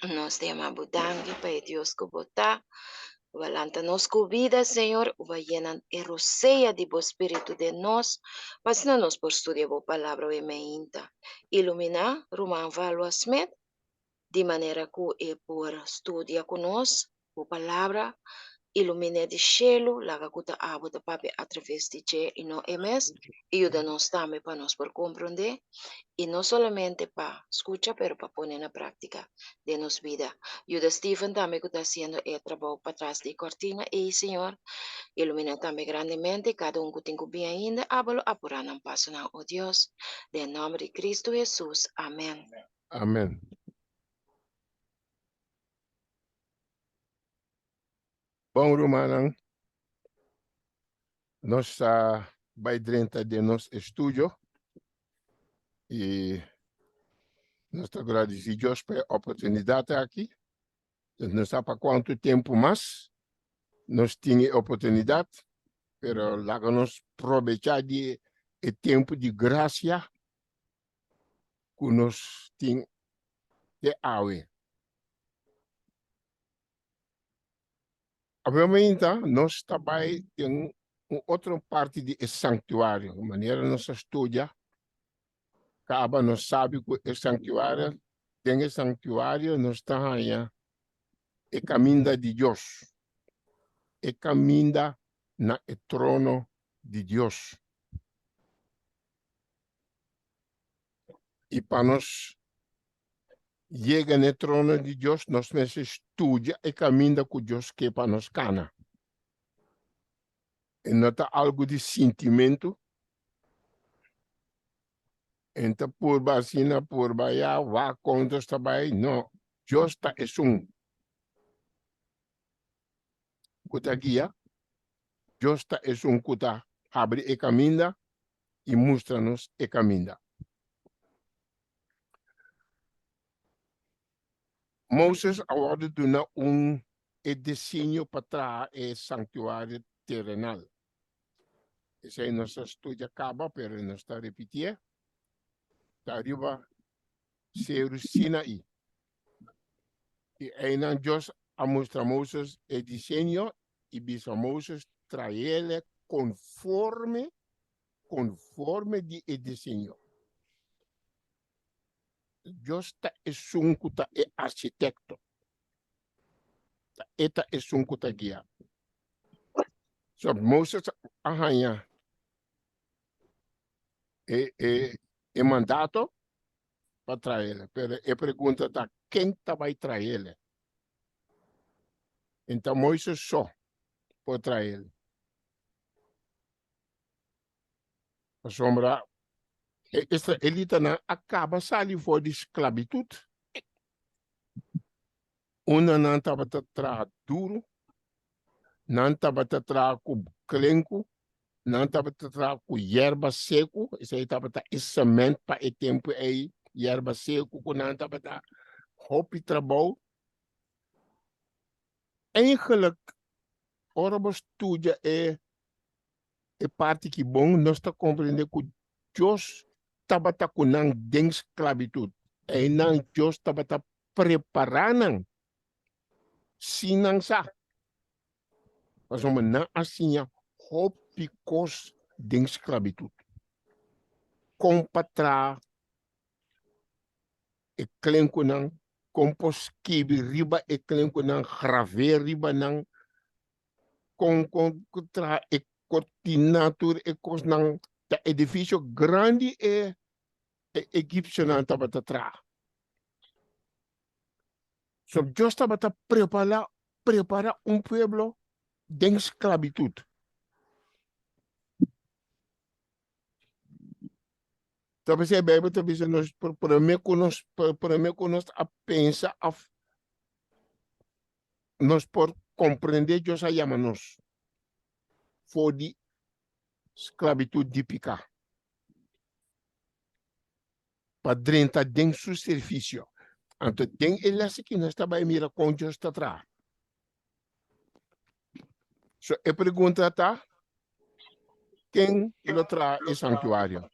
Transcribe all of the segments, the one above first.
Nós temos abundância para Deus que botar. Valanta nos vida, Senhor, vai llenar a roceia de bo espírito de nós, mas não nos por estudar a palavra e meinta. Iluminar, Roman Valua Smith, de maneira que é por estudar conosco, a palavra, ilumine de cielo, laga kuta abo da papi através de che e no MS, e ajuda-nos também para nós por compreender, e não somente para escuchar, pero para poner na prática de nos vida. Ayuda Stephen também que está haciendo el trabalho para trás de cortina, e Senhor, ilumina também grandemente cada que tem bem ainda, hábalo apurar não passo não, oh Deus, em nome de Cristo Jesus, amém. Amen. Bom, Romanang, nós está vai dentro de nosso estúdio e nós estamos agradecidos pela oportunidade aqui. Não sei para quanto tempo mais nós tínhamos oportunidade, mas lá nós aproveitar de tempo de graça que nós temos de hoje. Obviamente, nós também temos outra parte de santuário, de maneira nós estuda, acaba nós sabe que o santuário tem o santuário, nós está aí, é caminho de Deus, é caminho na trono de Deus. E para nós chegar no trono de Deus, nós precisamos estudar o caminho que Deus quer para nós cana. E não está algo de sentimento. Então, por vacina, por baia, vá contra esta baia. Não. Deus está kuta guia. Deus está kuta abre o caminho e mostra-nos o caminho. Moisés agora dá desenho para trás o santuário terrenal. Esse aí nosso estudo acaba, mas nós está repetindo. Está arriba, Seiro Sinaí. E aí não Deus mostra a Moisés o desenho e diz a Moisés trazer ele conforme de desenho. Deus está é arquiteto. Eta é guia. So Moisés arranha é mandato para trazer ele. Pero a pergunta está, quem vai trazer ele? Então Moisés só pode trazer ele. A sombra, esta elita acaba saindo fora de esclavitud. Uma não estava atrás duro, não estava atrás com clenco, não estava atrás com erva seco, isso aí estava semente para o tempo aí, erva seco, não estava atrás roupa e trabalho. Eigenlijk, ora você estuda é parte que bom, nós está compreendendo que Deus estava com não de esclavitud, e não Deus estava preparando se não sa. Mas não assim, hópicos de esclavitud. Com patra, e clenco não, com posquibe riba, e clenco não, grave riba não, com contra e cortinatur, e cos não, da edifício grande e egípcio não estava atrás. So, Deus estava preparar pueblo de esclavitud. Talvez a Bíblia talvez nós para mim conosco a pensar nós por compreender Deus a chama nós for de esclavitud típica para dentro de seu serviço. Então tem ele que nós está vai mirar com Deus está atrás. So a pergunta está quem lo traz o santuário?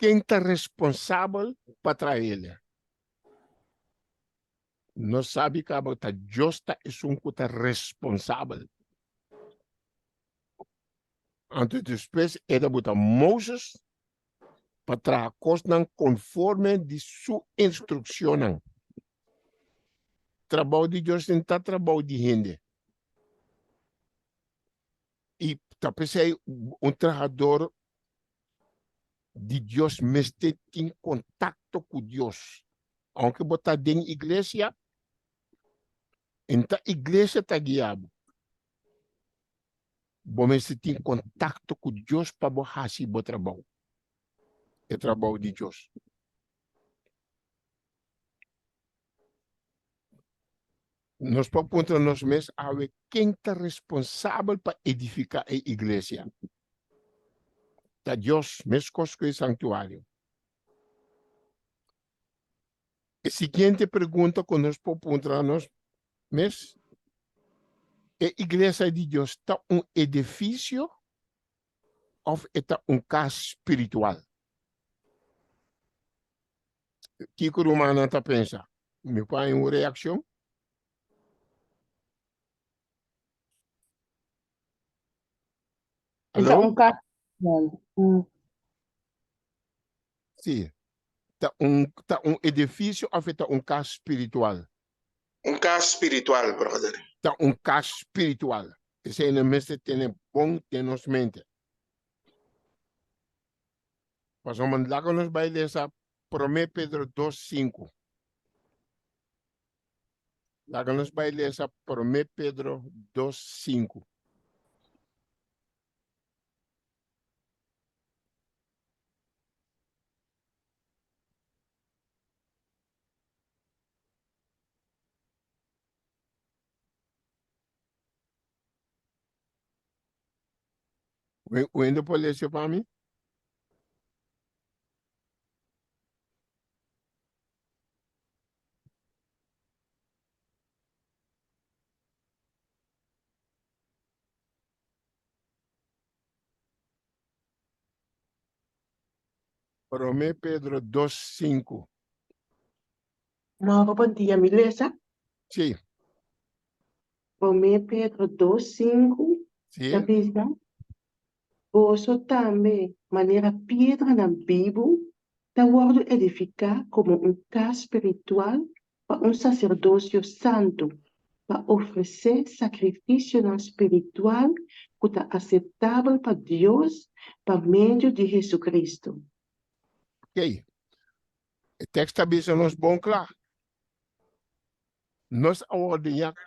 quem está responsável para trazer. Nós sabemos que a justa é um que está responsável. Antes depois, era botar Moses para trazer coisas conforme de sua instrução. Trabalho de Deus não está trabalho de gente. E talvez trabalhador de Deus mestre em contato com Deus. Aunque botar dentro da igreja, então a igreja está guiada. Você tem contato com Deus para fazer o trabalho. É trabalho de Deus. Nós podemos mesmos a ver quem está responsável para edificar a igreja. Está Deus, mesmo com o santuário. A seguinte pergunta que nós podemos mesmo: a igreja de Deus está edifício ou está casa espiritual? Que o humano está pensando? Me faz uma reação? Está Alô? caso. Sim. Está edifício ou está casa espiritual? Caso espiritual, brother. Está casa espiritual. Esse é o mesmo que tem bom em nossa mente. Passamos lá que nós vai ler essa 1 Pedro 2:5. Lá que nós vai ler essa 1 Pedro 2:5. Ainda pode ler isso para mim? Promé Pedro 2:5. Não, bom dia, beleza? Sim, Romê Pedro 2:5, sim. capita. Posso também, maneira pedra na Bíblia, da word edificar como casa espiritual para sacerdócio santo, para oferecer sacrifício espiritual que é aceitável para Deus, por meio de Jesus Cristo. Ok. O texto está nos bom claro. Nós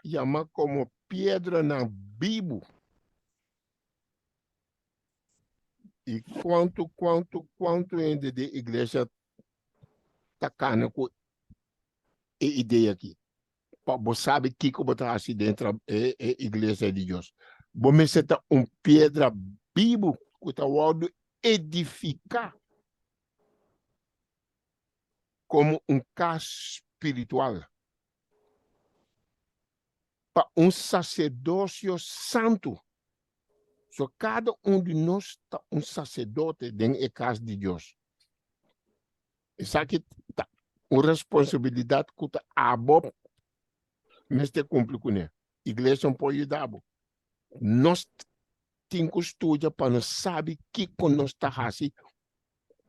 chamamos como pedra na Bíblia. E quanto ainda de igreja está cana com a ideia aqui? Você sabe que como está assim dentro da igreja de Deus. Você está pedra bíblica que está edificar como casa espiritual para sacerdócio santo. So, cada de nós está sacerdote dentro da casa de Deus. Isso aqui está uma responsabilidade que está abo, mas te cumpre com ele. Igreja não pode dar. Nós temos que estudar para nós saber que nós está fazendo,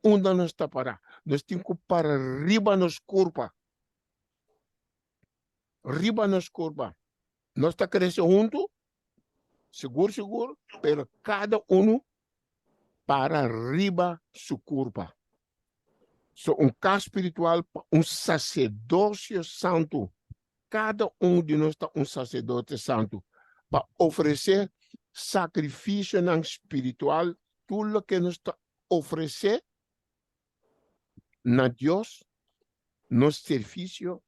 onde nós está parar. Nós temos que parar riba nos curva. Riba nos curva. Nós está crescendo junto, seguro, pero cada para riba sua curva. So, casa espiritual, sacerdócio santo. Cada de nós está sacerdote santo para oferecer sacrifício espiritual, tudo que nos está oferecer na Deus, nos serviço,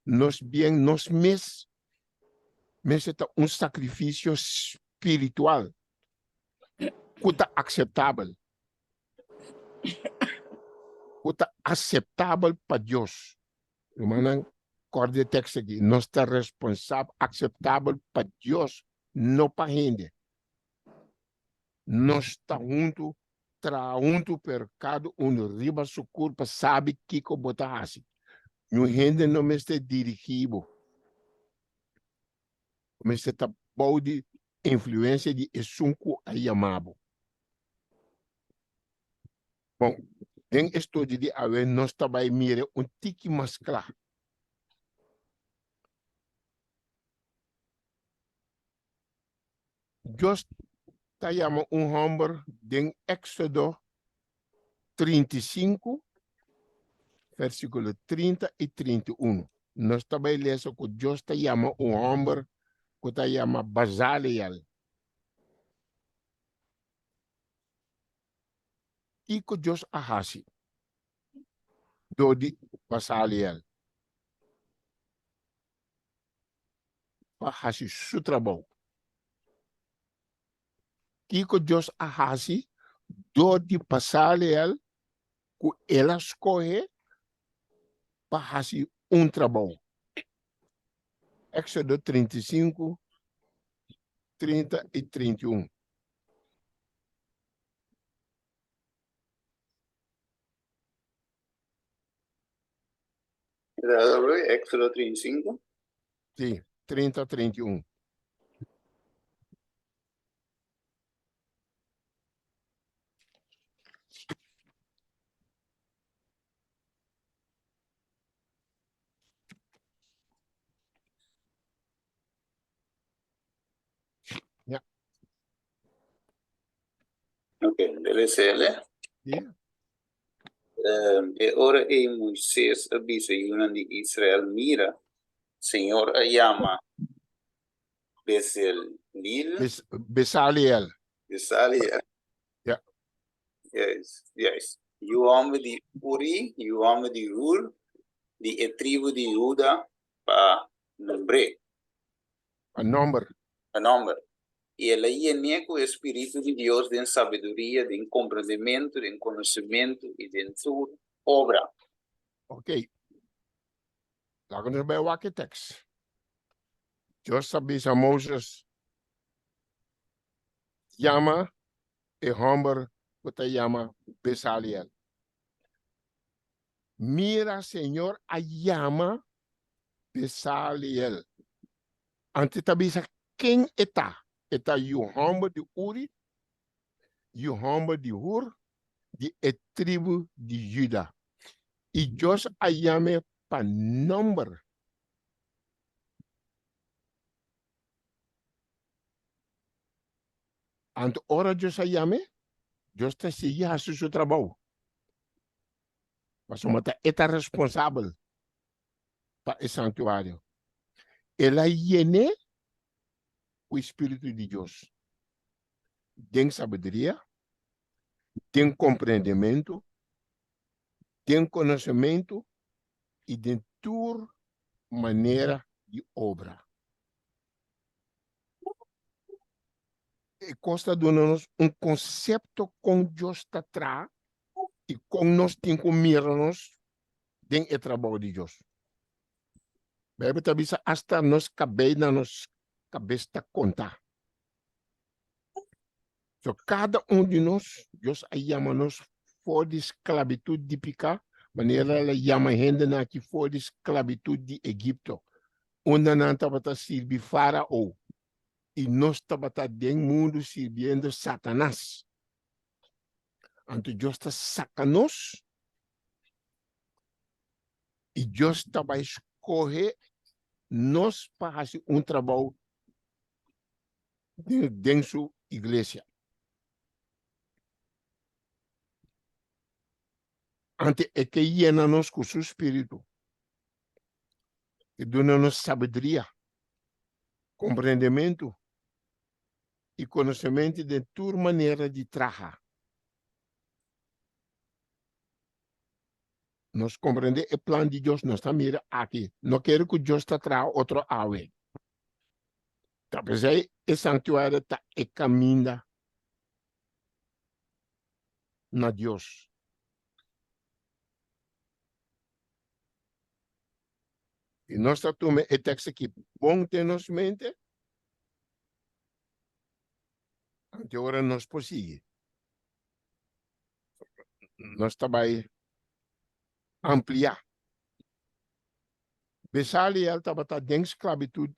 nos bem, nos mes, mas é sacrifício espiritual que está aceitável. Que está aceitável para Deus. Irmã, corte texto aqui. Nós está responsável, aceitável para Deus, não para gente. Nós está junto traunto per cada riba su culpa sabe que bota hasi. Ñu gente não me está dirigido. Me está bom de influência de esunco a yamabo. Bom, em estudo de haver nós também mire tiki mais claro. Deus está chamando homem em Éxodo 35, versículo 30 e 31. Nós também lemos que Deus está chamando homem que está chamando Bezaleel. E que Deus ahasi. Do de Bezaleel. Ahasi su trabalho. E que Deus ahasi. Do de Bezaleel. Que ela escolhe para fazer trabalho. Éxodo 35, 30 e 31. Éxodo 35. Sim, 30 a 31. Yeah. Ok, deve ser, né? Yeah. E ora Moisés avisa a de Israel, mira, Senhor a llama Bezaleel, Bezaleel. Bezaleel. Yeah. Yes. E o homem de Uri, e o homem de Hur, de a tribo de Judá, para nombre, A number. a nome. E ela ia com o Espírito de Deus, de sabedoria, de compreendimento, de conhecimento e de sua obra. Ok. Laten we bij welke tekst? Deus sabia a Moses. Chama e homem que chama Bezaleel. Mira, Senhor, a llama Bezaleel. Antes tabisa quem está? Está o homem de Uri, o homem de Hur, de a tribo de Judá. E Deus a llama para número. Ante ora Deus a llama, Deus está seguindo a seu trabalho. Mas uma está responsável para esse santuário. Ela llene o Espírito de Deus. Tem sabedoria, tem compreendimento, tem conhecimento e tem toda maneira de obra. E consta de nós conceito com Deus está atrás e com nós tem que mirar-nos dentro do trabalho de Deus. Bebe talvez hasta nos cabeça nos cabeça contar. So, cada de nós, Deus chama-nos fora de esclavitud típica, maneira ela chama gente que fora de esclavitud de Egipto, onde não estava servindo Faraó, e nós estava dentro do mundo servindo Satanás. Então, Deus está sacando-nos, e Deus estava escolhendo nós para fazer trabalho dentro da sua igreja. Ante é que llena-nos com o seu espírito, e dona-nos sabedoria, compreendimento e conhecimento de toda maneira de trabalhar. Nós compreendemos o plano de Deus, nós estamos mirando aqui. Não quero que Deus está atrás outro ave. Talvez o santuário está caminhando na Deus. E nós estamos tomando o texto aqui, bom ter nos mente, agora nós prosseguimos. nós também ampliar. Besali el tabata den esclavitud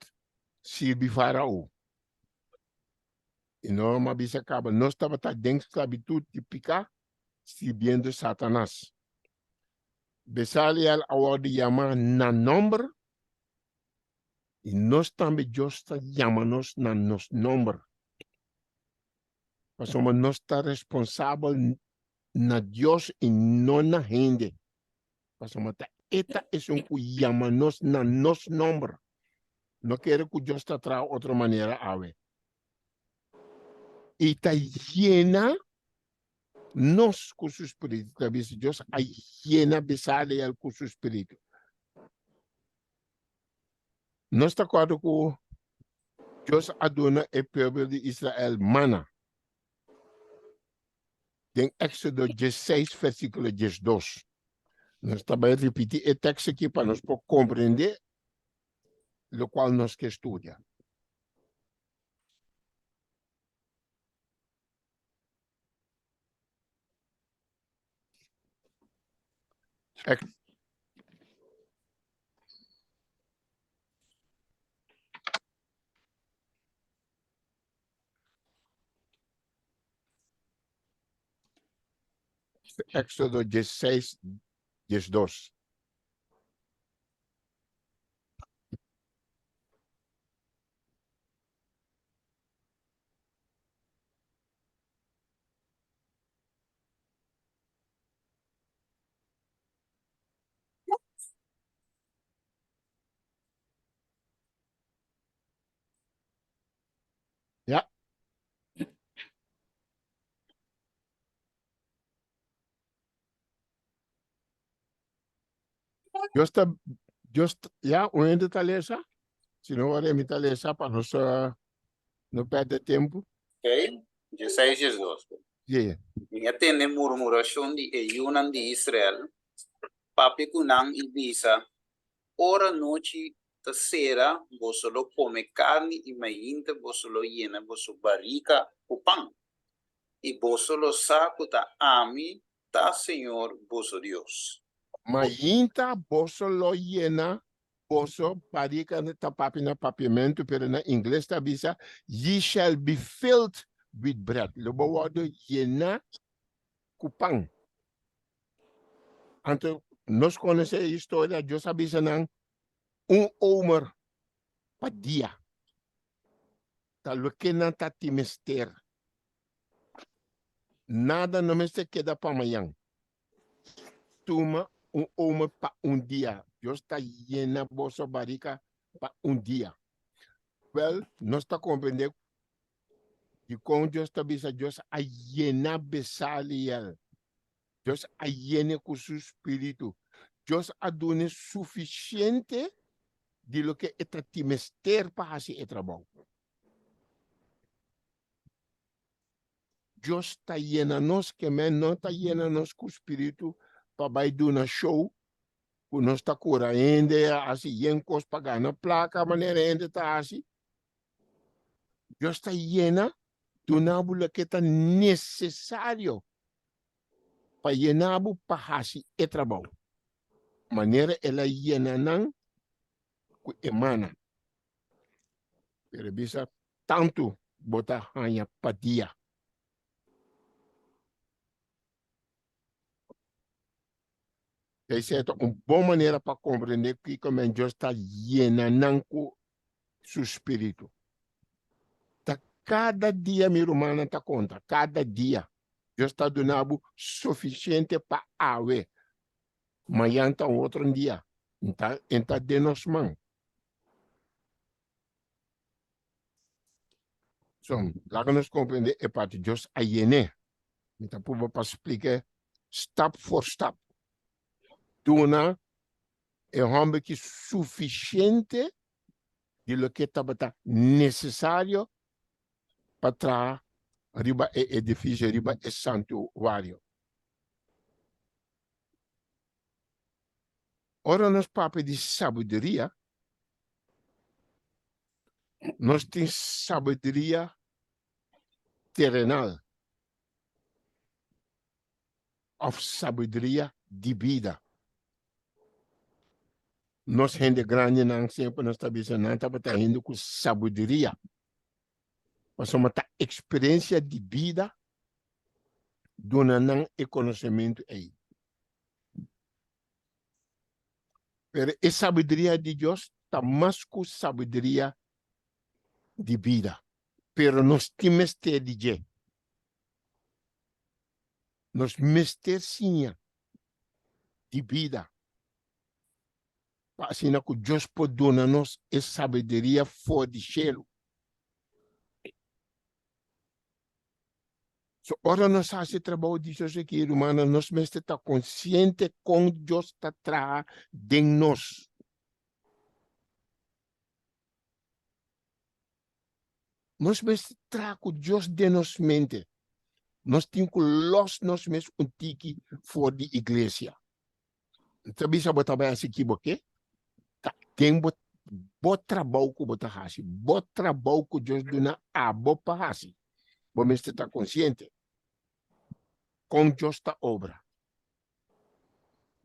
sirvi faraó. E norma bisa acaba, nós tabata den esclavitud típica sirviendo Satanás. Besali el ahora llama na nombre e nós também justa llamamos na nos nombre. Mas somos nós está responsável na Deus e não na gente. Mas somos esta es un que llamanos na nos nombre. No quiere que Dios te trae otra manera a ver. Y está llena nos con su espíritu. Dios llena besale al con su espíritu. No está claro que Dios adona el pueblo de Israel mana. En Éxodo 16, versículo 12. Nós também repetir o texto aqui para nós compreender o qual nós que estuda. Éxodo 16, 12. Ja. Ja, onde está essa? Se não vai me essa para nós não perder tempo. Ok? 16, 12. Yeah. Minha tene murmuração de Eunan de Israel. Papi kunang ibisa. Ora noite terceira, você lo come carne e mainta, você lo llena, você barrica o pão. E você lo saco da ami, da Senhor, vosso Deus. Mainta, boso lo llena, boso parika ta papi na papimento, pero na inglês ta bisa, ye shall be filled with bread. Lo bawado llena kupang. Anto, nos conhece a história, Deus avisa nang omer pa dia. Ta lo que na ta timester. Nada no me se queda pa mayang. Tuma omer pa dia. Deus está llena boso barrica pa dia. Well, no está compreendendo que com Deus está bisa Deus a llena besaliel. Deus a llena com su espírito. Deus a done suficiente de lo que está timester para hacer el trabajo. Deus está llena nos que men no está llena nos com espírito para bailar una show. Não está cura ainda, assim, yencos pagando placa, maneira ainda está assim. Deus está llena de uma que está necessário para llenar para fazer o trabalho. Maneira ela llena não com emana. Pero bisa tanto botar hanya para dia. Essa é uma boa maneira para compreender que como Deus está llenando com seu espírito. Cada dia, minha irmã, está conta. Cada dia. Deus está dando suficiente para awe. Amanhã está outro dia. Então, de nós mãos. Então, lá que nós compreendemos, é para Deus a llenar. Então, para explicar, step for step. Dona é homem que suficiente de lo que está necessário para trazer riba e edifício, riba e santuário. Ora, nós papo de sabedoria, nós temos sabedoria terrenal. of sabedoria de vida. Nós gente grande não sempre nós estamos não estamos indo com sabedoria. Mas uma experiência de vida dona não é conhecimento aí. Pero a sabedoria de Deus está mais com sabedoria de vida. Pero nós temos que dizer. Nós mesters de vida. Assim que Deus pode dar-nos a sabedoria fora de cielo. So, ora nós fazemos trabalho disso aqui, irmão, nós mesmo está consciente com Deus está atrás de nós. Nós mesmo traz com Deus de nós mente. Nós temos que los nós mesmos um tique fora da igreja. Então, bisa botar bem assim aqui, porque tem bom trabalho que botar assim, bom trabalho que Deus dá a boa para assim. Bom, mesmo está consciente com Deus está obra.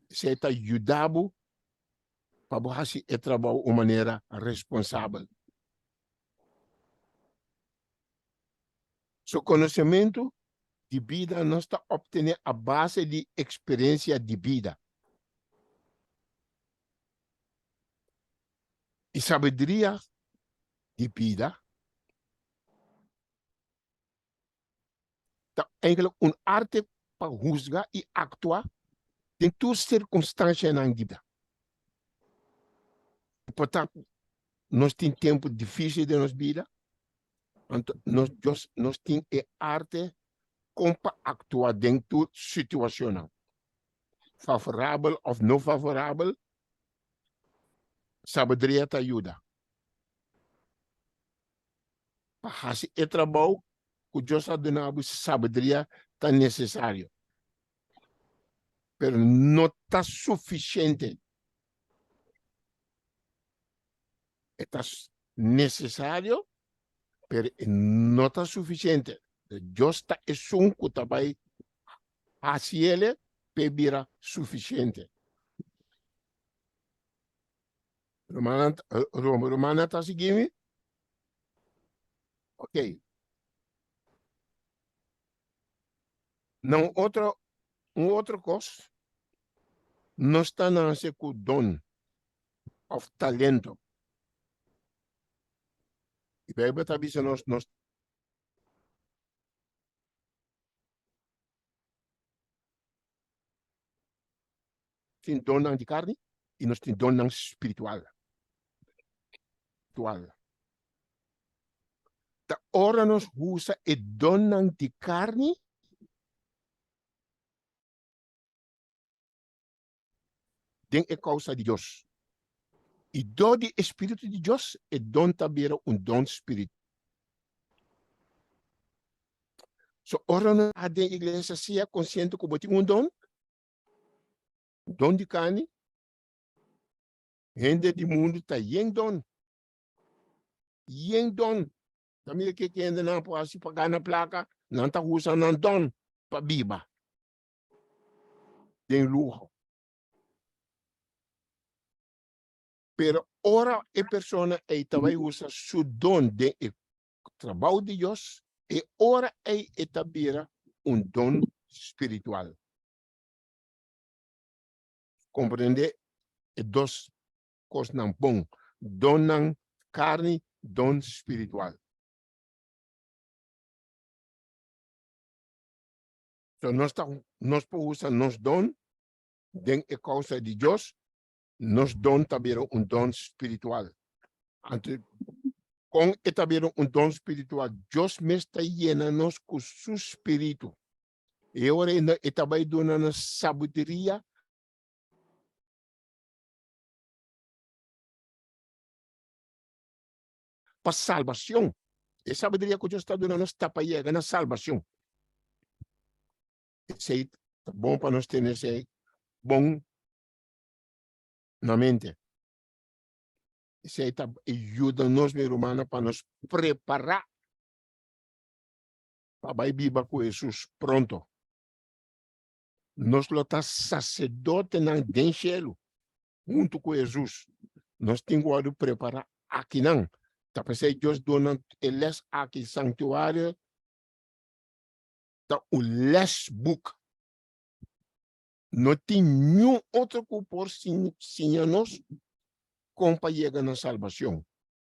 Você está ajudado para fazer o trabalho de maneira responsável. Seu conhecimento de vida nós está obtendo a base de experiência de vida. E sabedoria de vida é eigenlijk arte para julgar e actuar em todas as circunstâncias na vida. Portanto, nós temos tempo difícil de nossa vida, nós temos arte como actuar dentro situacional. Favorável ou não favorável, sabedoria te ajuda. Para fazer o trabalho que Deus ha dado, sabedoria está necessário. Mas não está suficiente. Está necessário, mas não está suficiente. Deus está um que também fazer ele para suficiente. Romana está seguindo? Ok. Não, outra coisa, não está na com dom of talento. E bem, talvez nós temos dom de carne e nós temos dom espiritual. Da hora nós usa e dom de carne tem a causa de Deus. E do de Espírito de Deus é dom também dom espírito. So, ora não há de igreja se é consciente que tem dom de carne, gente do mundo está em dom. Também que ainda não pode pagar na placa, não está usando dom para biba. Tem luxo. Pero ora a pessoa também usa seu dom de trabalho de Deus e ora também dom espiritual. Compreende? E duas coisas não bom. Dom carne, dom espiritual. Então, nós podemos usar nosso dom de causa de Deus, nos dom também dom espiritual. Com também dom espiritual, Deus me está llenando com seu espírito. E agora também dando sabedoria para salvação. E sabedoria que Deus está dando está para chegar na salvação. Isso é bom para nós ter esse bom na mente. Isso aí ajuda nós, meu irmão, para nos preparar para a Bíblia com Jesus pronto. Nós lota sacerdote na den cielo, junto com Jesus. Nós temos que preparar aqui não. Tá pensei Deus dona eles aqui santuário tá o les book. Não tem nenhum outro que por nós como para chegar na salvação.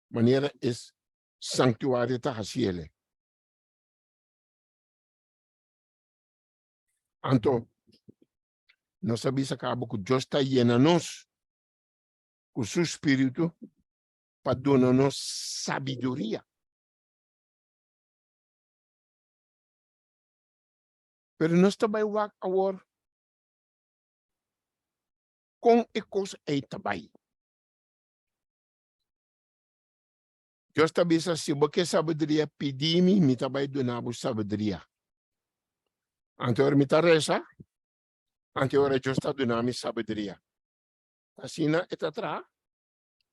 Maneira é santuário tá cielo. Então, nós sabemos que Deus está llenando-nos com o seu Espírito para dar-nos sabedoria. Mas nós também vamos agora com a coisa aí também. Deus também sabe se você sabedoria pedir-me, me também dar sabedoria. Anterior me taresa, anterior Deus está dando sabedoria. Assim na etatra,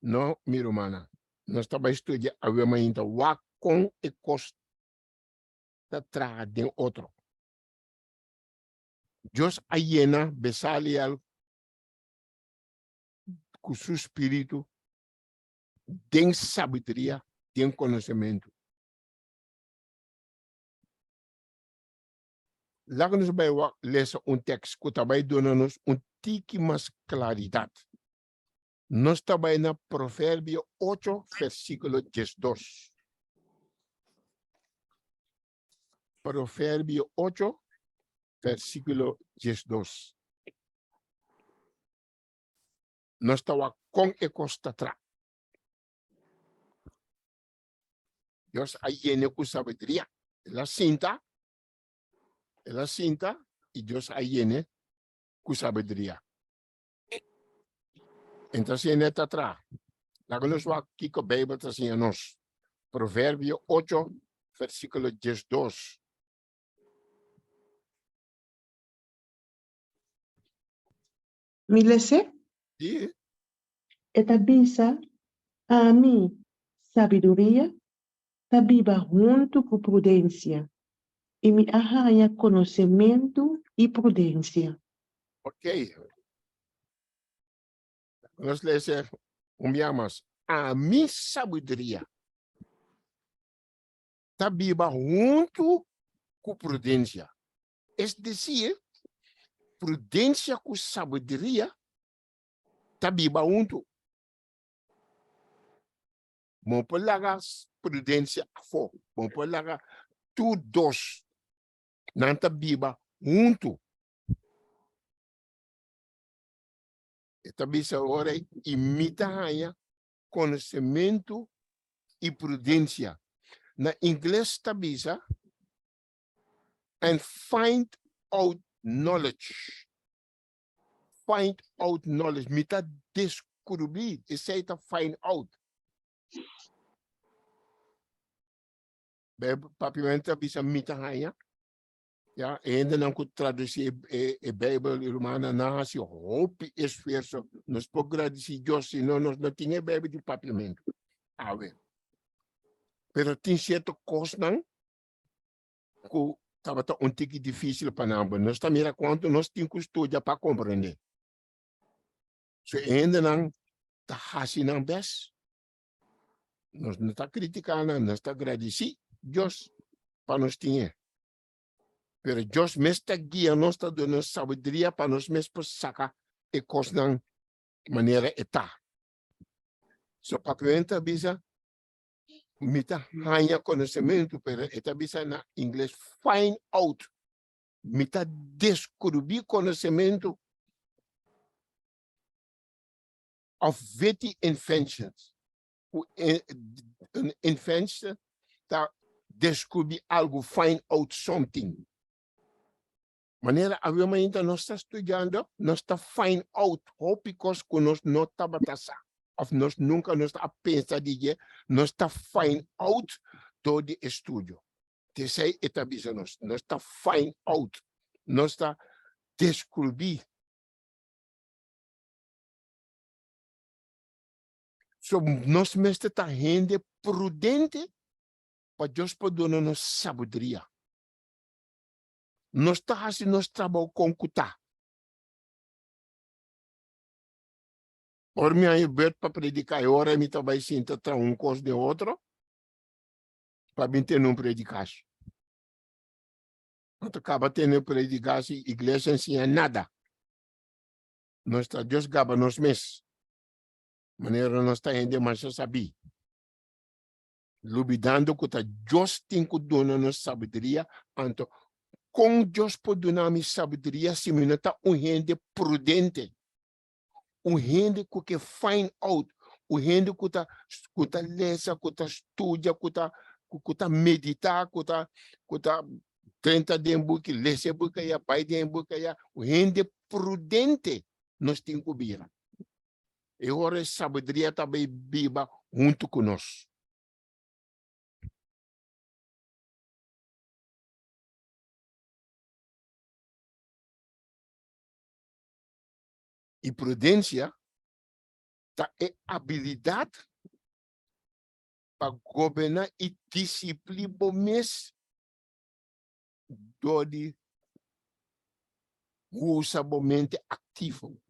não mi romana. Nós também estudamos a ver ainda o com e costa tra de outro. Deus ayena besalial com seu espírito, tem sabedoria, tem conhecimento. Lá que nós vamos ler texto que também dá-nos tique mais claridade. Nós também na Provérbio 8, versículo 12. Provérbio 8, versículo 12. Nós estamos com a costa atrás. Deus ayene com sabedoria. Ela cinta e Deus ayene com sabedoria. Então, se é atrás, lá que nós vamos aqui com a Bíblia, assim, nós. Provérbio 8, versículo 12. Me lese? E Eta bisa a mim sabedoria, tabiba junto com prudência, e me arranha conhecimento e prudência. ok. Nós lemos mais. A minha sabedoria está viva junto com prudência. É dizer, prudência com sabedoria está viva junto. Não pode largar prudência a fora. Não pode largar tudo dois. Não está viva junto. Está bisa agora imita conhecimento e prudência. Na inglês está bisa and find out knowledge. Find out knowledge. Mita descobrir. Isso aí está find out. Papiamento está bisa mita hanya. Ja, ainda não que traduzir a Bíblia romana não assim, hope esforço, nós podemos agradecer Deus, senão nós não tínhamos Bíblia de papiamento. A ver. Mas tem certa coisa não, que estava um pouco difícil para nós, nós também quanto nós temos que estudar para compreender. So ainda não está assim não best, nós não está criticando, nós está agradecer Deus para nós ter. Pero Deus me está guiando, nós está dando sabedoria para nós mesmos sacar e coisas de maneira etá. So, papiamento bisa, mita hanya conhecimento, pero eta bisa na inglês find out. Mita descobrir conhecimento of witty inventions. Invention, tá descobrir algo, find out something. Maneira, obviamente, nós estamos estudando, nós estamos find out, porque nós não estamos passando, ou nós nunca nos estamos pensando de nós estamos find out todo o estudo. Terceiro, nós estamos find out, nós estamos descobrir. So, nós mesmos estamos sendo prudente para Deus poder dar-nos sabedoria. Nós estamos fazendo nosso trabalho com cuta. Ora me aí bet para predicar, ora me também sinta tra um cos de outro, para mim ter não predicar. Não acaba tendo predicar se igreja ensina nada. Nós está Deus gaba nos mes. Maneira nós está ainda mais saber. Lubidando que tá Deus tem que donar nos sabedoria, anto com Deus pode donar me sabedoria se me não tá gente prudente. Gente que find out, gente que tá lesa, que tá estudia, que tá meditar, que tá tenta de book, lese book ya, pai de book ya, gente prudente nós temos que vir. E agora a sabedoria também viva junto conosco. E prudência é habilidade para governar e disciplinar o mês do mente ativo.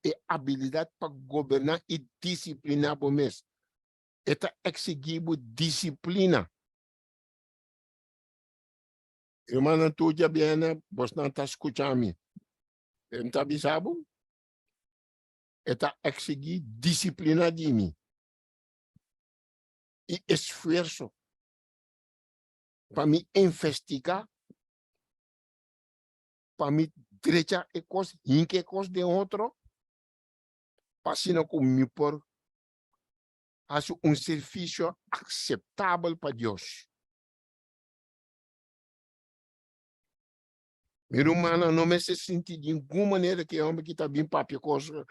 É habilidade para governar e disciplinar o mês. Esta exigindo disciplina. Irmã, tu já bem, você não está escutando. Não está sabendo? Esta exigir disciplina de mim. E esforço para me investigar, para me direita e coisa, em que coisa de outro, para assim como me por fazer serviço aceitável para Deus. Meu irmão, não me se sente de nenhuma maneira que homem que está bem papi coisa.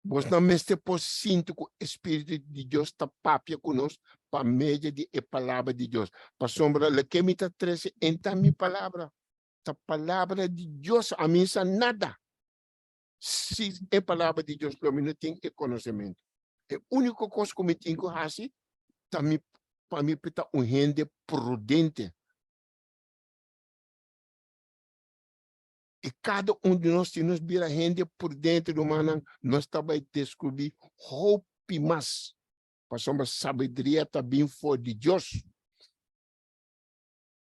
Você não me se sinto que o Espírito de Deus está papi conosco para meio de a palavra de Deus. Para sombra, o que me está trazendo em minha palavra. A palavra de Deus a mim não nada. Se a palavra de Deus para mim não tem conhecimento. A única coisa que eu tenho que fazer para mim é gente prudente. E cada de nós, se nós vira gente prudente, nós também descobrir hope mais. Para a sabedoria também for de Deus.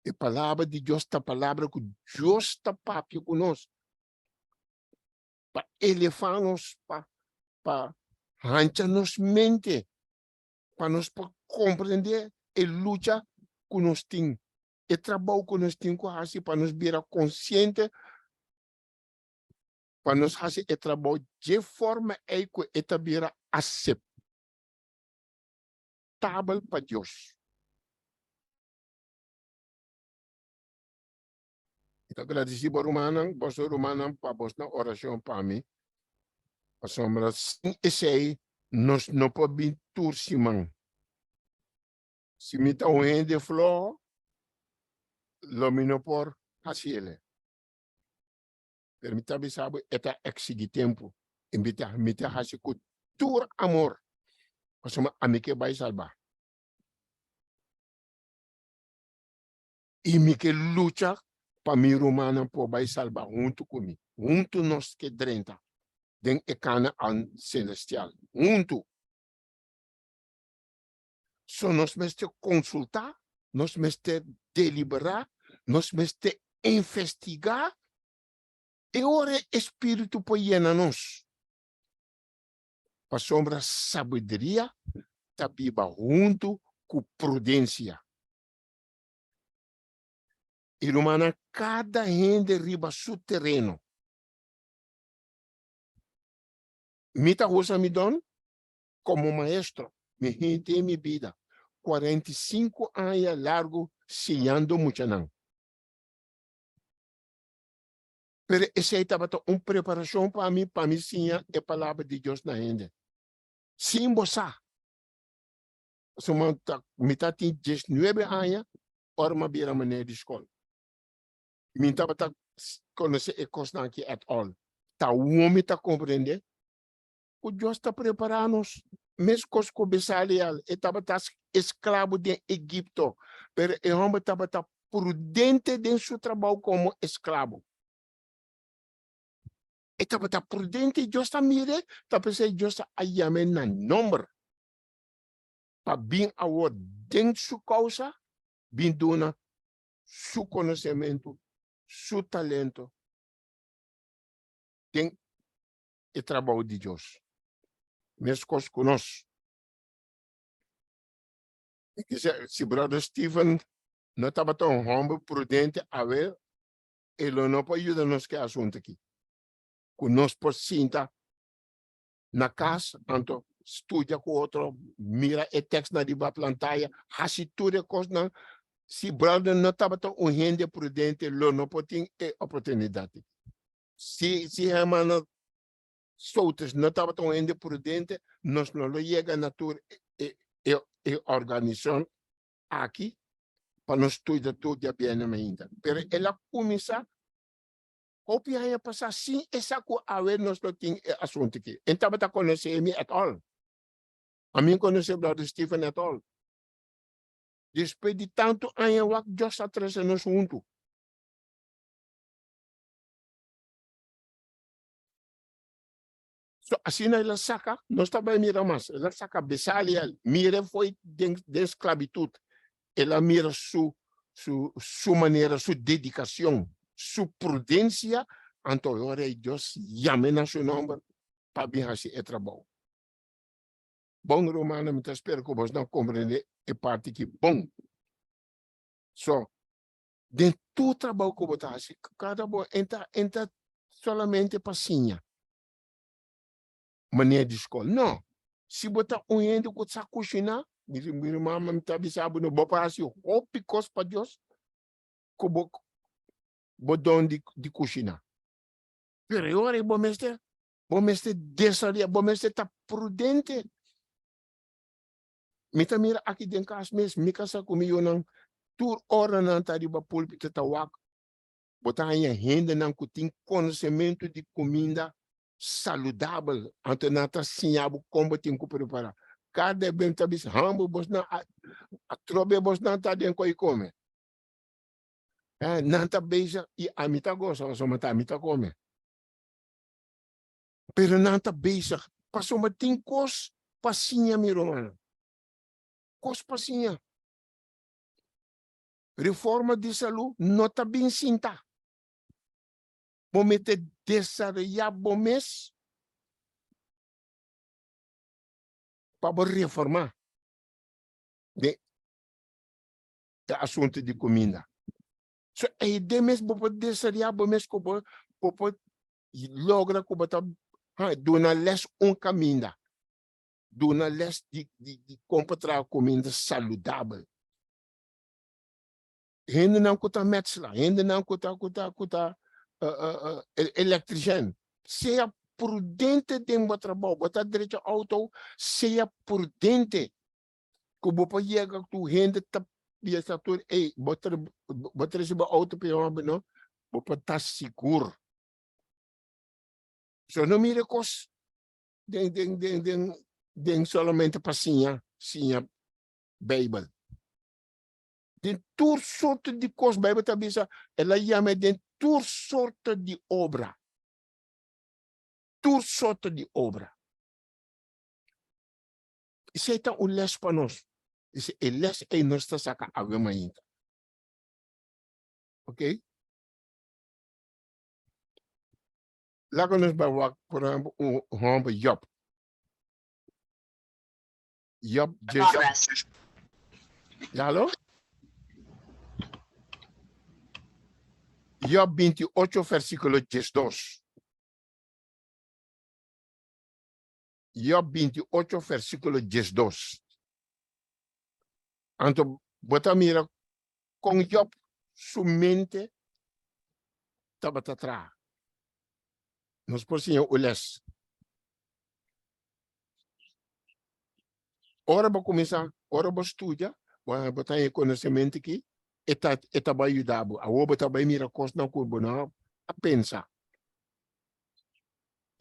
A palavra de Deus é a palavra que Deus está papi conosco. Para elevar-nos, para arrancar-nos mente, para nós compreender a luta que nós temos, o trabalho que nós temos que fazer para nos virar consciente, para nós fazer o trabalho de forma que está virar aceitável para Deus. Então, agradeci para o Romanang, pastor Romanang, para a oração para mim. A sombra, sem esse aí, nós não podemos turcimang. Se me está um de flor, lomino por hasile. Permita me saber, eta exigi tempo. Invita hasi com tur amor. A sombra, amique vai salvar. E me que luta para mi romana por vai salvar junto comigo. Junto nós que drenta. Den ekana an celestial. Junto. So nós meste consultar, nós meste deliberar, nós meste investigar e ora espírito poiena nós. Para sombra sabedoria, tabiba junto com prudência. E romana cada gente riba su terreno. Mita usa me don como maestro. Me gente em minha vida. 45 anos largo, ensinando muito não. Pero esse estava uma preparação para mim ensinar a palavra de Deus na gente. Sem boçar. Me tá tem 19 anos, ora me vira maneira de escola. Me estava conhecer a coisa aqui at all. Tá o homem tá compreender. O Deus está preparando-nos. Mesmo com os cobiçalial, ele estava escravo de Egipto, mas o homem estava prudente em seu trabalho como escravo. Estava tá prudente, justa mire, tapi se justa ayame na number. Pa bin award dentro su causa, bin dona su conhecimento, su talento, tem o trabalho de Deus. Mesmo coisa conosco. Se brother Stephen não estava tão humble, prudente, a ver, ele não pode ajudar-nos que assunto aqui. Conosco por cinta na casa, então estuda com outro, mira o texto na riba plantaia, rasitura coisa, se brother não estava tão gente prudente, ele não pode ter oportunidade. Se hermano soltas não estava tão gente prudente, nós não chega na tua organização aqui, para nós estudar tudo bem ainda. Mas ela começa copiar e passar sim, essa coisa a ver nós não tem assunto aqui. Então, eu conhecer me at all. A mim conhecer o brother Stephen at all. Depois de tanto anos, eu já está trazendo junto. So, assim ela saca, nós também miramos, ela saca Besalia, mira foi de esclavitud. Ela mira sua maneira, sua dedicação, sua prudência, então agora Deus chama na seu nome para vir assim e trabalho. Bom, Romano, me espero que você não compreende a parte que bom. So, dentro do trabalho que você faz, cada boa entra solamente para sinha. Maneira de escola. Não. Se botar indo que você cozinhar, minha mamãe me está dizendo, não vou fazer o picos para Deus, que vou dar de cozinhar. Pero agora, bom mestre desaria, bom mestre está prudente. Me tá mira aqui dentro casa mesmo, me casa comigo não, tur hora não tá de púlpito tá wak, botar aí renda não que tem conhecimento de comida saudável, então não tá sinhado como tem que preparar. Cada bem tá bis hambo bos na a trobe bos não tá dentro coi come. Não tá beija e a mim tá gosta, só mata a mim tá come. Pero não tá beija, passou uma tem cos passinha mi romano. Cos passinha. Reforma de saúde não está bem cinta. Momento de desarrollar bom mês para reformar de assunto de comida. So, a ideia mesmo para desarrollar bom mês que pode logra que pode donar lhes caminho, donar lhes de comprar comida saudável. Ainda não custa metsla, ainda não custa eletricien. Seja prudente dentro do trabalho, botar direito ao auto, seja prudente. Que você chega tu rende tá biasa tu, botar esse auto para não, você tá seguro. So não mire cos den solamente passinha, sinha Bible. De toda sorte de coisas, a Bíblia também diz, ela chama de toda sorte de obra. Toda sorte de obra. Isso é um les para nós. Isso é les e nós está saca a ver ainda. Ok? Lá que nós vamos, por exemplo, Job. Job, Jesus. Alô? Job 28, versículo 12. Job 28, versículo 12. Então, bota mira, com Job, sua mente estava atrás. Nós podemos o les. Ora, vou começar, ora, vou estudar, vou botar em conhecimento aqui, eta vai ajudar, a obra também mira coisa não curva, não, a pensar.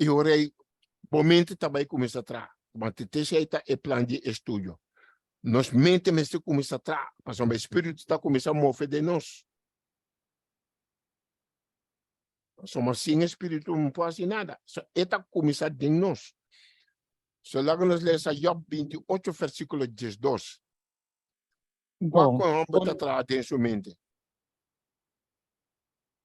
E ora, momento também começa a atrás, mas esse é plano de estudo. Nós mente mesmo começa a atrás, mas o Espírito está começando a mover de nós. Somos sin espíritu, no puede hacer nada. Esta comienza de nos. Luego nos lees a Job 28, versículo 12. Bom, Qual que está atrás de su mente?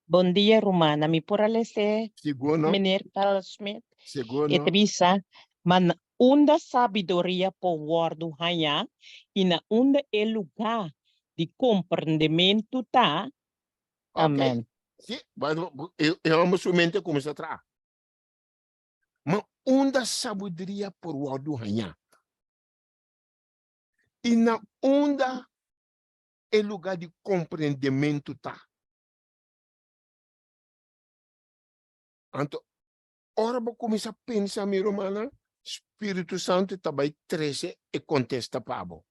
bom dia, Romana. Mi poralese, Segundo, meneer Carl Smith. segundo, Ete bisa, man unda sabedoria por wordo hanya, e na unda é lugar de compreendimento tá. Amen. sim, eu amo sua mente começa atrás. Mas onde sabedoria por wadu hanya? E na onda é lugar de compreendimento tá. Então, ora vou começar a pensar, minha irmã, Espírito Santo também traz e contesta para você.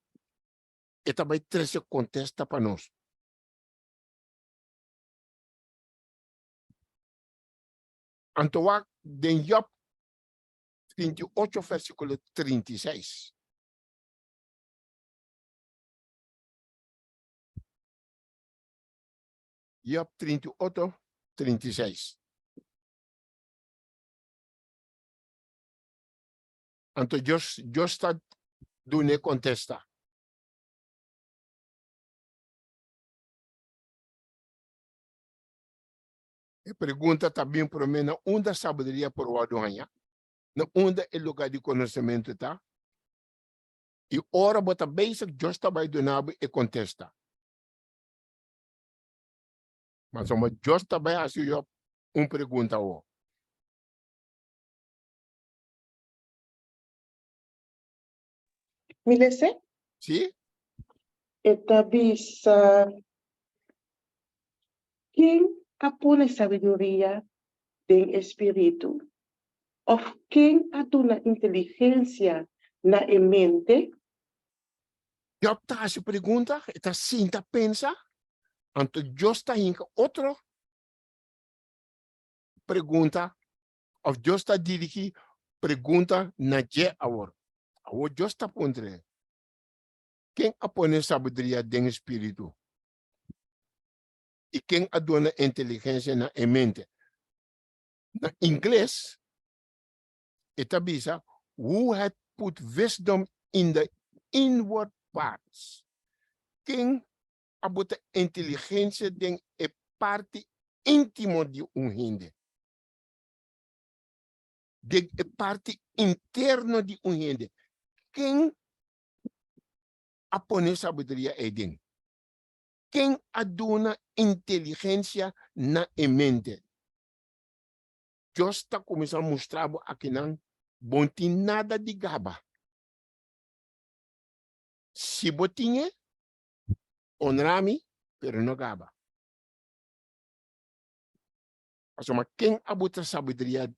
E também traz e contesta para nós. Então, em Job 28, versículo 36. Job 38, 36. Então, Deus está dando contesta. E pergunta também para mim, onde a sabedoria por o adonha? Onde é o lugar de conhecimento está? E ora, bota basic, Deus está vai donar e contesta. Mas uma Deus está vai fazer uma pergunta. Milese, Sim? esta bisa, quem apone sabedoria den espírito? Of quem aduna inteligência na mente? Deus está a pergunta, está sinta pensa. Então, Deus está em outra pergunta, ou Deus está dirigindo pergunta na je agora. Agora, Deus está pondo. Quem apone sabedoria den espírito? E quem adona inteligência na mente? Na inglês, esta bisa, who had put wisdom in the inward parts? Quem abota inteligência den e parte íntimo de hindi? De e parte interno de hindi? Quem apone sabedoria e den? Quem adona inteligência na mente? Deus está começando a mostrar aqui não tem nada de gaba. Se botinha, honrami, pero não gaba. Mas quem abuta sabedoria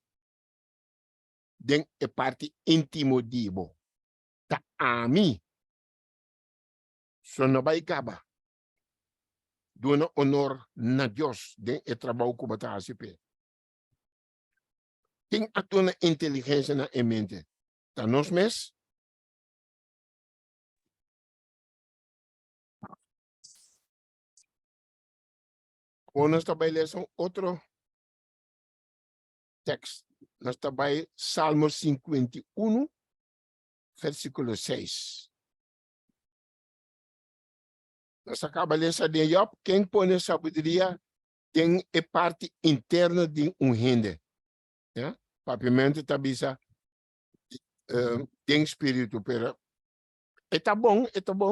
den é parte íntimo de bo. Tá a mim, só não vai gaba. Dona honor na Deus den é trabalho que bota a CP. Quem adona inteligência na mente? Tá nós mesmos? Ou nós também lemos outro texto. Nós também, Salmo 51, versículo 6. Nós acabamos de ler Job, quem põe sabedoria tem a parte interna de hindi. Yeah? Papiamento tabisa tem espírito, pero está bom,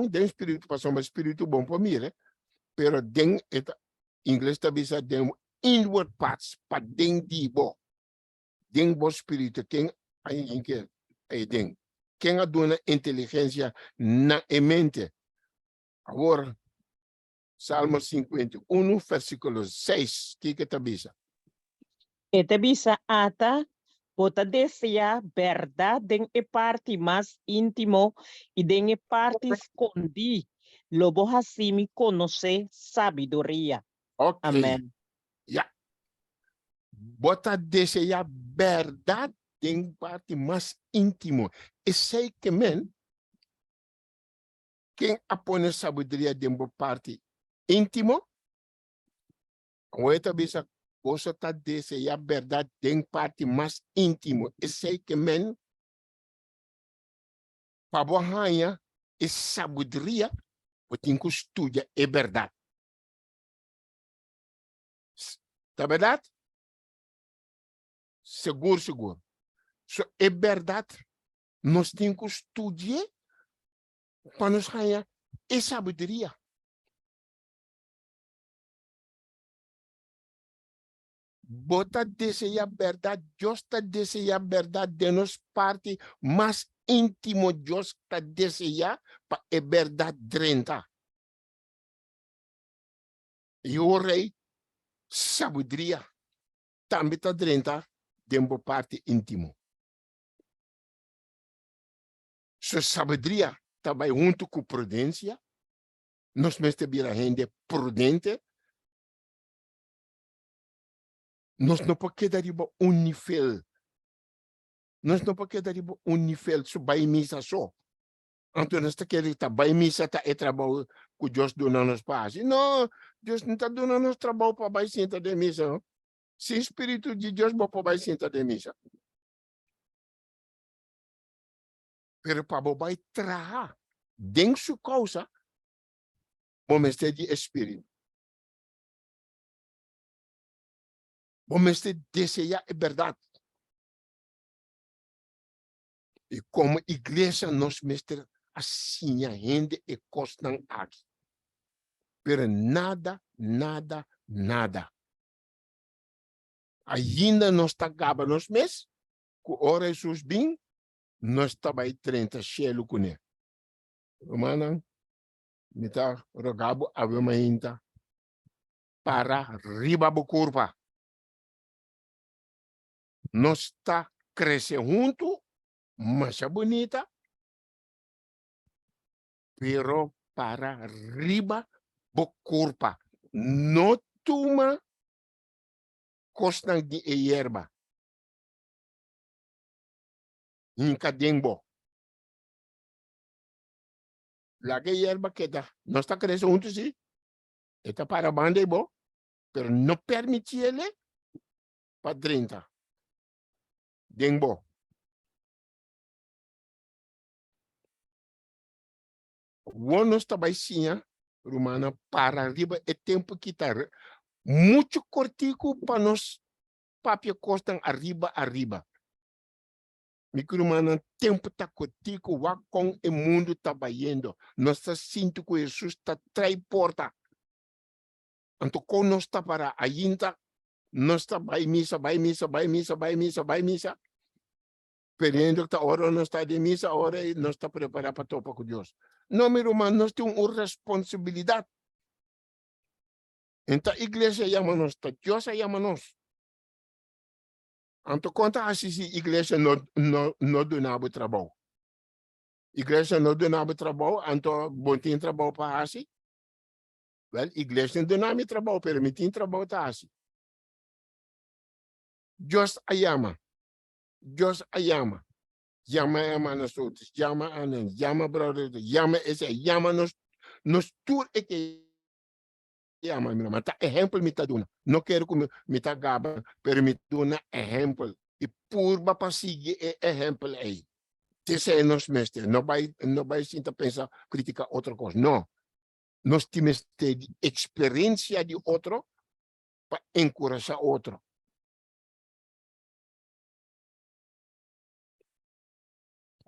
tem espírito, passou um espírito bom para mim, né? Pero tem, inglês tabisa tem inward parts, para tem de bom. Tem bom espírito, quem aí tem. Quem aduna inteligência na mente. Agora, Salmo 51, versículo 6, que tabisa? Ete bisa ata, bota deseja verdade den e parte mais íntimo e den e parte escondi. Lobo hasimi conhecer sabedoria. Ok. Amen. Yeah. Bota desejar verdade em parte mais íntimo. E sei que, quem apone sabedoria em parte íntimo, ou esta bisa você está dizendo a verdade em parte mais íntimo. E sei que men, para borranha, e sabedoria, você tem que estudar a verdade. Tá verdade? Seguro, seguro. So, é verdade. Nós temos que estudar para nos ganhar a sabedoria. Bota deseja a verdade, Deus está deseja a verdade de nos parte mais íntimo, Deus está deseja para a verdade drenta. E o rei, sabedoria, também está drenta de uma parte íntimo. Sua sabedoria também junto com prudência, nós mesmos a gente prudente, nós não podemos dar nível. Nós não podemos dar nível sobre missa só. Então, nós queremos que a missa está é trabalho que Deus dona nos paz. Não, Deus não está dando nos trabalho para a sentar de missa. Não? Se o Espírito de Deus vai para a sentar de missa. Pero para a trabalhar dentro de sua causa, vamos ter de Espírito. Vamos ter de desejar a verdade. E como igreja, nós mestres assim a gente e costam aqui. Pero nada. Ainda não está acabando nos meses, que hora Jesus bem, nós estamos 30 cheio com ele. Romana, me está rogando a ver ainda para riba da curva. Nós está crescendo junto, mais bonita, pero para riba da curva. Não toma costam de hierba. Nunca dembo. La que hierba que está, no está creciendo juntos, sí. Está para banda y bo, pero no permitirle para 30. Dembo. Uno está baixinha, romana, para arriba, é tempo que está muito cortico para nós, papia costam arriba. Micromana, tempo está cortico, o com o mundo está baiando. Nós está sinto que Jesus está trai porta. Então, quando nós está para ainda, nós está vai missa. Perendo que a hora nós está de missa, a hora nós está preparado para topar com Deus. Não, meu irmão, nós temos uma responsabilidade. Então, a igreja chama nós, Deus chama nós. Então, conta assim, a igreja não donava trabalho. A igreja não donava trabalho, então, bom tem trabalho para assim. Well, a igreja não donava trabalho, permitia trabalho para assim. Deus a chama. Deus a chama. Chama nós outros, chama a nós, chama brother, chama nos tudo é que chama, meu irmão. Tá exemplo me tá dando. Não quero que me tá gaba, pero me dá exemplo. E por para seguir exemplo aí. Esse é nosso mestre. Não vai sentar pensar, criticar outra coisa. Não. Nós temos que ter experiência de outro para encorajar outro.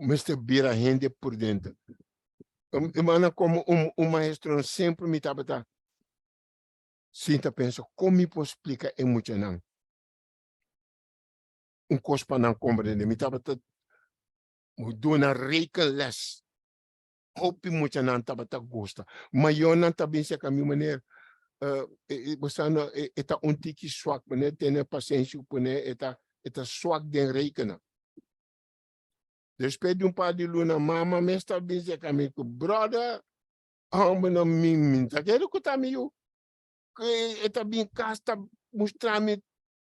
Mestre vira gente por dentro. Irmã, como maestro sempre me estava sinta pensa, como me posso explicar emocional? Coisa para não compreender. Me estava dando rekenles. Hope muito não estava gosta. Mas eu não estava bem se a minha maneira você não está tiki swak, maneira tem paciência, maneira está swak den rekenen. Depois de par de luna, mama me está bem se a minha brother, não me tá quero que tá meio que está bem casta mostrar-me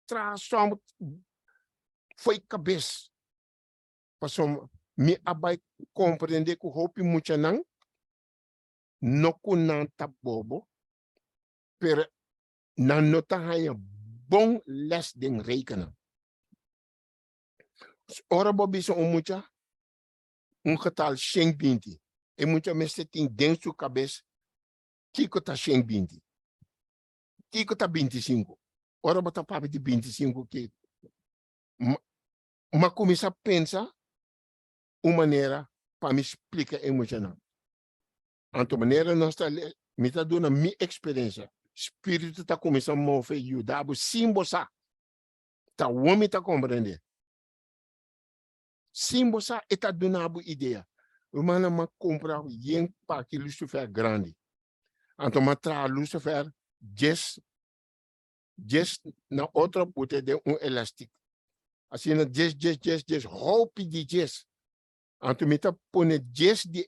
tração foi cabeça. Passou me abai compreender que o hope muito não kunanta bobo, pero não tá aí bon les den rekenen. Ora bobi so mucha un getal shen binti. E mucha meste ting den su cabeça. Kiko ta shen binti. Kiko ta 25. Ora bota papi de 25 que ma começa a pensar uma maneira para me explicar emocional. Anto maneira nós está me tá dando minha experiência. Espírito está começando a mover e ajudar simbosa. Tá o homem tá compreender. Simbosa está dando ideia. O mano ma compra yen para que Lucifer grande. Anto ma tra Lucifer just na outra ponta de elástico. Assim na just hope de just. Anto me tá pone just de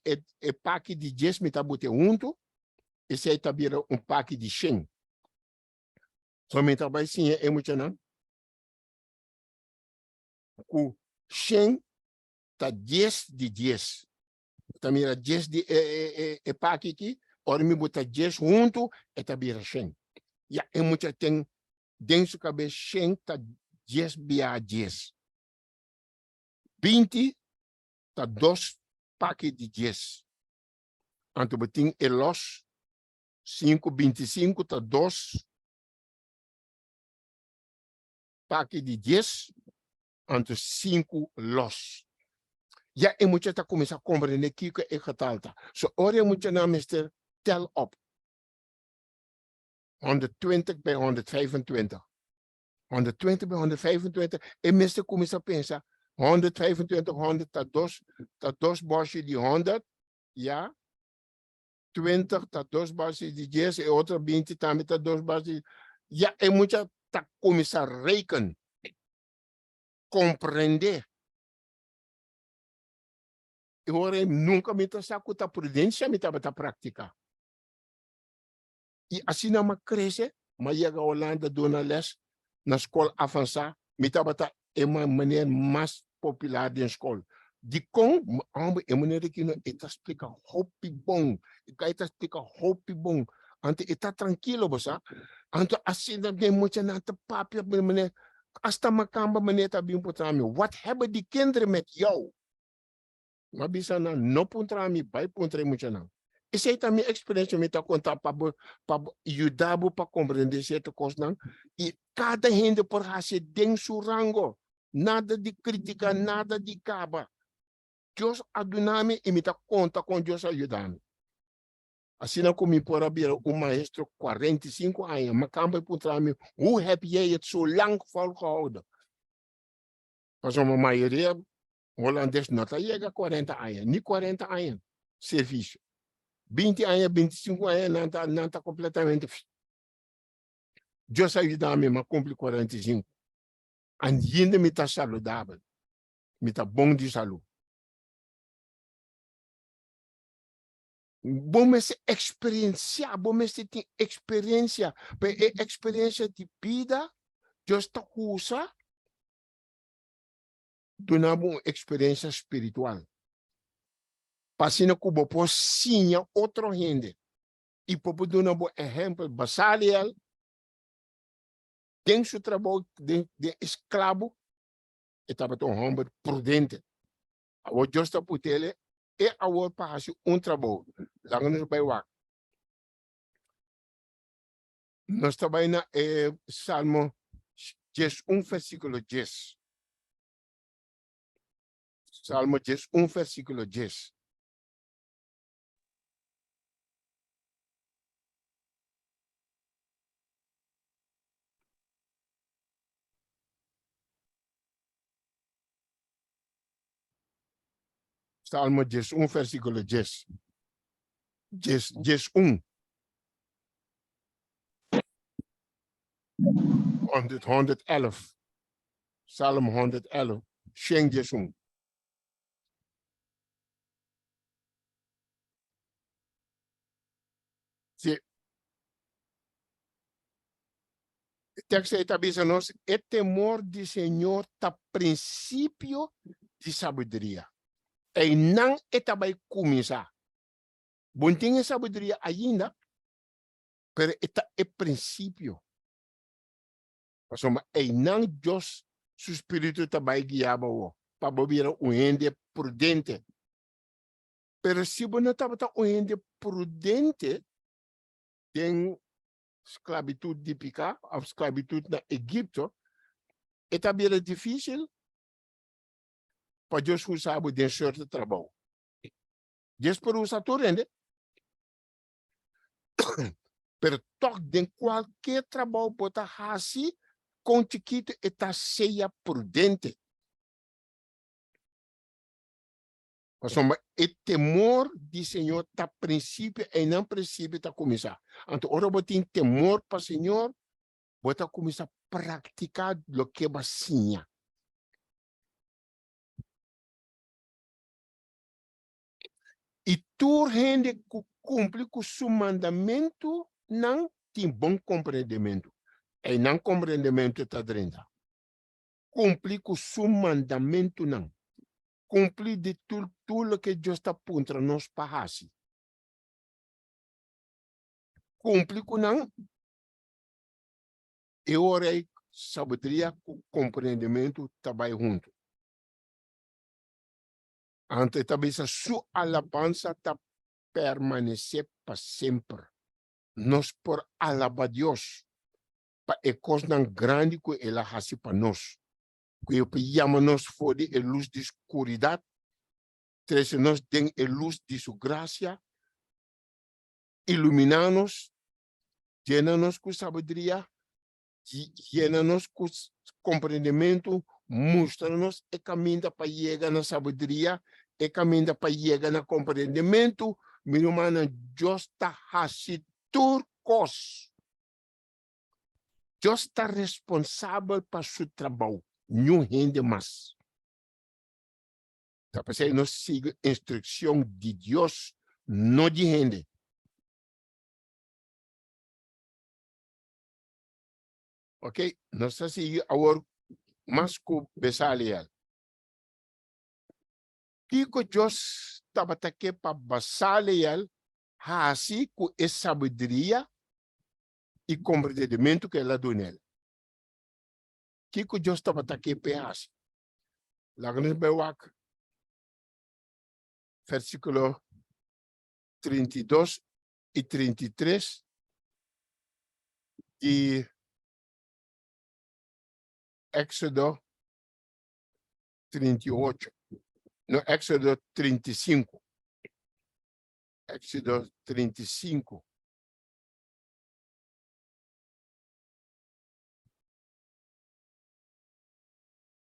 pack de just me tá bote junto. Esse aí tá vira pack de shen. Somente vai sim é emocional. O shen tá 10 de 10. Tá mira 10 de pack aqui, ora me botar 10 junto, é tá vira shen. E é muito tem dentro cabeça shen tá 10 bia 10. 20 tá 2 pack de 10. Anto botin é los 5 25 tá 2 pack de 10. Anto 5 los. Ja, je moet je dat começar a compreender que é getal tá. So, ora moet je nou mister tel op. 120 bij 125. 120 bij 125. En mister começar a pensar 125, 100, dat dos bosje die 100. Ja. 20, dat dos bosje die 10. En outra 20 também dat dos bosje. Ja, je moet je dat começar a rekenen. Compreender. Eu nunca me saco da prudência, me estava a praticar. E assim não me cresce, mas chega a Holanda, dona les, na escola avançada, me estava a uma maneira mais popular da escola. De como, é maneira que não está explica hope bom, está explica hope bom, ante está tranquilo, você, ante assim não tem muito nada papo, maneira, hasta macamba maneira tá bem por mim. What hebben die kinderen met jou? Mas bisa na no puntra mi bai puntra muito não. Essa é a minha experiência me tá contar para ajudar para compreender certa coisa não. E cada gente por fazer dentro seu rango, nada de crítica, nada de caba. Deus aduname e me tá conta com Deus ajudando. Assim como me por abrir maestro 45 anos, mas camba puntra mi, hoe heb jij het zo lang volgehouden? Mas uma maioria holandês não está chega a 40 anos, nem 40 anos, serviço. 20 anos, 25 anos, não está completamente. Deus ajuda-me a cumprir 45. Ainda me está saudável, me está bom de saúde. Bom, mas experienciar, bom, mas tem experiência, experiência de vida, Deus está usando. Donamos uma experiência espiritual. Passando com o povo, sim, outro gente. E para dar um exemplo, Basaliel, tem seu trabalho de escravo, estava um homem prudente. O Deus está por ele, e agora para trabalho. Lá no Baiuá. Nós trabalhamos no Salmo 10, versículo 10. Salmo 10, versículo 10. Salmo 10, versículo 10. 10, 1. 111. Salmo 111. Shen 10, 1. Sí. O texto está dizendo, o temor do Senhor está princípio de sabedoria. E não vai começar. Bom, tem sabedoria ainda, mas é princípio. Pasoma, não Deus, su espírito também guiava o, para bobeira um ende prudente. Pero se você não estava um ende prudente, tem esclavitud típica, a esclavitud na Egipto, é também difícil para Deus usar o de certo trabalho. Deus pode usar tudo, rende. Pero toch, de qualquer trabalho pode fazer, com que está seja prudente. Pasoma, o temor do Senhor está princípio e não princípio está começar. Então, ora você tem temor para o Senhor, você começar a praticar o que você ensina. E tu gente que cumpre com seu mandamento não tem bom compreendimento. E não compreendimento está dentro. Cumprir com seu mandamento não. Cumprir de tudo o que Deus está pondo nós para fazer. Cumprir com não. E ora aí, sabedoria com compreendimento trabalham junto. Ante também a sua alabança está permanecer para sempre. Nós por alabar Deus. Para a coisa grande que ela faz para nós. Que eu chamo nós fora a luz da escuridão. Traz nós tem a luz de sua graça. Iluminar-nos. Llena-nos com sabedoria. Llena-nos com compreendimento. Mostra-nos o caminho para chegar na sabedoria. O caminho para chegar no compreendimento. Meu irmão, Deus está fazendo tudo coisa. Deus está responsável para seu trabalho. Não rende mais. Tá para nós siga a instrução de Deus, não de rende. Ok? Nós seguimos agora mais com Besaliel. Kiko Deus estava aqui para Besaliel, assim com a sabedoria e compreendimento que ela deu nele. Kiko Deus estava aqui para assim. Lagnes Bewak, versículo 32 e 33 e Éxodo 38. No, Éxodo 35. Éxodo 35.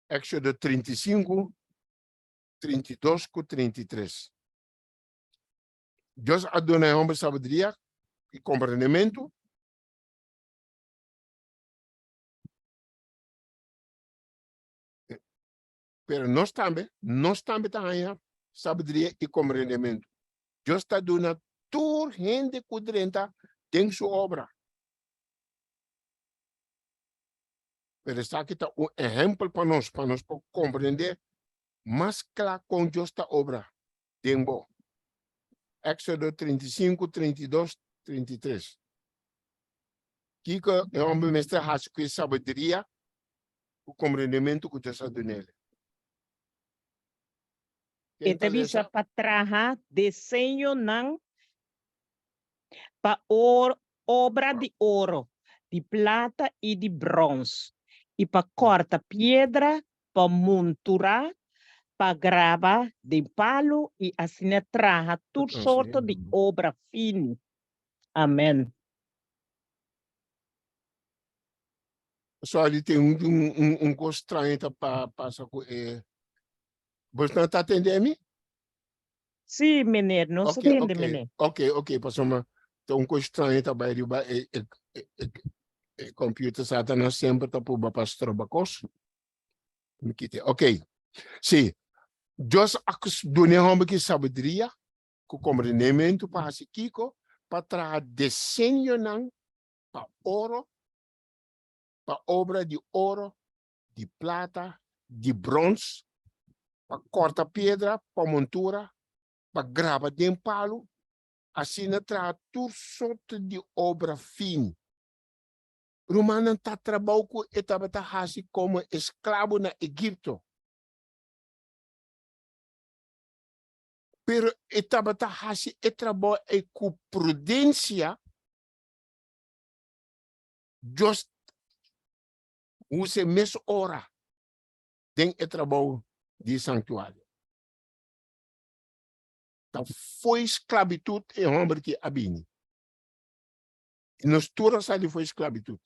Éxodo 35, 32 com 33. Deus adona homem sabedoria e compreendimento. Pero nós também temos sabedoria e compreendimento. Deus está dando toda gente que tem sua obra. Pero está aqui um exemplo para nós compreender mais claro com Deus está obra. Tem bom. Éxodo 35, 32, 33. Que é um mestre raça que sabedoria, o compreendimento que Deus está dando nele. Ita bisa patraha desenho ng obra de ouro, de plata e de bronze. E para corta pedra, para montura, para grava de palo e assim traha tudo sorte de obra fina. Amém. Só ele tem um constraint para passar com você não está entendendo? Sim, menino, não se entende, menino. Ok, passou um constraint para ele, o computer Satanás sempre está por baixo trabacos. Ok, sim. Deus dona homem que sabedoria, com compreendimento para esse Kiko, para trazer desenho para ouro, para obra de ouro, de plata, de bronze, para corta pedra, para montura, para grava de palo, assim traz tudo sorte de obra fina. Romana tá trabalho com etabata hasi como escravo na Egipto. Pero etabata hasi trabalho com prudência. Just use mes ora den trabalho de santuário. Então foi esclavitud e homem que abini. Nos turas ali foi esclavitud.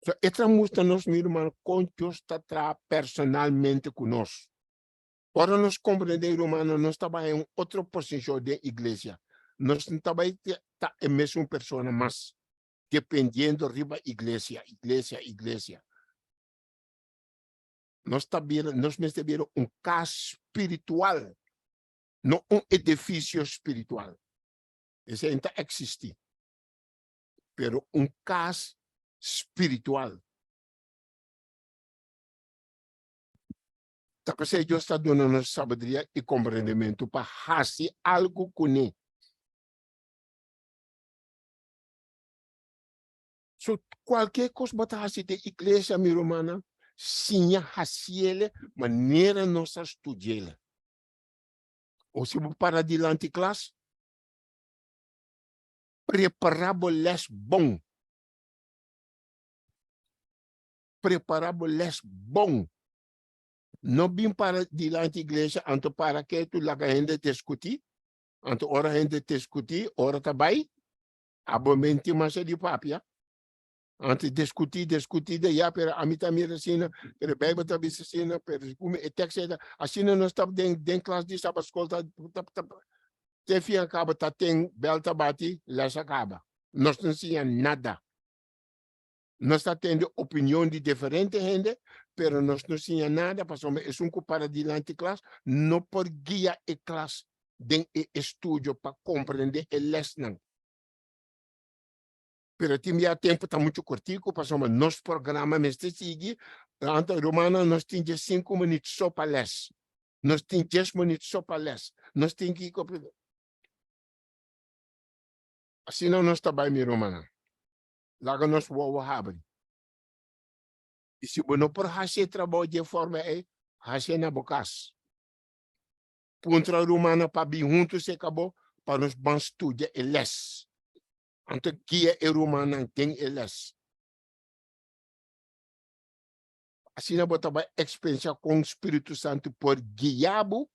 So, esta mostra nos irmãos com Deus está personalmente conosco. Para nos compreender, irmão, nós estamos em outra posição da igreja. Nós não estamos a mesma pessoa, mas dependendo da igreja. Nós estamos casa espiritual, não edifício espiritual. Isso ainda existe. Pero casa espiritual. Então, Deus está dando sabedoria e compreendimento para fazer algo com ele. So, qualquer coisa que você tem igreja, minha irmã, sim, fazer maneira nós estudar. Ou se você para adiante classe, preparar o les bom. Preparar o les bom. Não bem para adiante igreja, anto para que tu lá ainda discutir, anto hora ainda discutir, hora também, abomenti mais de papia. Antes discutir, já para a mitad mira assim, para Bíblia também assim, para como é texto, assim nós estamos dentro classe de sábado escola, te fia acaba, tá tem belta bate, lesa acaba. Nós não ensinamos nada. Nós está tendo opinião de diferente gente, pero nós não ensinamos nada, porque é para adiante classe, não por guia a classe de estudo para compreender a lesson. Pero tinha tempo está muito curtico, passamos nosso programa mestre sigue, ante romana nós tínhamos 5 minutos só para les. Nós tínhamos 10 minutos só para les. Nós tínhamos que assim não nós está bem, minha romana. Lá nós vamos abrir. E se você não por fazer trabalho de forma fazer na bocas. Pontra romana para bem juntos se acabou para nós vamos estudar e les. Ante guia e romana tem elas. Assim não bota vai experiência com o Espírito Santo por guiabo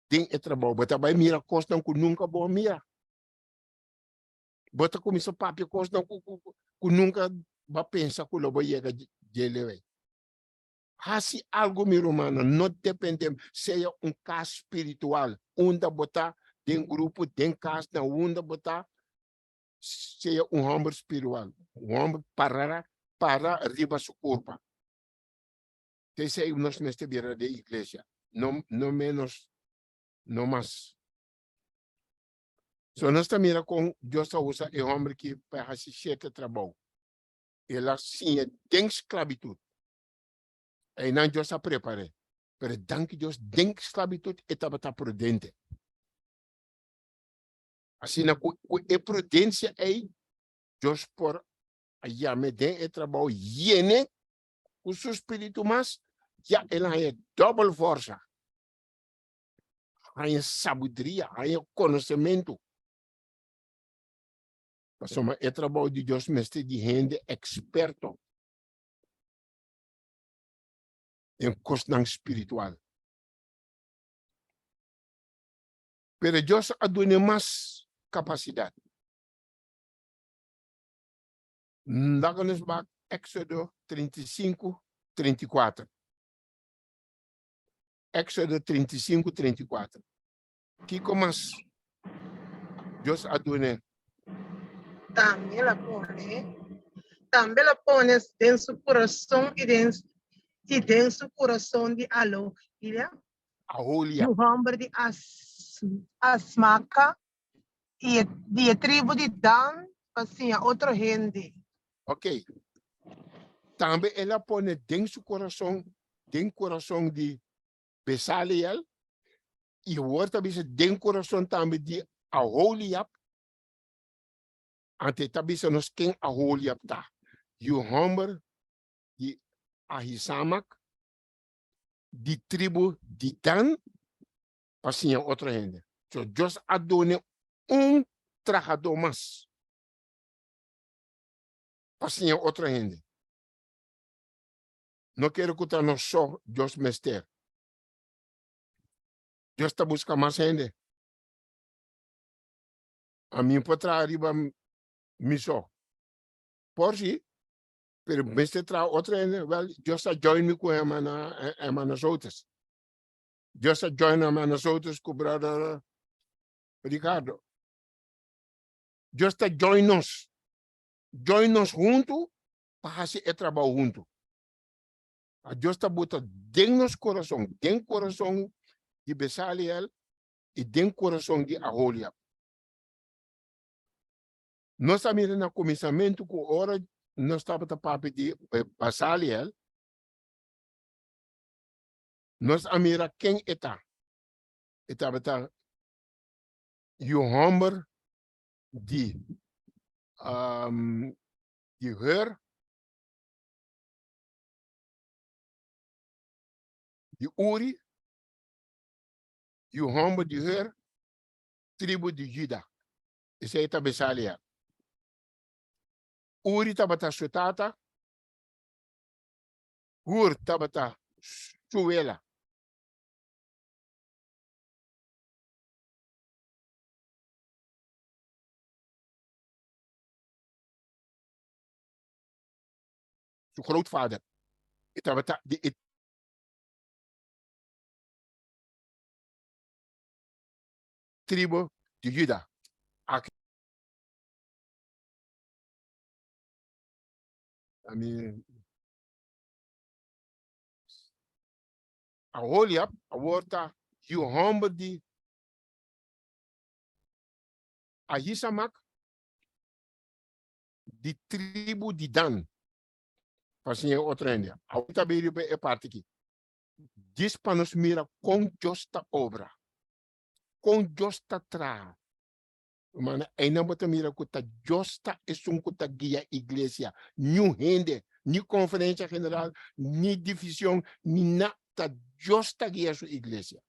tem e trabalho. Bota vai mira costa que nunca vou mira. Bota começa papo costa que nunca vai pensar que lo vai chegar de leve. Assim algo meu romana não depende seja caso espiritual, onde botar tem grupo, tem casa, onde botar seja homem espiritual, homem para arriba sua culpa. Esse é o nosso mestre da igreja, não menos, não mais. So nós também com Deus usa o homem que para fazer certo trabalho. Ela sim tem esclavitud. E não Deus a prepara. Mas danke Deus tem esclavitud e estava prudente. Assim, a prudência é Deus por a me den trabalho llene o seu espírito, mas já ela é double força. Há sabedoria, há conhecimento. Mas é trabalho de Deus mestre de gente experto em questão espiritual. Pero Deus a dado mais capacidade. Nós vamos Éxodo 35, 34. Éxodo 35, 34. Que como Deus a dado Também la pone en su corazón y en su corazón de Alohia, Aholia. o hombre de Asmaca y de tribu de Dan, assim, a outra gente. Ok. Também ela põe dentro do coração de Besaliel, e o outro também dentro do coração também de Aholiab, Ante tabisa nos king aholiapta. You humber di Ahisamak, di tribu di Dan, pasinha outra gente. So, Dios adone trabajador más. Pasinha outra gente. No quero que no só Dios mester. Dios está buscando más gente. A mim para arriba miso. Por si, pero mester tra outra gente, well, Dios está join me com as outras. Dios está join as outras com o brother Ricardo. Dios está join nos junto para fazer o trabalho junto. A Deus está botando dentro nosso coração de Besaliel e dentro do coração de Aholiab. Nós estamos no começamento com a hora nós estamos a papo de Besaliel. Nós a mira quem está. Estava Johomber de Hur, de Uri, Johomber de Hur, tribo de Juda. Esse aí está Besaliel. Uri tabata sutata, Hur tabata suela. Zijn grootvader. De tribu de Juda. I mean, Aholiab, Aworta, Johomber di Ahisamak, di tribu di Dan. Pasinha outra Índia. A outra beira é parte aqui. Diz para nos mirar com justa obra. Com justa tra. Mano, ainda bota mira que tá justa é que tá guia igreja. New rende, ni conferência general, ni divisão, ni nada. Tá justa guia sua igreja.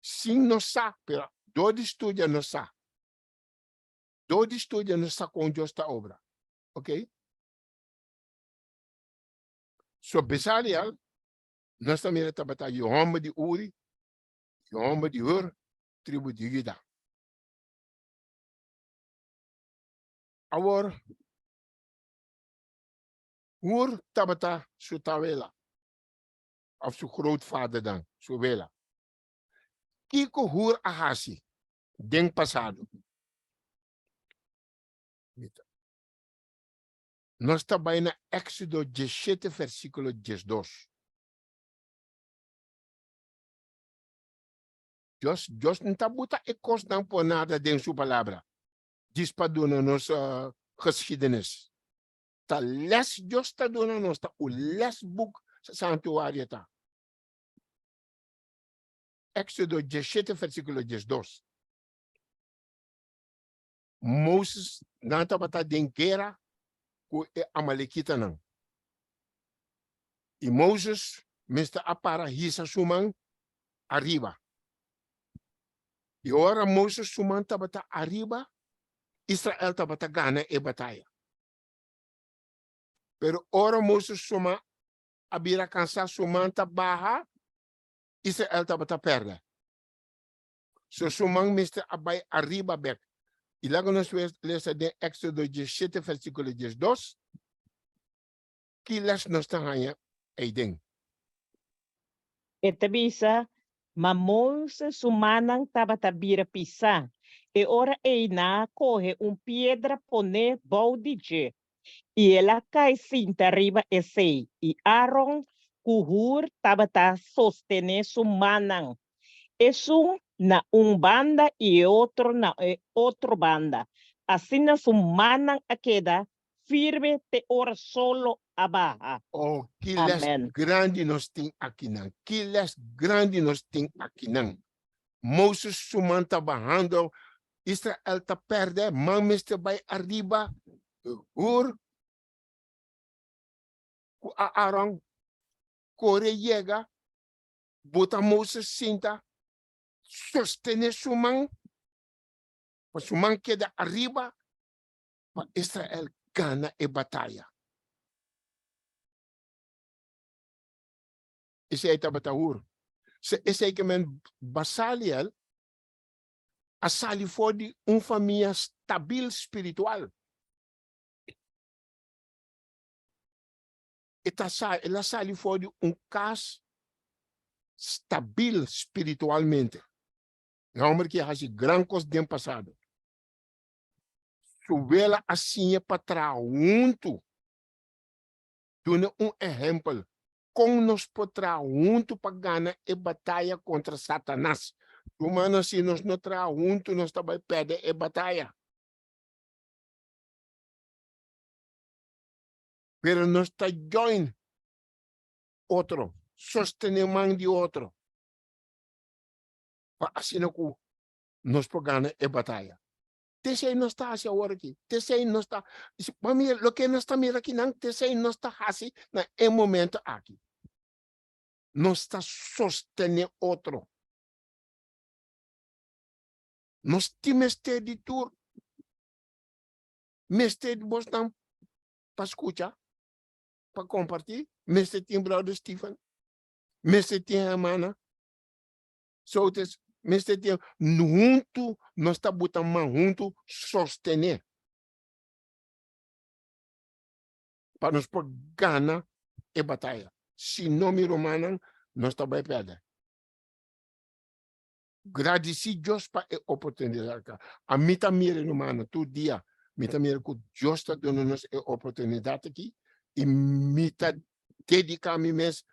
Sim, não sabe, pero todo estudia não sabe. Todo estudia não sabe com justa obra. Ok? So Besaliel, nós também estamos a Johomber de Uri, Johomber de Hur, tribo de Juda. Agora, Hur tabata sutawela, of zijn grootvader dan, Suwela. Kiko Hur Ahasi, den passado. Nós estamos na Éxodo 17, versículo 12. Deus não está botando e constante por nada dentro da sua palavra. Diz para donar nossa geschiedenis. Tá les Deus está doando nós, tá o lesbook santuário tá. Éxodo 17, versículo 12. Moses não estava em guerra com a Amalequita não. E Moses está para hisa suman arriba. E ora Moses suman estava arriba, Israel estava ganha a batalha. Pero ora Moses suman abira cansar suman baja, Israel estava perda. So suman Mr. abai arriba back. E logo nós lemos em Éxodo 17, versículo 12, que les nós estamos aí dentro. Ita bisa, mamose sumanang tabatabira pisa. E ora na corre piedra pone baudije. E ela cai cinta arriba e sei. E Aaron kuhur tabata sostene sumanang. Es na banda e outro na outro banda. Assim na sumanang a queda firme te ora solo abaja. Oh, que les grande nós tem aqui não. Que les grande nós tem aqui não. Moses sumanta barrando Israel te perde, man mister bij arriba, hoor, Aaron, Kore llega, bota Moses cinta, sostene su man, pues su man queda arriba, para Israel gana la batalla. Ese es el batahur. Ese que men basaliel, a sali voor die familia stabil espiritual. Ela sali voor die cas stabil espiritualmente. Não, porque há gran cos de passado. Subela assim para trás, junto. Dune exemplo. Como nós podemos junto para ganhar a batalha contra Satanás. Humano, se nós não trabalhamos junto, nós também perdemos a batalha. Pero nós está join outro, sostenemos de outro. Assim nós podemos ganhar a batalha. Tesei não está assim agora aqui. Tesei não está. Mami, o que nós está mirando aqui não, tesei não está assim no momento aqui. Nós está sostenendo outro. Nós temos de tur. Mestre de Boston para escutar, para compartilhar. Mestre tem brother Stephen. Mestre tem a mana. So, mestre tem junto, nós está botando mão junto, sostener. Para nós poder ganhar a batalha. Se não me romanam, nós está bem perder. Agradeci Deus para a oportunidade. A mim também, romana, todo dia, me também que Deus está dando-nos a oportunidade aqui e me está dedicando a mim mesmo.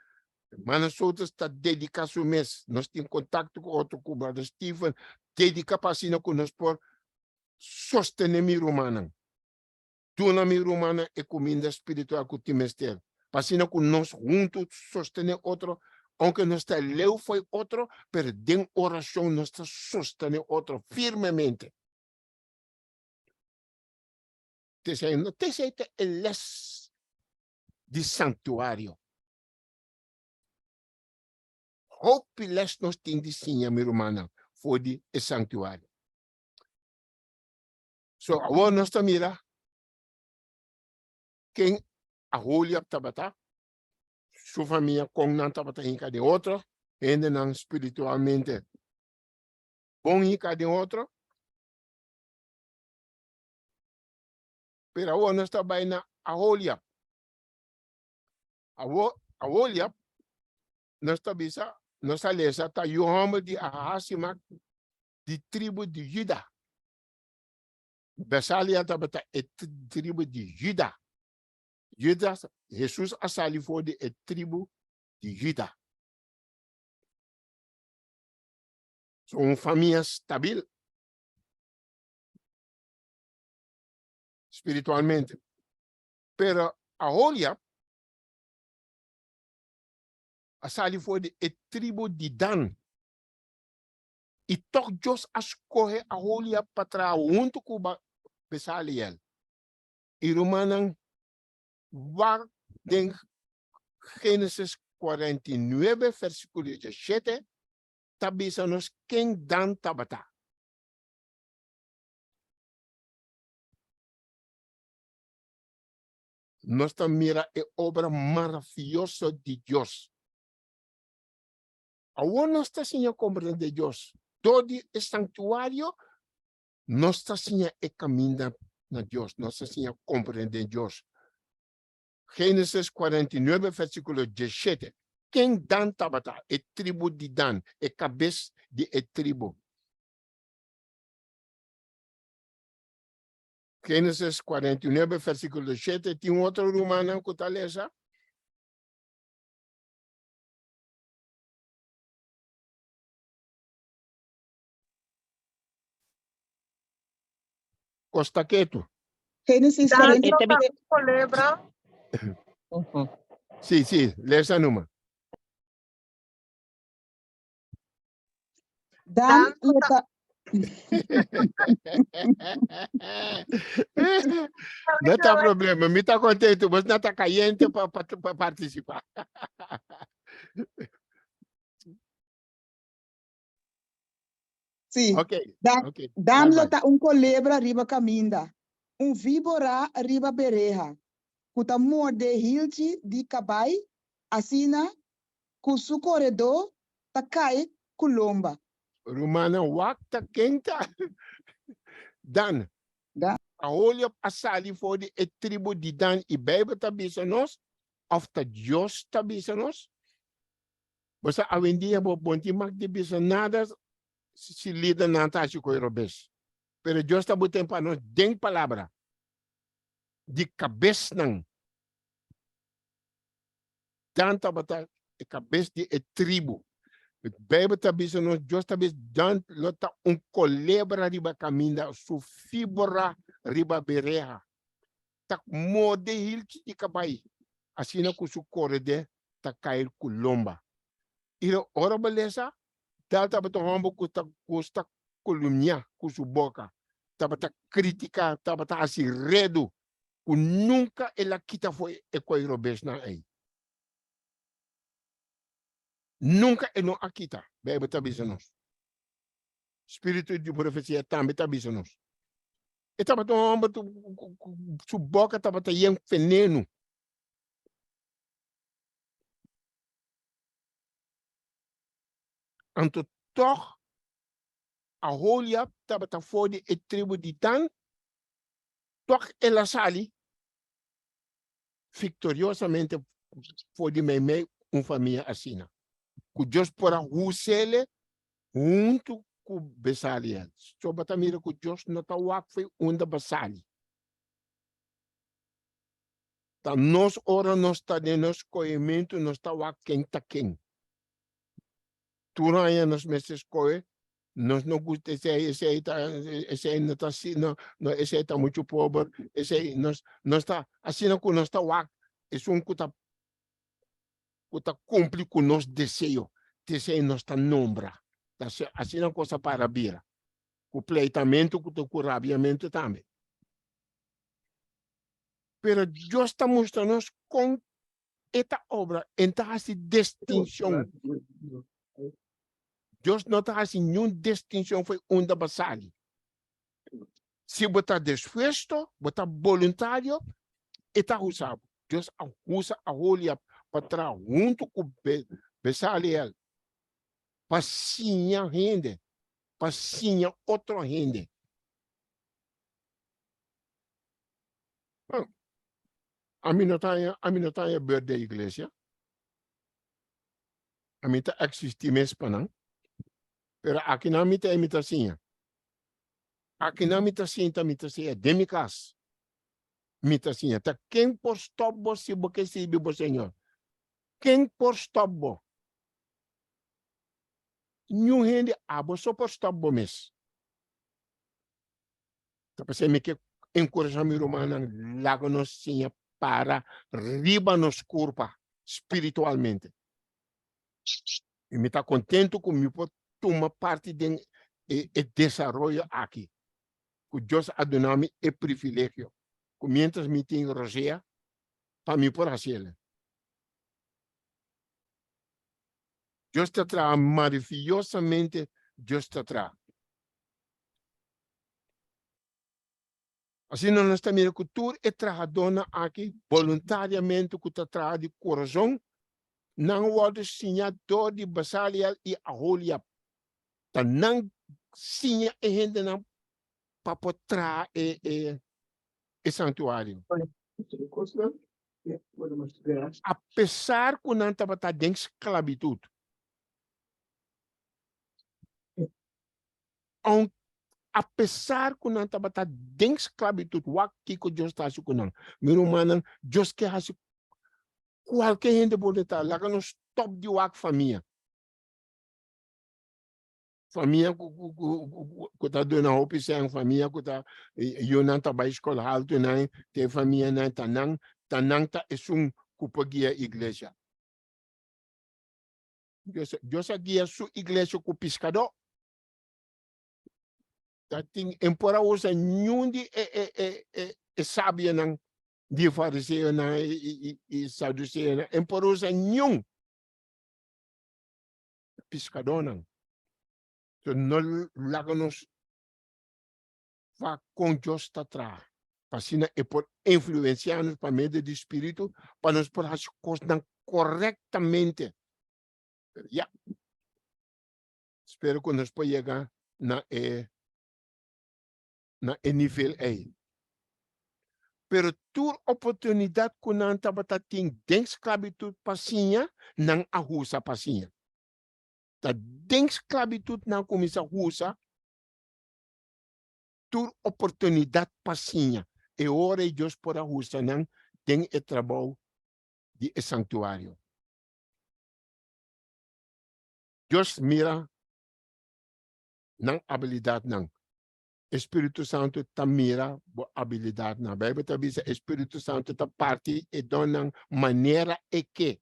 Mas outros está dedicado a mês. Nós temos contato com outro, com o brother Stephen, dedica para assim que nós por sostener mi romana. Tu na mi romana é comida espiritual que te mestre. Para assim que nós juntos sostener outro, aunque nuestra leu foi outro, pero en oración nós sostener outro firmemente. Te sei el les de santuário. Hope les nos tem de sinha, minha irmã, for de santuário. So, agora nós estamos mira quem a Julia tabata, sua família com não tabata em cada outro, ainda não espiritualmente bom em cada outro. Pero agora nós estamos bem na Julia. A Julia, nós estamos nós lesa tá o homem de Ahasimak de tribo de Judá. Besalia tabata é tribo de Judá. Judá, Jesus asali for de tribo de Judá. São famílias estáveis espiritualmente. Pero a Julia asali for de tribo de Dan. E toch Deus escolhe a Julia para trás junto com Besaliel. E Romanan vai em Gênesis 49, versículo 17, tabisa-nos quem Dan tabata. Nós mira a obra maravilhosa de Deus. Agora nós estamos sem compreender Deus. Todo o santuário, nós estamos sem caminhar na Deus. Nós estamos sem compreender Deus. Gênesis 49, versículo 17. Quem Dan tabata? É tribo de Dan. É cabeça de tribo. Gênesis 49, versículo 17. Tem outro romano que está lendo? Costa Quieto. Génesis Dan 40. celebra. Sí, sí, lê essa número. Dan Não tá problema, me tá contente, mas não tá caliente para participar. Sim. Ok, Dan, ok. dan Vai, vai. lota un colebra riba caminda. Un víbora riba bereja. Kuta morde hilchi di kabai. Asina kusu corredor takai kulomba. Romana wakta kenta. Dan. Dan. A olha passali voor de tribo die dan in Bijbel tabisa nos, of ta Dios tabisa nos. Basta awendia bo bonti mak de bisa nada si lida na tashi ko robes. Pero Dios tabu tempa nos den palabra. Di cabes nang dan tabata e cabes de tribo. Bijbel tabisa nos Dios tabis dan lota un colebra riba caminda su fibra riba bereha. Tak mode hilchi di kabai. Asina kusu korede takail kulomba. Iro ora beleza, dalta beto hombo kusta kolumnia kusu boka. Tabata kritika, tabata asi redu. Ku nunca ela kita foi ekoi robes na ei. Nunca eno akita, bebe tabisanos. Espírito de profecia tambe tabisanos. E tabata hombo su boka tabata yen veneno. Anto toch a holia tabata fodi e tribu di tan toch ela sali victoriosamente fodi me família assina. Que Deus porá rusele junto com Besaliel. So bata mira que Deus não tá wak foi onda basali. Tá nós ora nós tá de nós conhecimento nós tá wak quem tá quem. Turanha nós meses coe nós não gusta esse não tá assim não esse tá muito pobre esse nós tá assim não nós tá wak é que tá cumpre com nosso desejo nós tá nombra tá assim não coisa para bira o pleitamento com o rabiamento também. Pero Deus está mostrando com esta obra então essa distinção. Deus não está assim nenhuma distinção foi onda basali. Se botar desfesto, botar voluntário, está usado. Deus usa a olha para trás junto com Besaliel para sinha rende, para sinha outro rende. A mim não tá birthday igreja. A mim tá existir mesmo para não. Pero aqui não me tá imitação. Aqui não me tá assim, tá imitação demikas. Imitação. Tá quem por stop se porque se bibo Senhor. Quem por stop bo. New hand abo só por stop bo mes. Tá para me que encorajar meu romano lago nos sinha para riba nos curva espiritualmente. E me tá contento com me por tomar parte de desenvolvimento aqui. Que Deus adonami é privilégio. Que mientras me tem rosea, para mim por hacer. Deus te traz maravillosamente, Deus te traz. Assim nós estamos a cultura e trajadona aqui voluntariamente que te traz de coração, não pode sinha dor de basalial e a rolia. Tá não sinha e gente não para poder e santuário. Apesar que não estava em esclavitud, apesar que não estava em esclavitud, o que Deus está fazendo, meu irmão, Deus quer fazer qualquer gente pode estar lá no stop de uma família. Família que está dando a opção, família que está eu não está para escola alto, não tem família não está não tá é que guia a igreja. Deus guia sua igreja com pescador. dating empora usa nyundi e sabia ng di fariseo na e saduceo na empora usa nyung piscador. So no laganos fa com Deus está atrás. Pasina e por influenciar-nos para meio do Espírito, para nos por as coisas corretamente. Yeah. Espero que nós possamos chegar na nível A. Pero tu oportunidade que não está tendo de esclavitud pasinha, não ahusa pasinha. Da de esclavitud não começa a ahusa, tu oportunidade pasinha. E ora Deus por ahusa não tem o trabalho de santuário. Deus mira não habilidade não. Espírito Santo ta mira a habilidade na Bíblia ta diz Espírito Santo ta parte e dona maneira e que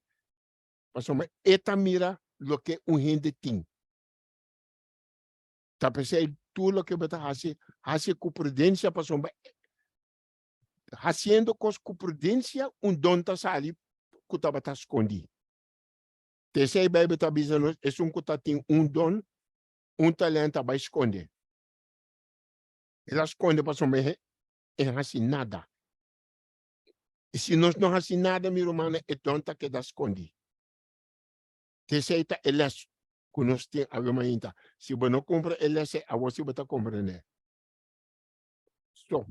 passou eta mira lo que gente tem. Ta pensei tu lo que bota hasi com prudência passou haciendo com prudência don ta sali que ta bata escondi. Te sei Bíblia ta diz é que ta tem don talento vai esconder. Ela esconde para somente não faz nada. E se nós não fazemos nada, meu irmão, é tonta que dá esconde. Terceira, ela que nós temos a ver se você não compra, ela a você vai compreender. So,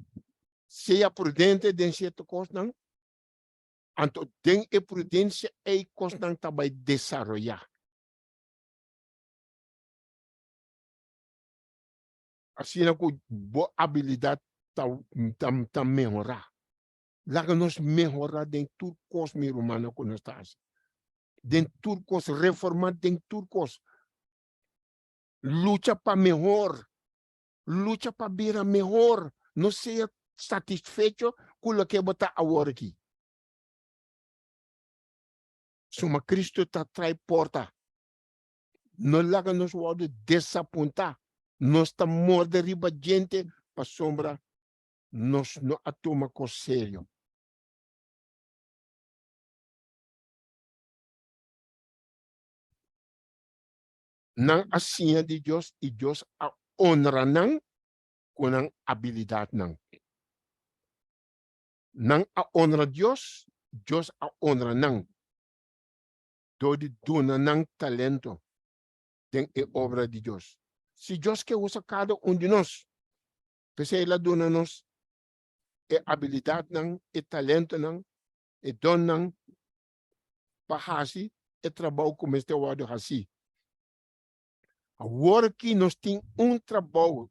seja prudente de certa coisa, não? Então, tem a prudência e coisa não vai desenvolver. Assim, a boa habilidade está melhorar. Lá que nós melhorar dentro de tudo coisa, meu irmão, que nós estamos. Dentro de tudo coisa, reformar dentro de tudo coisa. Luta para melhor. Luta para vir melhor. Não seja satisfeito com o que você agora aqui. Soma Cristo está atrás porta. Não lá que nós vamos desapontar. Nós estamos morder riba gente para sombra. Nós não a toma com sério. Não assim de Deus e Deus a honra não com a habilidade não. Não a honra Deus, Deus a honra não. Todo dona não talento tem a obra de Deus. Se Deus quer usar cada de nós, porque ela dona nos a habilidade não, e talento não, e dom não, para fazer e trabalho como este word assim. Agora que nós temos trabalho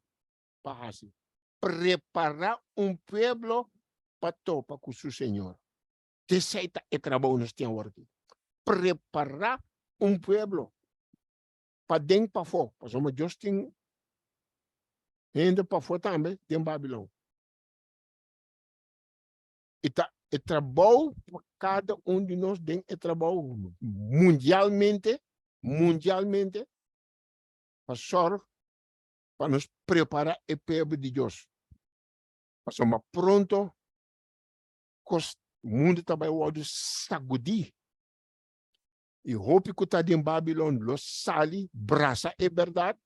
para fazer, preparar povo para topar com o Senhor. Deseita e trabalho nós temos agora aqui. Preparar povo para dentro para fora. Porque Deus tem ainda para fora também, tem Babilônia. E trabalho para cada de nós tem trabalho mundialmente, para nos preparar o povo de Deus. Porque pronto, o mundo também vai sacudir. E roupa que está em Babilônia, lo sali, braça é verdade.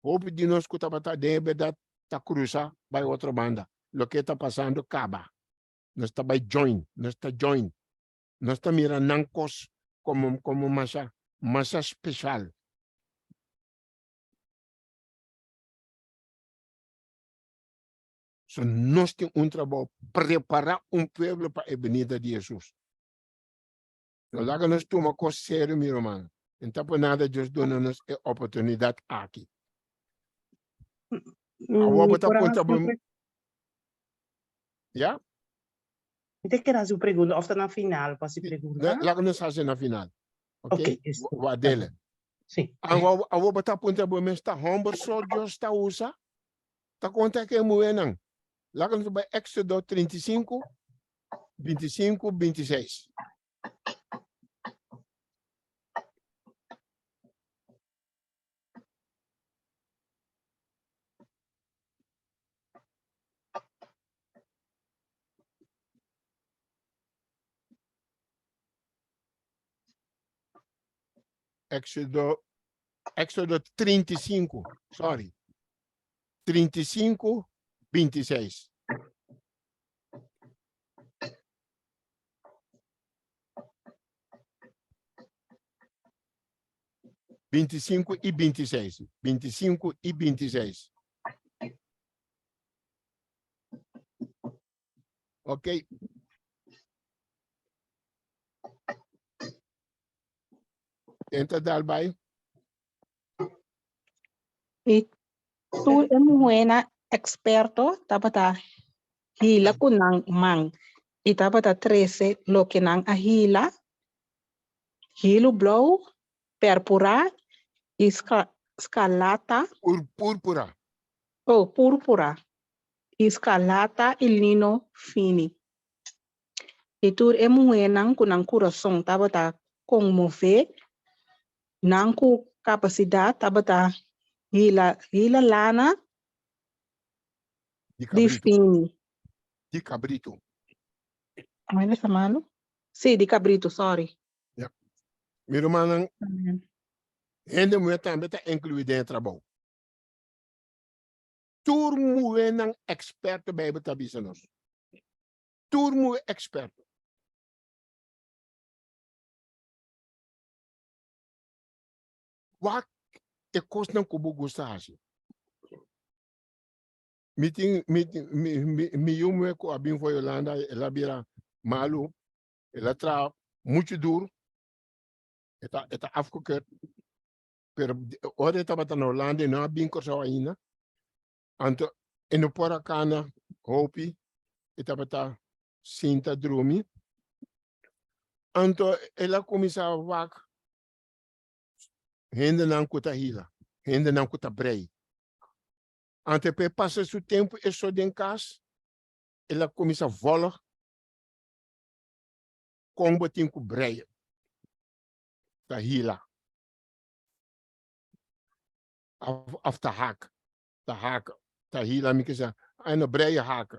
Roupa de nós que está em verdade, está cruzar para outra banda. O que está passando, acaba. Nós está by join, nós está join. Nós está mirando nancos como massa especial. So, nós temos trabalho preparar povo para a venida de Jesus. Lá que nós tomamos coisa séria, meu irmão. Então, por nada, Deus dá-nos a oportunidade aqui. Ja? Inte quero fazer uma pergunta, ou está na final, posso perguntar? Lá que nós fazemos na final. Ok? O dele. Sim. A vou botar ponta para mim, está homem, só Deus está usa. Está conta que é muito não. Lá que nós vai Éxodo 35, 25, 26. Éxodo 35, sorry. 35, 26. (25 e 26). 25 e 26. Ok? Tenta dar by. Y tú eres buena experto, tapata hila kunang mang. Y tapata 13 lo que nang ahila, hilo blow, purpura, y scalata, Púrpura. oh, púrpura, y scalata y lino fini. Y tú eres buena kunang corazón, tapata conmover, nang ku capacidad, tapata hila lana, De di cabrito. fini. De cabrito. Ay, nasa mano? Sí, di cabrito, sorry. Meu irmão, Amen. ainda muito também está incluído em trabalho. Turmo é um experto bem betabisa nós. Turmo é experto. Wat é coisa não como gostar assim. Me eu me com a bem foi Holanda, ela vira malu, ela tra muito duro. Eta afgekeurd. Per ora estava na Holanda não bem coisa ainda. Anto in de Poracana hopi estava tá Sinta Drumi. Anto ela começava a vac. Hende não cuta hila, hende não cuta brei. Ante pe passa o tempo e só de casa, ela começa a volar com botinho com brei. Da hila. Af ta hak. Ta hak. Ta hila me quiser. Aí no brei hak.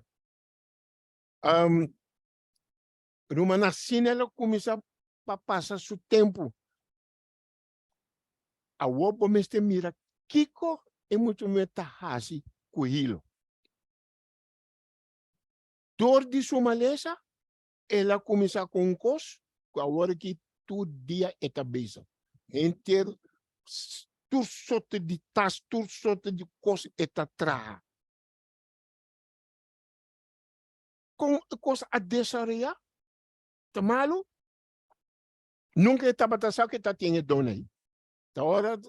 Rumana assim ela começa a passar o tempo. A wobo meste mira kiko e muito meta hasi com hilo. Dor de sua maleza, ela começa com um cos, com a hora que tu dia é cabeça. Inteiro, tu sorte de tas, tu sorte de cos é tra. Com cos a desareia, tá malo? Nunca estava tasado que tá tinha dona aí. Tá hora,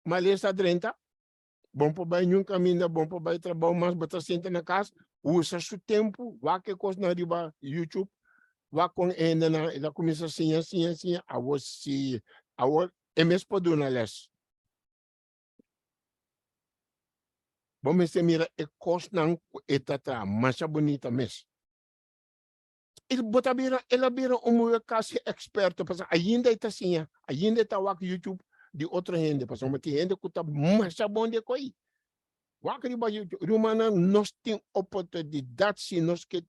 maleza 30, bom para vai num caminho, bom para vai trabalhar, mas bota senta na casa, usa seu tempo, vá que coisa na riba YouTube, vá com ela, ela começa assim, a você, é mesmo para dar na les. Vamos se mira, é coisa não é tata, mas é bonita mesmo. Ele bota bira, ela bira casa experto, porque ainda está assim, ainda está o YouTube de outra gente, porque uma gente que está mais bom de coi. Wakriba Rumana, nós temos oportunidade se nós que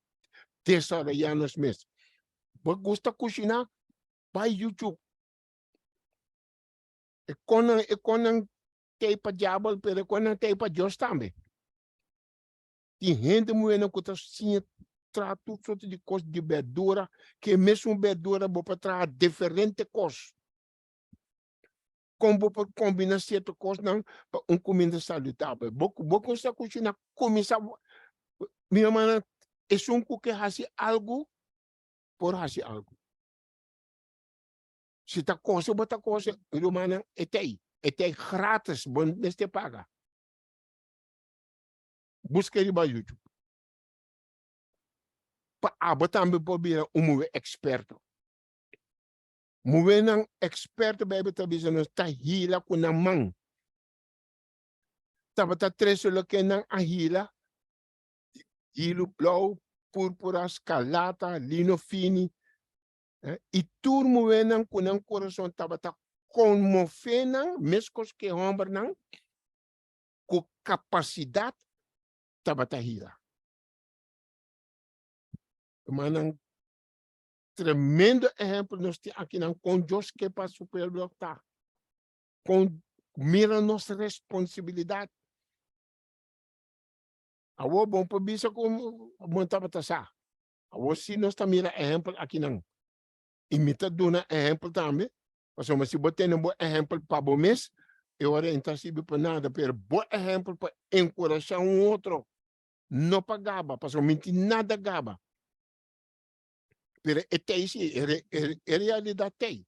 desarrollar nós mesmos. Você gosta de cozinhar? Vai YouTube. E quando tem para diabo, pero quando tem para Deus também. Tem gente muito que está assim, traz tudo sorte de coisa de verdura, que mesmo verdura pode trazer diferentes coisas. Como pode combinar certas coisas para comida saudável. Você está cozinhando, começar. Minha mãe, é um que faz algo por fazer algo. Se está coisa, bota coisa, irmã, é grátis, bom, neste paga. Busca ele no YouTube. Bota também pode vir experto. Mover experto bem bota bisa nos tá hila com na mão. Tá bota três lo que não a hila. Hilo blau, púrpura, escalata, lino fini. E turmo venang kunang coração tabata conmovenang mescos que homem não com capacidade tabata hila. Manang tremendo exemplo nós temos aqui não com Deus que para superior tá. mira nossa responsabilidade. Awo bom pabisa como montava tasa. Awo si nós tá mira exemplo aqui não. Imita dona exemplo também. Porque mas se botar um bom exemplo para bom mês, eu ora intasibo para nada, pero bom exemplo para encorajar outro. Não para gaba, porque menti nada gaba. Pero é isso, é realidade tem.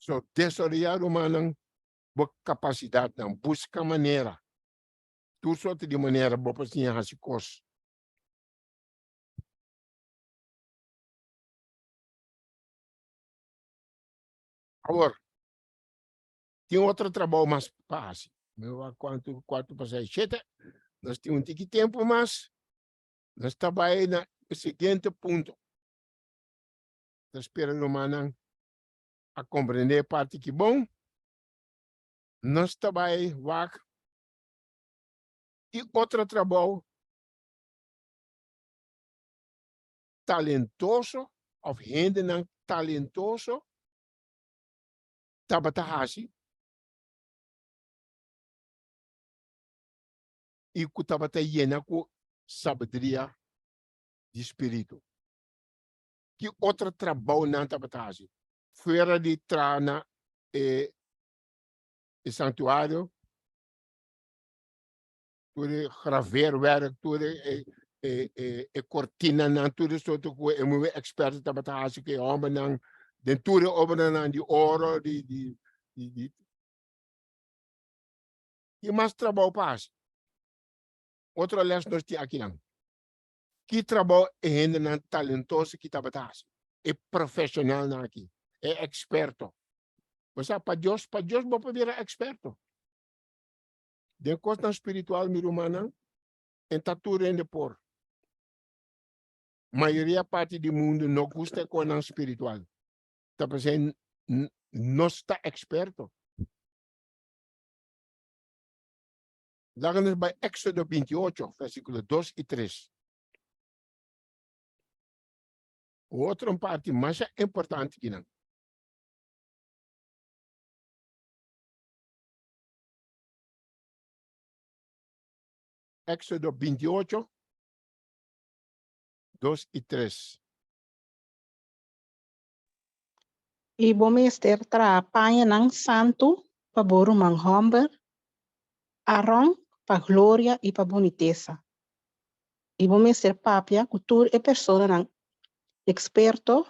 So, desoriar humano, boa capacidade, não, busca maneira. Tu sorte de maneira, boa para se enhar cos. Agora, tem outro trabalho mais fácil. Meu, quanto para 7, nós temos um tempo, mas nós trabalhamos no seguinte ponto. Nós esperamos humano a compreender a parte que bom. Nós trabalhamos e outro trabalho talentoso, ou gente não talentoso, tabatahasi, e que tabata llena com sabedoria de espírito. Que outro trabalho não tabatahasi? Fora de trana e santuário, tudo graveerwerk, tudo cortina, não tudo isso que é muito experto tabatahasi que homem não dentro obra não de ouro de e mais trabalho passa. Outro aliás nós temos aqui não. Que trabalho é ainda não talentoso que tabatahasi. É profissional não aqui. É experto. Você para Deus vou poder experto. De costa espiritual mi humana, em tatu rende por. Maioria parte do mundo não gosta com a espiritual. Tá pensando, não está experto. Lá by Éxodo 28, versículo 2 e 3. Outra parte mais importante que não. Éxodo 28, 2 e 3. Ibo mister tra panha ng santo, paboro mang homber, arong, pa gloria e pa boniteza. Ibo mister papia, cultura e persona ng experto,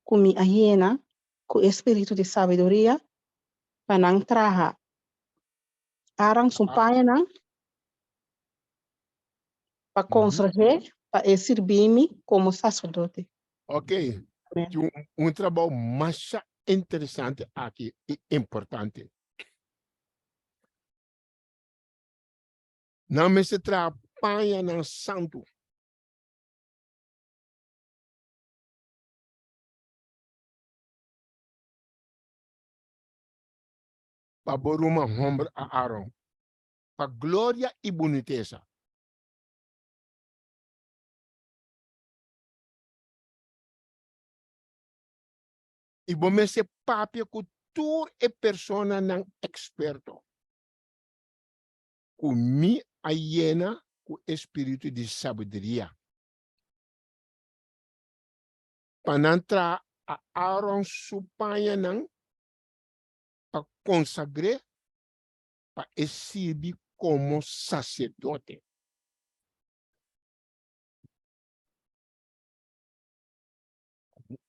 kumi ayena, ku espírito de sabedoria, panang traha. Arang sumpaya ng pa conserje, pa servir-me como sacerdote. Ok. Um trabalho mais interessante aqui e importante. Não me se trabalha no santo. Para boruma hombre a Aaron. Para glória e boniteza. E bom se papia cultura e persona não experto. Com mi aiena com espírito de sabedoria. Para entrar a Aaron supanha não para consagrar, para exibir como sacerdote.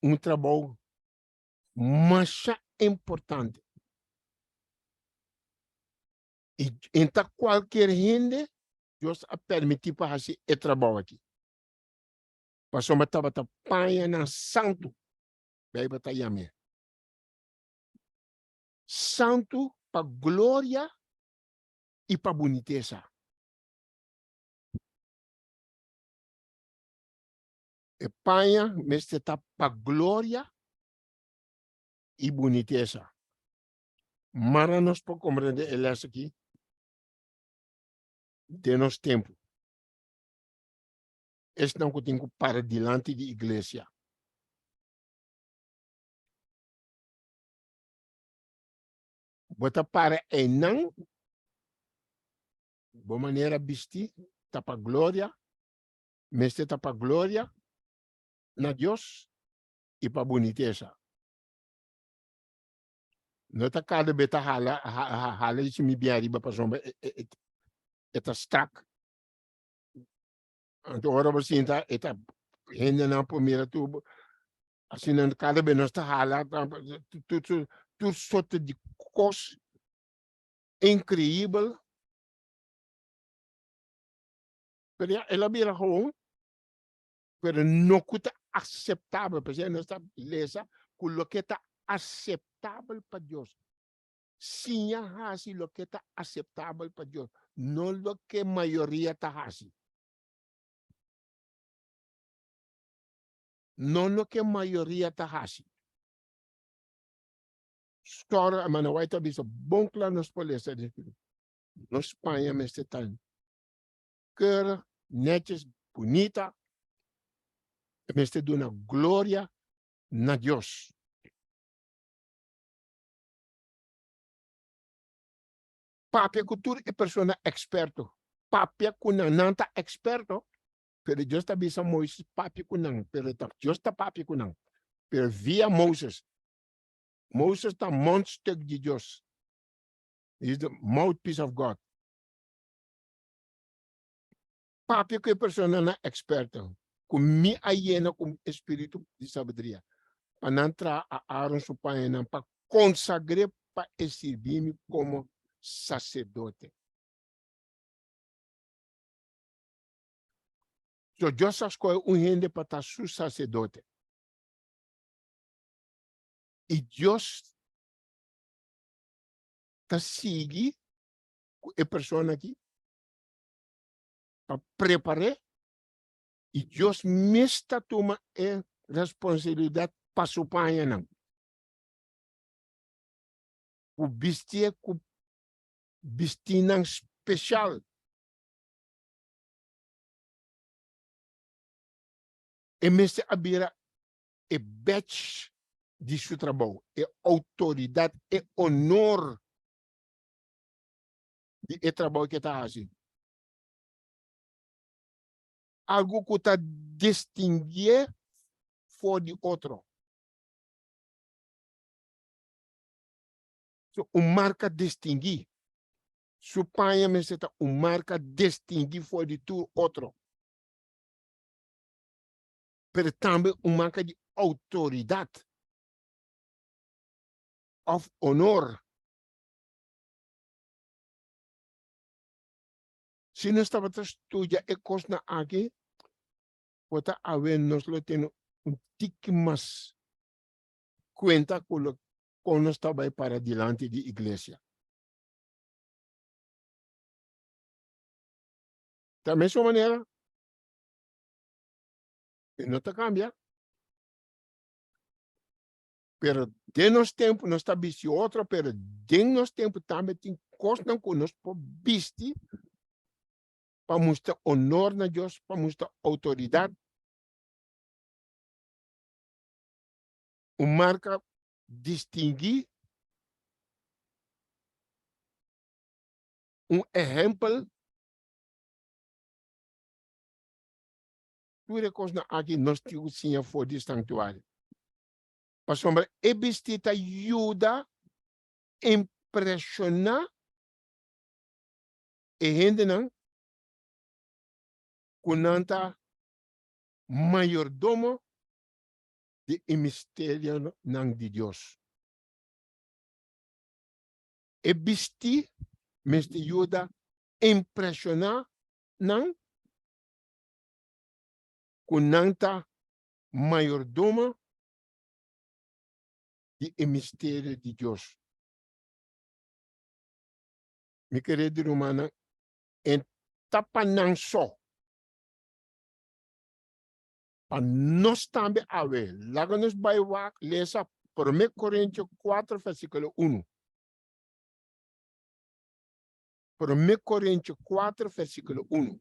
Um trabalho mais importante. E então qualquer gente Deus a permitir para fazer esse trabalho aqui. Passou uma tabata panha na santo. Vai botar yame. Santo para glória e para boniteza. E panha, mas está para glória e boniteza. Mara nós para compreender ele aqui. De nosso tempo. es não que tenho para diante de igreja. Bota para não, boa maneira vestir, tapa glória, mestre tapa glória na Deus e para boniteza. Não tá cada beta hala de me bem arriba para sombra, eta strak. Então, ora você está, eta rende na primeira tubo, assim, não cada beta nós tá hala, tudo sorte de coisa incrível. Pero ela vira gewoon, pero não está aceitável, porque nós está lesa, com o que está aceitável para Deus. Sim, assim, o que está aceitável para Deus, não o que a maioria está assim. Não o que a maioria está assim. História, mas não vai ter visto bom claro nos polícias. Na Espanha, mas está cura, netes, bonita, mas está dando glória na Deus. Papia cultura é persona experto. Papia kuna nanta experto. Pero Deus está bisa Moisés papia kunang. Pero Deus está papia kunang. Pero via Moses. Moses está monster de Deus. He is the mouthpiece of God. Papia que persona na experto. Com mi ayena com espírito de sabedoria. Para entrar a Aaron Supaena para consagrar para servir-me como sacerdote. So Deus escolhe gente para estar su sacerdote. E Deus está seguindo a pessoa aqui para preparar e Deus me está tomando a responsabilidade para sua pai não. O vestir com vestimenta especial. E mestre abira e badge de seu trabalho, e autoridade, e honor de trabalho que está fazendo. Algo que está distinguir fora de outro. So, marca distinguir. Seu pai mestre está marca distinguir fora de tudo outro. Pero também marca de autoridade, of honor. Se nós estamos a estudar e coisa aqui, pode haver nós temos tique mais conta com quando nós estamos para diante da igreja. Da mesma maneira, não está cambia. Pero de nos tempo nós está visto outra, pero de nos tempo também tem coisa que nós podemos vestir para mostrar honor na Deus, para mostrar autoridade. Marca distinguir exemplo. Tudo coisa aqui nós temos sim for de santuário. Para sombra, e vestir ajuda a impressionar e gente não kunanta mayordomo de mistério não de Deus. E vestir me ajuda a impressionar não kunanta mayordomo de mistério de Deus. Mi querido romana, en tapa não só. Para nós também haver, lá que nós vai ler 1 Coríntios 4, versículo 1. 1 Coríntios 4, versículo 1.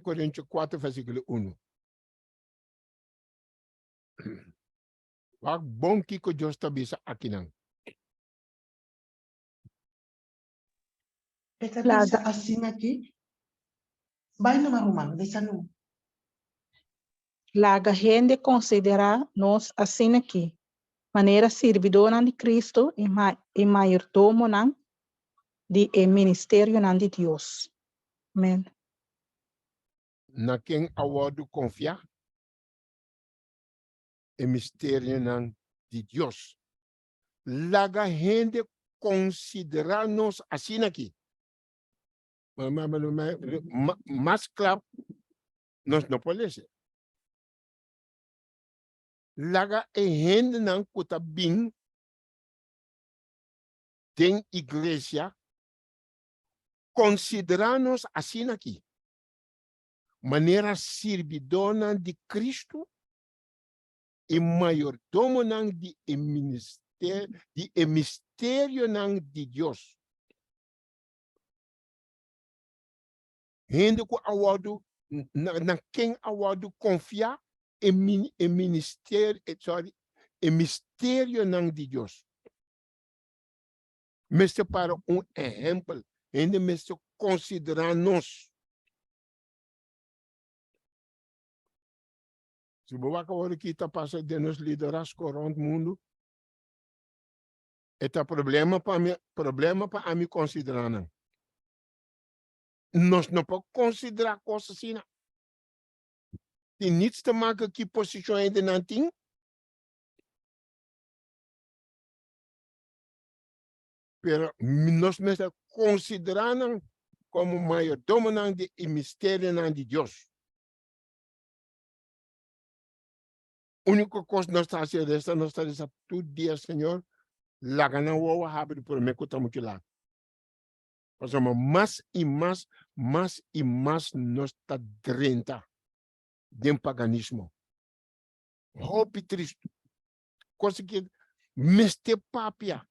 Corintios 4, versículo 1. Wag bom kiko Diyos tabi sa akinang. Esta La bisa asin aquí. Vai no marumang, desa no. La gente considera nos assim aqui, maneira servidora de Cristo e mayordomo de ministério de Deus. Amém. Na quem awado confia e mistério ng de Dios. Laga gente considerar-nos assim aqui. Mas claro, nós não podemos ser. Laga e gente não kuta bem tem igreja considerar-nos assim aqui. Maneira servidora de Cristo e mayordomo de mistério de Deus. Gente que awado na quem awado confiar em mistério de Deus. Mas para exemplo, gente mas considerar nós. Se você agora que está passando de nos liderazgo rond o mundo, é problema para mim considerar não. Nós não podemos considerar coisas assim. Tem niets te maken que posição ainda não tem. Pero nós mesmos consideramos como mayordomo de mistério de Deus. Única coisa que nós estamos fazendo é nós estamos dizendo todo dia, Senhor, lá ganhar o abre por mim que estamos aqui lá. Mas mais e mais nós estamos dentro de paganismo. Hope triste. Coisa que meste papia.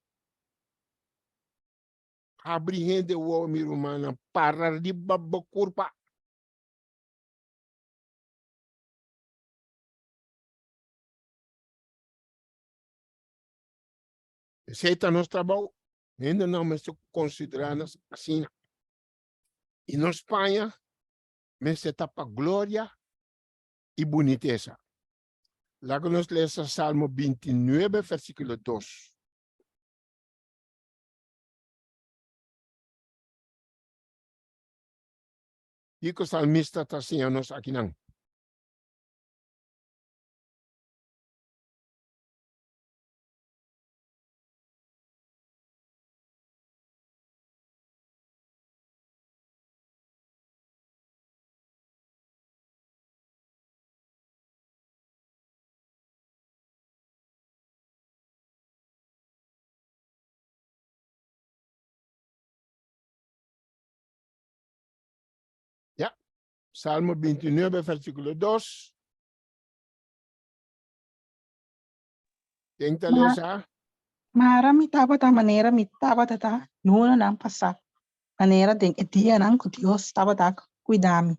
Abrir rende o homem humano para riba curva. Aceita nosso trabalho, ainda não me consideramos assim. E na Espanha, me está para glória e boniteza. Lá que nós lemos Salmo 29, versículo 2. E que o salmista está assim a nós aqui não. Salmo 29, versículo 2. Quem está lendo essa? Mara mitaba ta maneira mitaba ta nuna nang pasak. Maneira den etia nang que Deus estava a cuidar-me.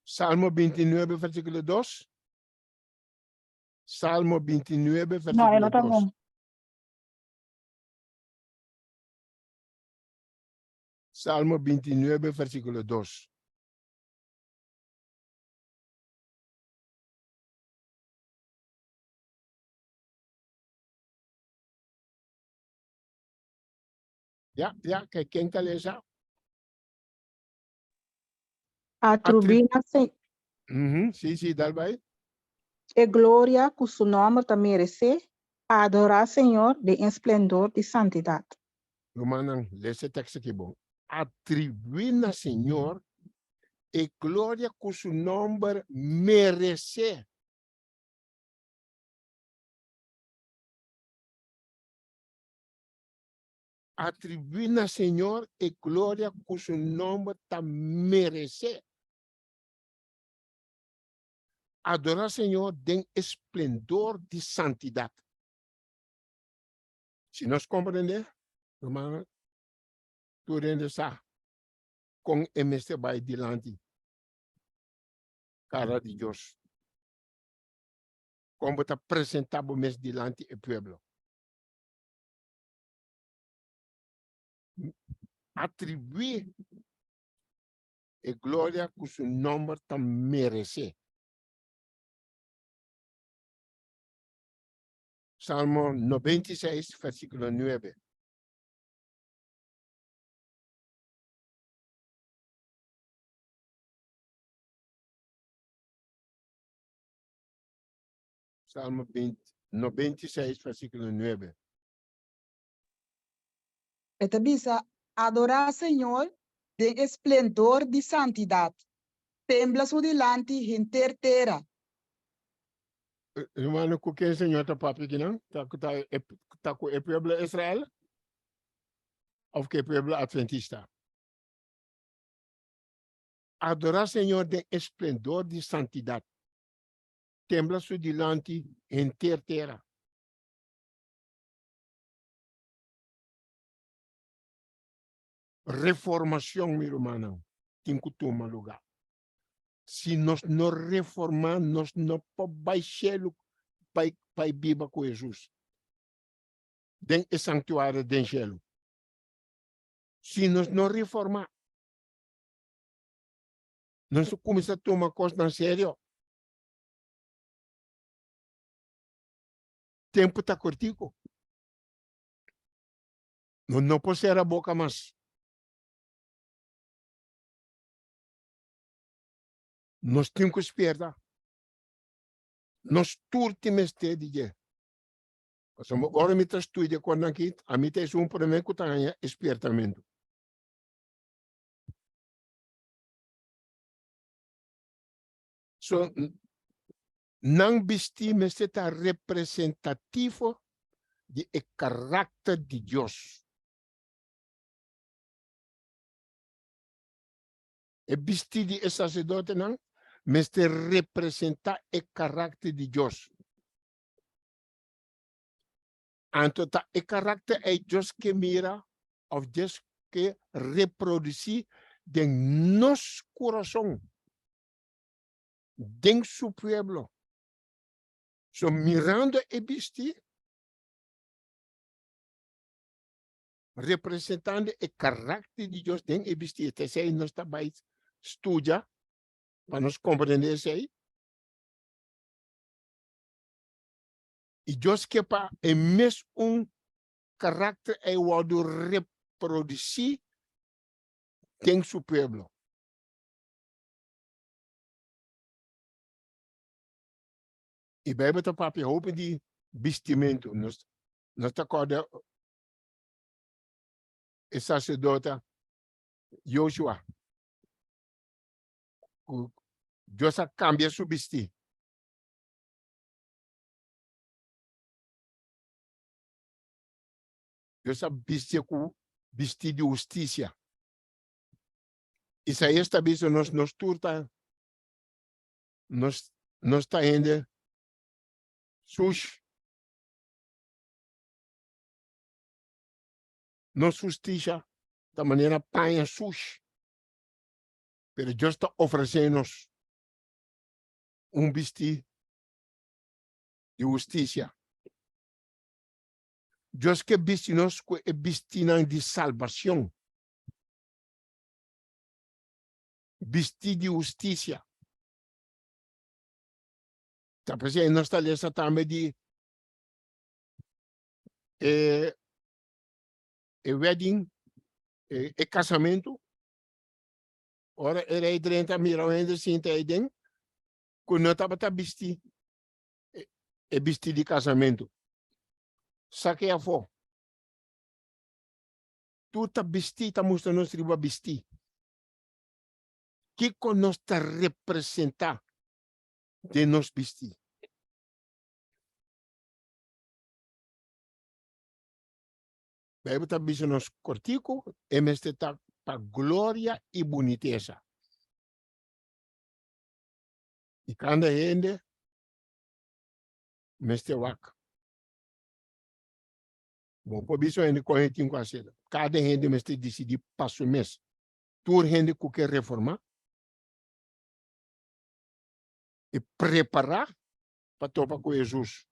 Salmo 29, versículo 2. Salmo 29, Não, eu versículo não tá 2. bom. Salmo 29, versículo 2. Que quem está lendo essa? Atribuir-se Sim, dá vai. e glória que o seu nome te merece, a adorar Senhor de esplendor de santidade. Romanan, lê esse texto aqui bom. Atribuir ao Senhor e glória que o seu nome merece. Atribuir ao Senhor e glória que o seu nome te merece. Adorar Senhor de esplendor de santidade. Se nós compreender, irmão, tu rende essa com este vai dilante. cara de Dios. Como está presentado mes delante del pueblo. Atribuir a gloria que su nombre tan merece. Salmo 96, versículo 9. Salmo 96, versículo 9. Esta bisa adorar Señor de esplendor de santidad. Tembla su delante gente terra. Hermano, ¿con qué Señor está papi aquí, no? ¿Está con el pueblo de Israel? ¿O con el pueblo adventista? Adorar Señor de esplendor de santidad. Tembla su delante gente terra. Reformación, mi hermano, tiene que tomar lugar. Si nos no reformamos, no podemos cielo para viver com Jesus. Den o santuário do cielo. Se nós não reformar, nós começamos a tomar coisa na sério. Tempo está curtico. Não pode ser a boca mais. Nós temos que esperar. Nós últimos dias. Agora me estuda quando aqui, a mim tem problema que está espertamento. So, não vestimos está representativo de caráter de Deus. E vestir de sacerdote não, mas te representa o caráter de Deus. Então, o caráter é Deus que mira, ou Deus que reproduz de nosso coração, de seu pueblo. So, mirando e vestir, representando o caráter de Deus, de e vestir. Esse aí nós também estudamos, para nós compreender isso aí. E Deus que para é mesmo caráter é o de reproduzir em seu pueblo. E a Bíblia está para roupa de vestimento. Nós acordamos o sacerdote Joshua. Deus cambia seu vestir. Deus vestir com vestir de justiça. Isso aí está visto nos turta, nos está indo sujo. Nos justiça da maneira panha suja. Pero Deus está oferecendo vestir de justiça. Deus que viste nos com o vestir de salvação. Vestir de justiça. Tá pensando nós está lendo também de wedding, casamento. Ora, era aí dentro, mira ainda sinta aí dentro. Quando eu estava vestir, vestir de casamento. Saque a fo. Tu tá vestir, tá mostrando nós riba vestir. Que nós está representar de nós vestir. Bíblia está dizendo nos cortico, este está para glória e boniteza. E cada gente, este wak. Bom, por isso a gente corre com a seda. Cada gente este decide passo mês. Tur gente que quer reformar. e preparar para topa com Jesus.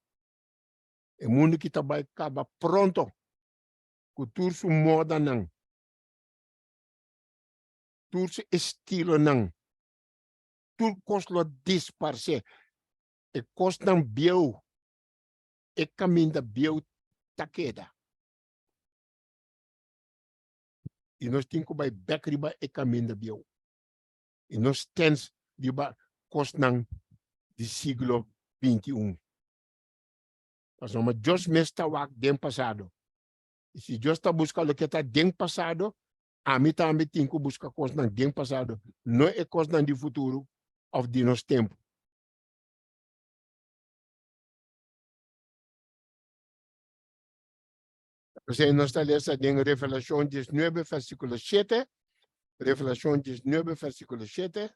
E mundo que tá vai acabar pronto. Cultura su moda não. Tudo su estilo não. Tudo costa disparse. E costa bieu. E caminho da bieu taqueda. E nós temos que vai back riba e caminho da bieu. E nós temos riba costa do século 21. Mas nós just mesta wak den passado. E se Deus está buscando o que está den passado, a mim também tem que buscar coisas no den passado. Não é coisa no futuro ou de nosso tempo. Você nós está lendo em Revelação 19, versículo 7. Revelação 19, versículo 7.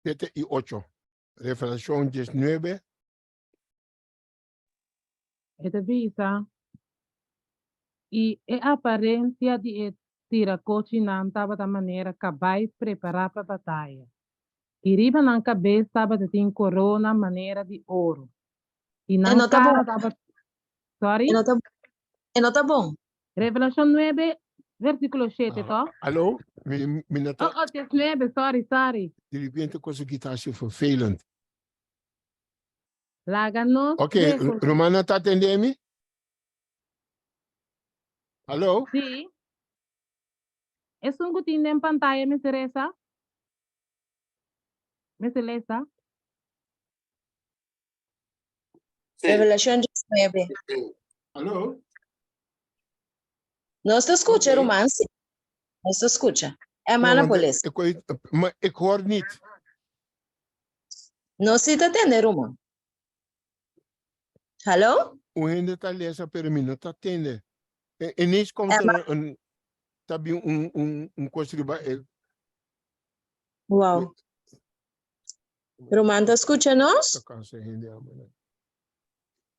Siete y 8. Revelación 19. Esta visa e a aparência de tiracote não estava da maneira que vai preparar para a batalha. E riba na cabeça estava tem corona maneira de ouro. E na não tá bom. cara estava... Sorry? Não tá bom. Revelação 9, versículo 7, tá? Alô? Minata. Oh, 9, sorry. De repente, coisa que está assim vervelend. Láganos. Ok, Romana está atendendo-me? Alô? Sim. É um gutinho em pantalla, me Teresa? Me Celesta? Revelación 19. Alô? Não se escuta, Ok. romance. Não se escuta. É Manapolis. Ik hoor niet. Não se está atendendo, irmão. Hallo? O ainda está lendo, pero mim não está atendendo. E nisso como está bem coisa que vai... Uau. Romano, escuta-nos?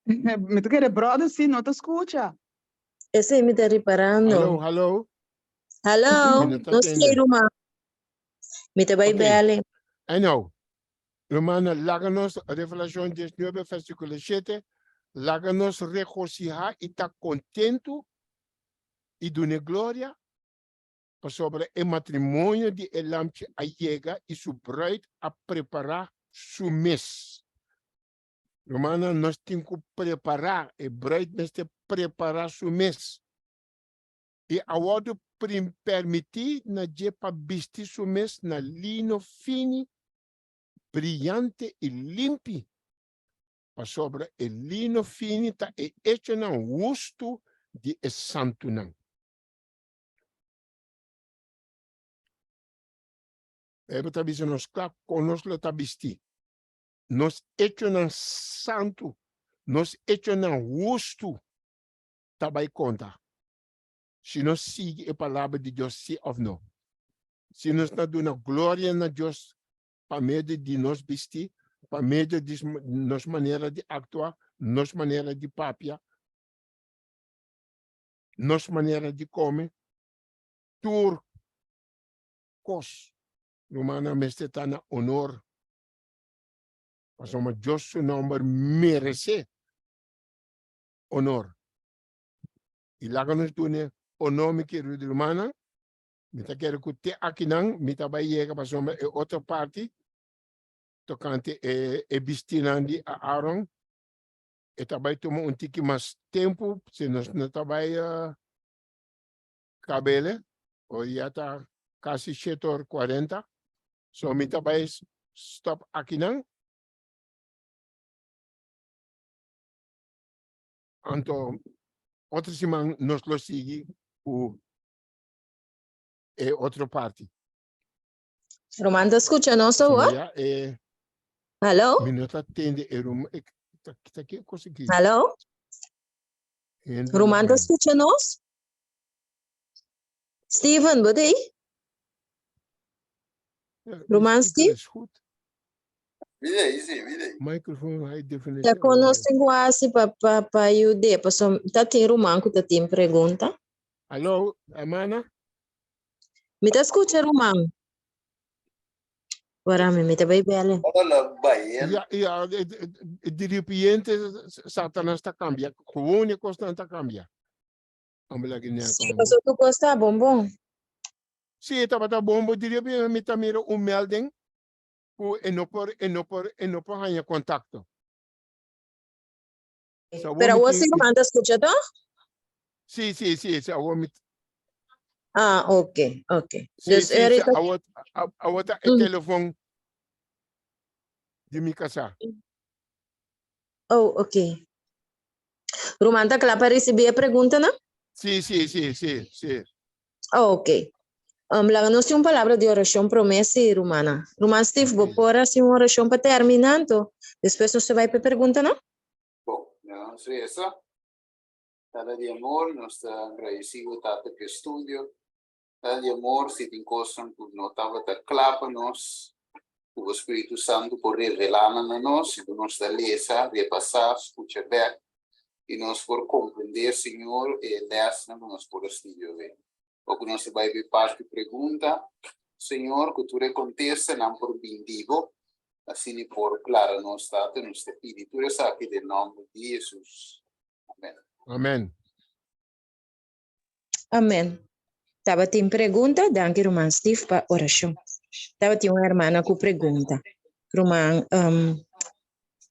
Me tu quer brother, sim, não te escuta. Esse me está reparando. Alô? Hallo? Não sei, Romano. Me está bem bem. I know. Romana, láganos, Revelación 19, versículo 7. Láganos regocijar y estar contento y darle gloria sobre el matrimonio de Elam que llega y su bruid a preparar su mes. Romana, nós temos que preparar, o bruid deve preparar su mes. E agora permitir na jepa vestir su mes na lino fino, brillante e limpo. Sobre el lino fino está hecho en gusto de santo. Está dizendo nos claro, conosco está vestido. Nos hecho en santo, nos hecho en gusto, está by conta. Se nós sigue a palavra de Deus, sim ou não. Se nós está dando glória a Deus, para meio de nós vestir, para meio de nossa maneira de actuar, nossa maneira de papia, nossa maneira de comer, tur cos, Romana está na honor, mas uma Deus seu nome merece honor. E lá que nós temos honor, me quero de Romana, me quero que te aqui não, me vai chegar para uma outra parte, tocante e vestinando a Aaron, e também tomou tique mais tempo, se nós não trabalha cabelo, ou já está quase 7h40, so me também stop aqui não. Então, outra semana nós lo sigue o outra parte. Romano, escuta-nos, ou? Hallo? Minuto atende Hallo? Romano, escuta-nos? Steven, wat is? Romanski? Is goed. Microfoon high definition. Já conhecem quase para ajudar, para tá tem romanco, tá tem pergunta. Alô, Amana? Me tá escutando romanco? Agora me tá bem bem. Ja, de recipiente Satanás está cambia. Gewoon je constante cambia. Sim, você tu gosta bombom? Sim, está bom, de recipiente me tá mira melding. E não por ganhar contacto. Pero você não anda escutando? Sim. Ah, ok. Sim, a outra é telefone de minha casa. Oh, ok. Romanta, claro para receber a pergunta, não? Sim. Oh, ok. Lá nós temos uma palavra de oração promessa, Romana. Romana Steve, vou pôr assim uma oração para terminar, então. Depois você vai para a pergunta, não? Bom, nós essa. Dada de amor, nós está agradecido tanto que estudio. Dada de amor, se tem coisas que não estava claro para nós, o Espírito Santo por revelar a nós, e nós da lesa, repassar, escutar bem, e nós por compreender, Senhor, e dessa nós por estudio bem. O que nós vai ver parte de pergunta, Senhor, que tu aconteça não por bendigo, assim por claro não está, nos te pedi, tu aqui em nome de Jesus. Amém. Amém. Tava tem pergunta, danke Roman Steve para oração. Tava tem uma irmã com pergunta. Roman,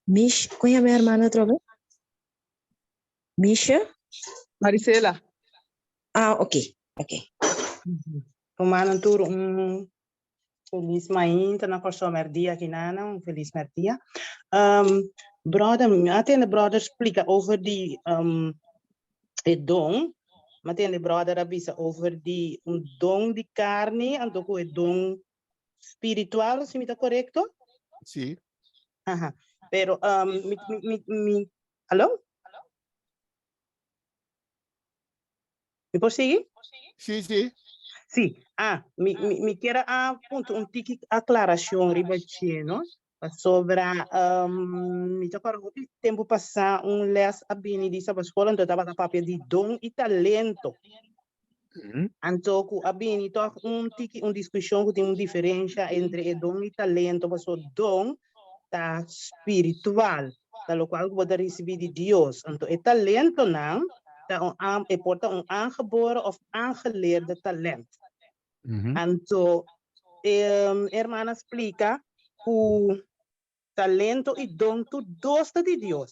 Mish, qual é a minha irmã outra vez? Misha? Marisela. Ah, ok. Romano tur feliz mainta na corso merdia aqui nana, feliz merdia. Brother, até o brother explica over die dom, mas tem o brother avisa over die dom de carne, and ook o dom espiritual, se me está correto? Sim. Ajá. Pero ¿aló? ¿Me puedo seguir? Sí. Sí. Me quiero un tiki aclaración ribatino sobre me toca tempo passar les abini di sa escola onde tava a papel de dom e talento. Então, abini toch tiki discussão que tem uma diferença entre dom e talento, mas o dom tá espiritual, da qual pode receber de Deus. Então, o talento não porta aangeboren of aangeleerde talent. Então, hermana explica o talento e dom todos de Deus.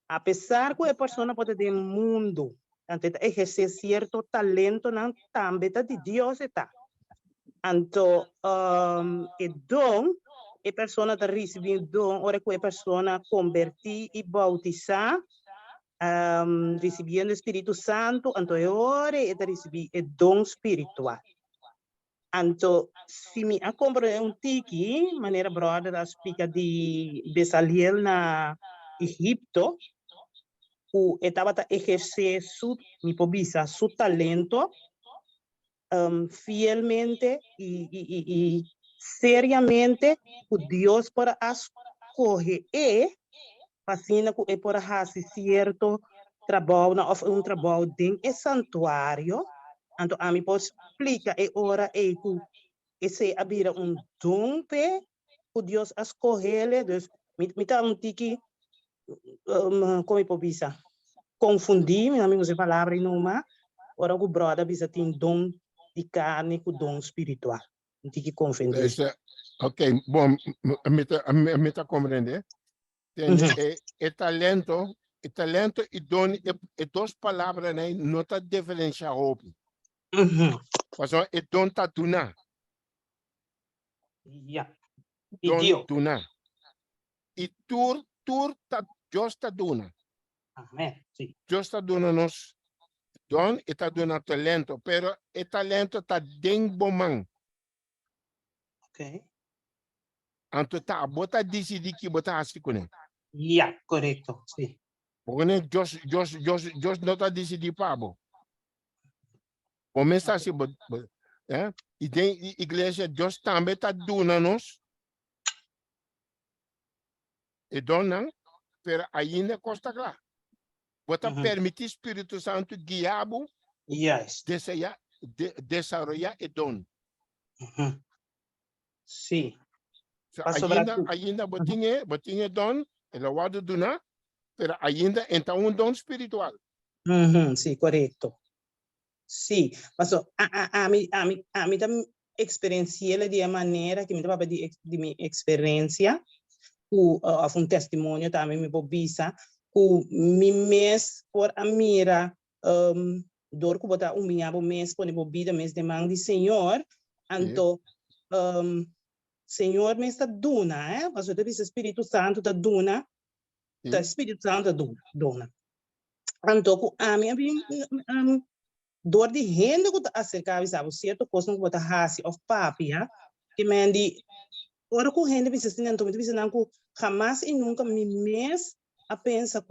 Apesar que a pessoa pode ter mundo, então exercer certo talento não também de Deus está. Então, o dom a pessoa está recebendo dom, ora que a pessoa convertir e bautizar, recebendo o Espírito Santo, então ora está recebendo o dom espiritual. Então, se me acompanha tiki, maneira brother explica de Bezaliel na Egipto, o estava a exercer seu talento fielmente e seriamente, o Deus para escolher fascina que é para fazer certo trabalho, ou trabalho dentro do santuário. Então, a mim pode explicar e ora que esse abrir dom que Deus escolheu, dus me tá tiki como eu posso dizer, confundir, meu amigo, essa palavra numa, ora o brother bisa tem dom de carne com dom espiritual. Tiki confundir. Ok, bom, me está compreendendo? Talento e dom é duas palavras, né? Não está diferenciado. Mas é dom tá tuna. Don tuna. E tur tá justa duna. Amém. Sim. Justa duna nos don e tá duna talento, pero e talento tá dentro bomang. Ok. Anto tá bota decidir que bota assim com ele. Yeah, correto. Sim. Porque just não tá decidir para bo. Começa assim, E dentro da igreja, Deus também está dando-nos. E dona, pero ainda costa lá. Bota permitir Espírito Santo guiar-o, Yes. desarrollar e dom. Sim. So, Pastor ainda botinha dom, ela guarda dona, pero ainda então dom espiritual. Sim, correto. Sim, pastor, a mim também experienciei de maneira que me dava de minha experiência, um testemunho também me bobisa, que me mês por a mira, dor que botar minha mês por bobida mês de mão de Senhor, então, Senhor me está duna, pastor, tu diz Espírito Santo está duna, tá Espírito Santo duna. Então, a mim door die hende goed acerca sabe certo coisa que botar hasi of papia que mendi ora com hende bisa sinan to bisa nanku jamás e nunca me mes a pensa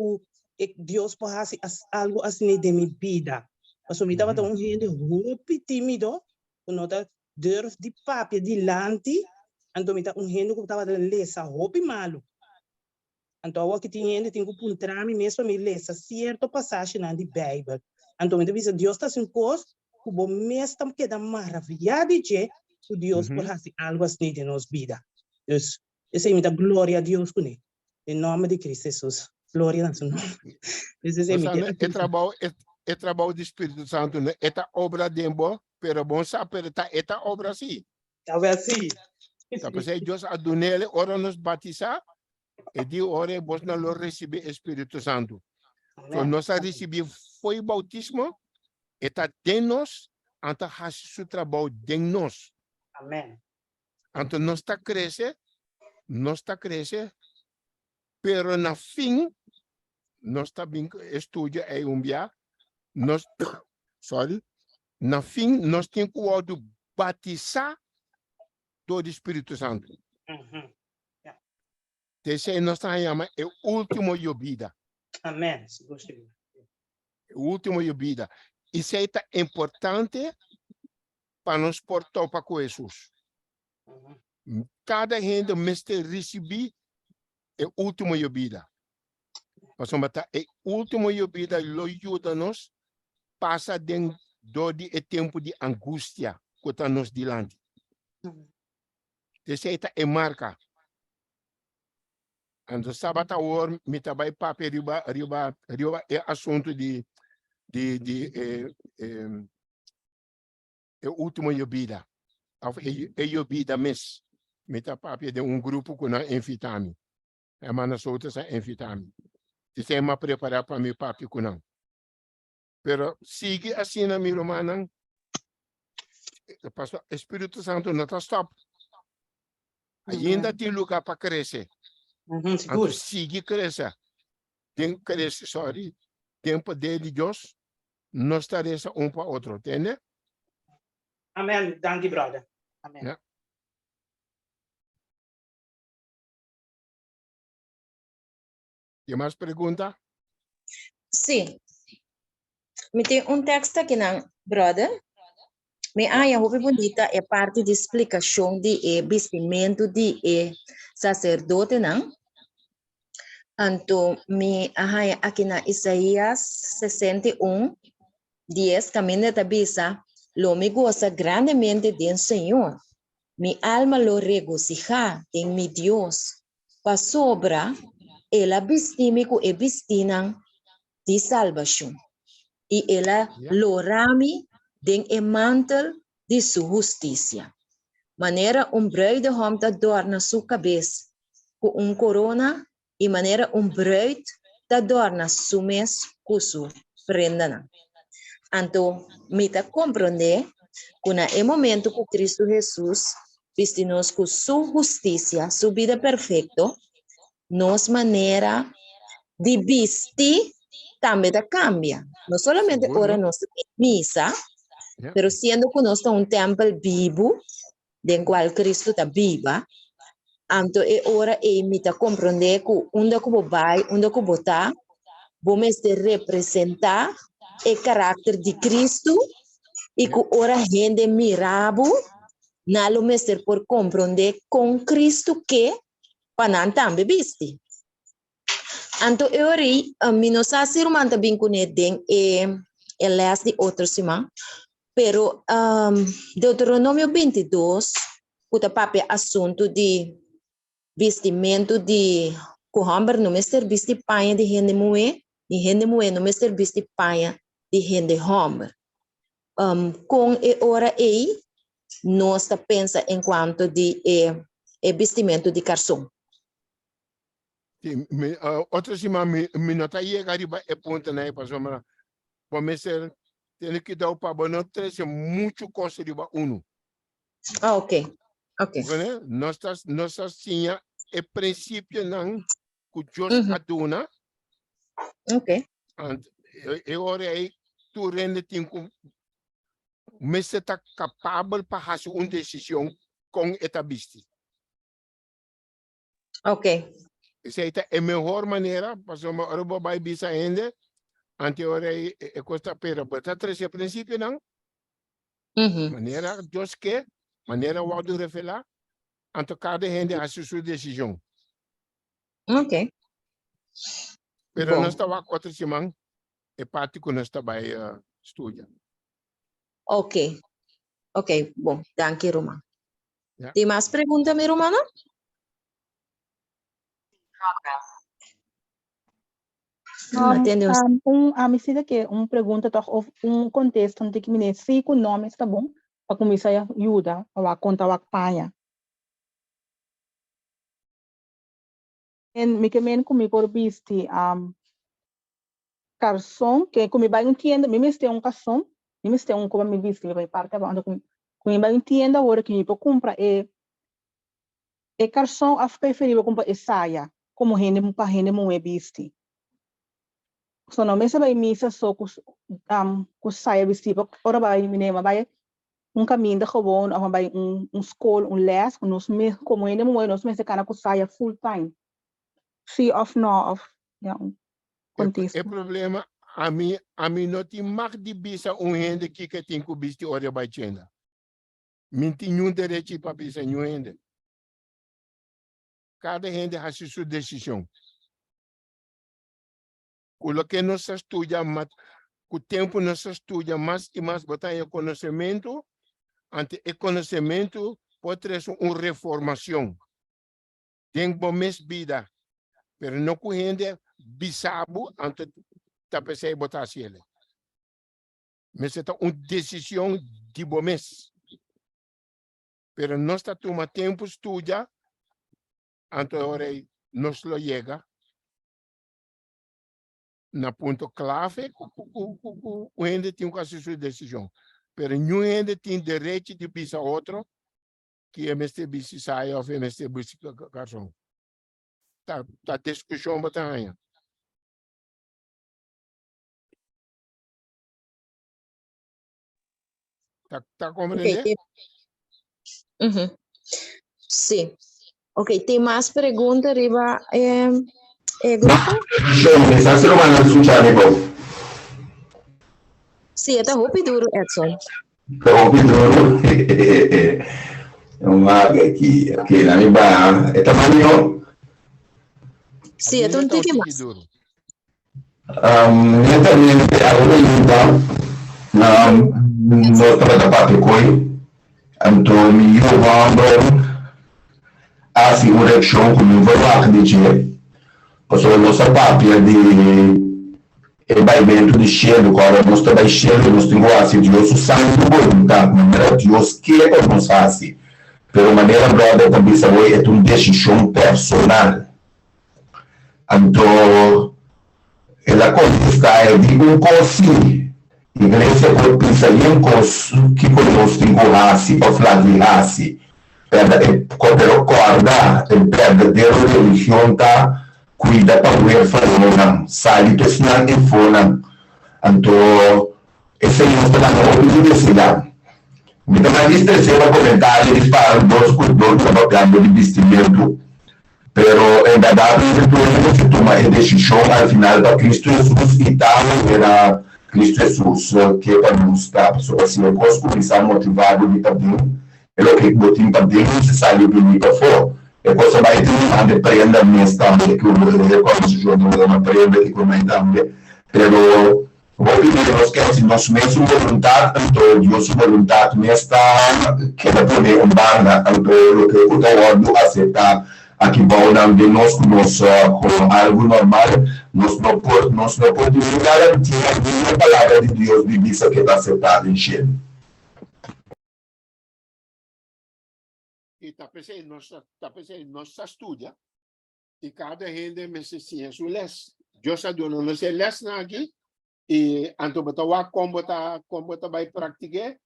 que Deus por hasi algo assim de minha vida mas me tava tão hende hopi tímido nota durf de papia de lante então me tá hende que tava lesa hopi malo então o que tinha hende tem que puntar me mesmo me lesa certo passagem na de Bíblia. Então, Deus está sem coisa, que o mês está queda maravilhado de que Deus pode fazer algo assim de nossa vida. Então, essa é a glória a Deus com ele. Em nome de Cristo Jesus. Glória a seu nome. É trabalho do Espírito Santo, é a obra de Deus, pero bom saber, é a obra assim. Talvez sim. Então, se Deus a donele, ora nos batizar, e de ora vos não lo receber Espírito Santo. Então, nós recebemos foi bautismo, está de nós, então faz seu trabalho de nós. Amém. Então, nós está crescendo, pero na fim, nós está bem estudia e nós, na fim, nós temos que batizar todo o Espírito Santo. Esse nós está chamando é o último de vida. Amém. O último de vida. Isso é importante para nos portar para Jesus. Cada gente mestre receber o último de vida. Mas o último de vida lo ajuda-nos passa dentro do tempo de angústia que está nos diante. Essa é marca. Então, sábado agora, me trabalho para riba é assunto de último de vida. É vida mesmo. Me trabalho de grupo que não invitamos. É mas outras invitamos. Isso é preparar para meu papi que não. Pero sigue assim na minha irmã. O Espírito Santo não está stop. Ainda tem lugar para crescer. Então, sigue crescer. Tem que crescer, tempo de Deus, nós estaremos para outro, entende? Amém. Thank you, brother. Amém. Yeah. Tem mais pergunta? Sim. Me tem texto aqui, não, brother. Me aia roupa bonita é parte de explicação de vestimento de sacerdote, não? Então, me aia aqui na Isaías 61, 10, caminho da bisa, lo me goza grandemente del Senhor. Mi alma lo regocija en mi Dios. Pa sobra, ela vestime com e vestinan de salvação. E ela lo rami den e mantel de sua justiça. Maneira bruid de homem adorna sua cabeça com corona e maneira bruid adorna sua mes com sua prenda. Então, me ta compreender que no momento que Cristo Jesus veste-nos com sua justiça, sua vida perfeita, nossa maneira de vestir também cambia. Não somente ora nós missa, pero sendo que nós estamos templo vivo, em qual Cristo está viva, então é hora me ta compreender que onde que vai, onde que botar, vamos representar o caráter de Cristo e que ora gente mirabo Nalo mister por compreender com Cristo que panan tambe bisti. Anto eori minosa sirmanta bincune den les de outra semana, pero Deuteronômio 22, puta papi assunto de vestimento de cohamber no mister vesti paia de rende moe no mister vesti paia de rende homber. Com ora nós pensa enquanto de vestimento de garçom. Outra semana, me nota aí arriba é ponta né, para somar, começar tem que dar para não ter muito coisa de uno. Ah, ok. Nós tinha é princípio não que Deus aduna. Ok. E ora aí tu rende tempo, mas você está capaz para fazer uma decisão com etabisti. Ok. Essa é a melhor maneira para somar hora vai bisa ainda. Ante ora aí costa pera, para trazer princípio não. Maneira Deus quer, maneira o do revelar. Ante cada gente a sua decisão. Ok. Pero nós estava outra semana é parte que nós estava estudando. Ok. Ok, bom, danke Roman. Yeah. Tem mais pergunta, minha Romana? Me sinta que pergunta toch contexto onde que me sei que o nome está bom para começar a ajudar a contar a panha. E me que men comigo por visto garçom que como vai entender, me tem garçom, me tem como me visto vai parte quando como vai entender agora que me para comprar garçom a preferível comprar saia como rende para rende mo visto. So não mesmo vai missa só com saia vestido, ora vai menina vai caminho da gewoon ou vai escola les, nós mesmo como ainda nós mesmo cana com saia full time. See off no off, contexto. O problema a mim não tem mais de bisa gente que tem que vestir ora vai tenda. Não tem nenhum direito para bisa nenhum gente. Cada gente has sua decisão. O que nós estudamos, com o tempo nós estudamos mais e mais botar em conhecimento, ante o conhecimento pode trazer uma reformação. Tem boas vida, mas não correndo bisabo ante a pessoa botar assim ele. Mas é uma decisão de bom mês. Mas nós estamos tomando tempo estudar, ante a hora nós lo chega. Na ponto clave, o gente tem que fazer sua decisão. Mas nenhum gente tem direito de pisar outro que é mestre bici saia ou é mestre bici garçom. Tá discussão batalha. Tá compreendendo? Okay. Sim. Ok, tem mais perguntas, Riba? Grupo? Sì, è da Hopiduro, Edson. Da Hopiduro? È un mago che la mia ba è tamanho? Sì, è un tique mas. Niente, avevo aiuto, non trovato parte coi, Antonio Vando, a figurazione come un volato dice, posso lo sapere di e vai vento di cielo, quando non sta dai cielo, non sto quasi Dio su sangue volontà, non era Dio che non sa si, per maniera brava também sa voi è una decisione personale. Anto e la cosa sta è di un così, iglesia può pensare in cos che conosco in cohasi o flagelasi, per corda e per la religione ta cuida para poder fazer sai do sinal de fora então esse é o plano de universidade me dá mais terceiro comentário de para dois cuidadores trabalhando de vestimento pero é verdade que se toma a decisão ao final da Cristo Jesus e tal era Cristo Jesus que para nos dar pessoas assim eu posso começar motivado de também è lo che botin per dire necessario più di for. E cosa vai a prendere me stampe che le cose sono da prendere come tambe, però voglio dire lo scherzo non smesso volontà tanto io su volontà me sta che la pone un banda tanto lo che uno accetta a chi va de nos con algo normal nos no puede garantir ninguna palabra de Dios divisa que está aceptada en cielo. E nossa studia e cada gente me se sia su les. Eu sa dono no se les na aqui e anto bota wa como tá vai praticar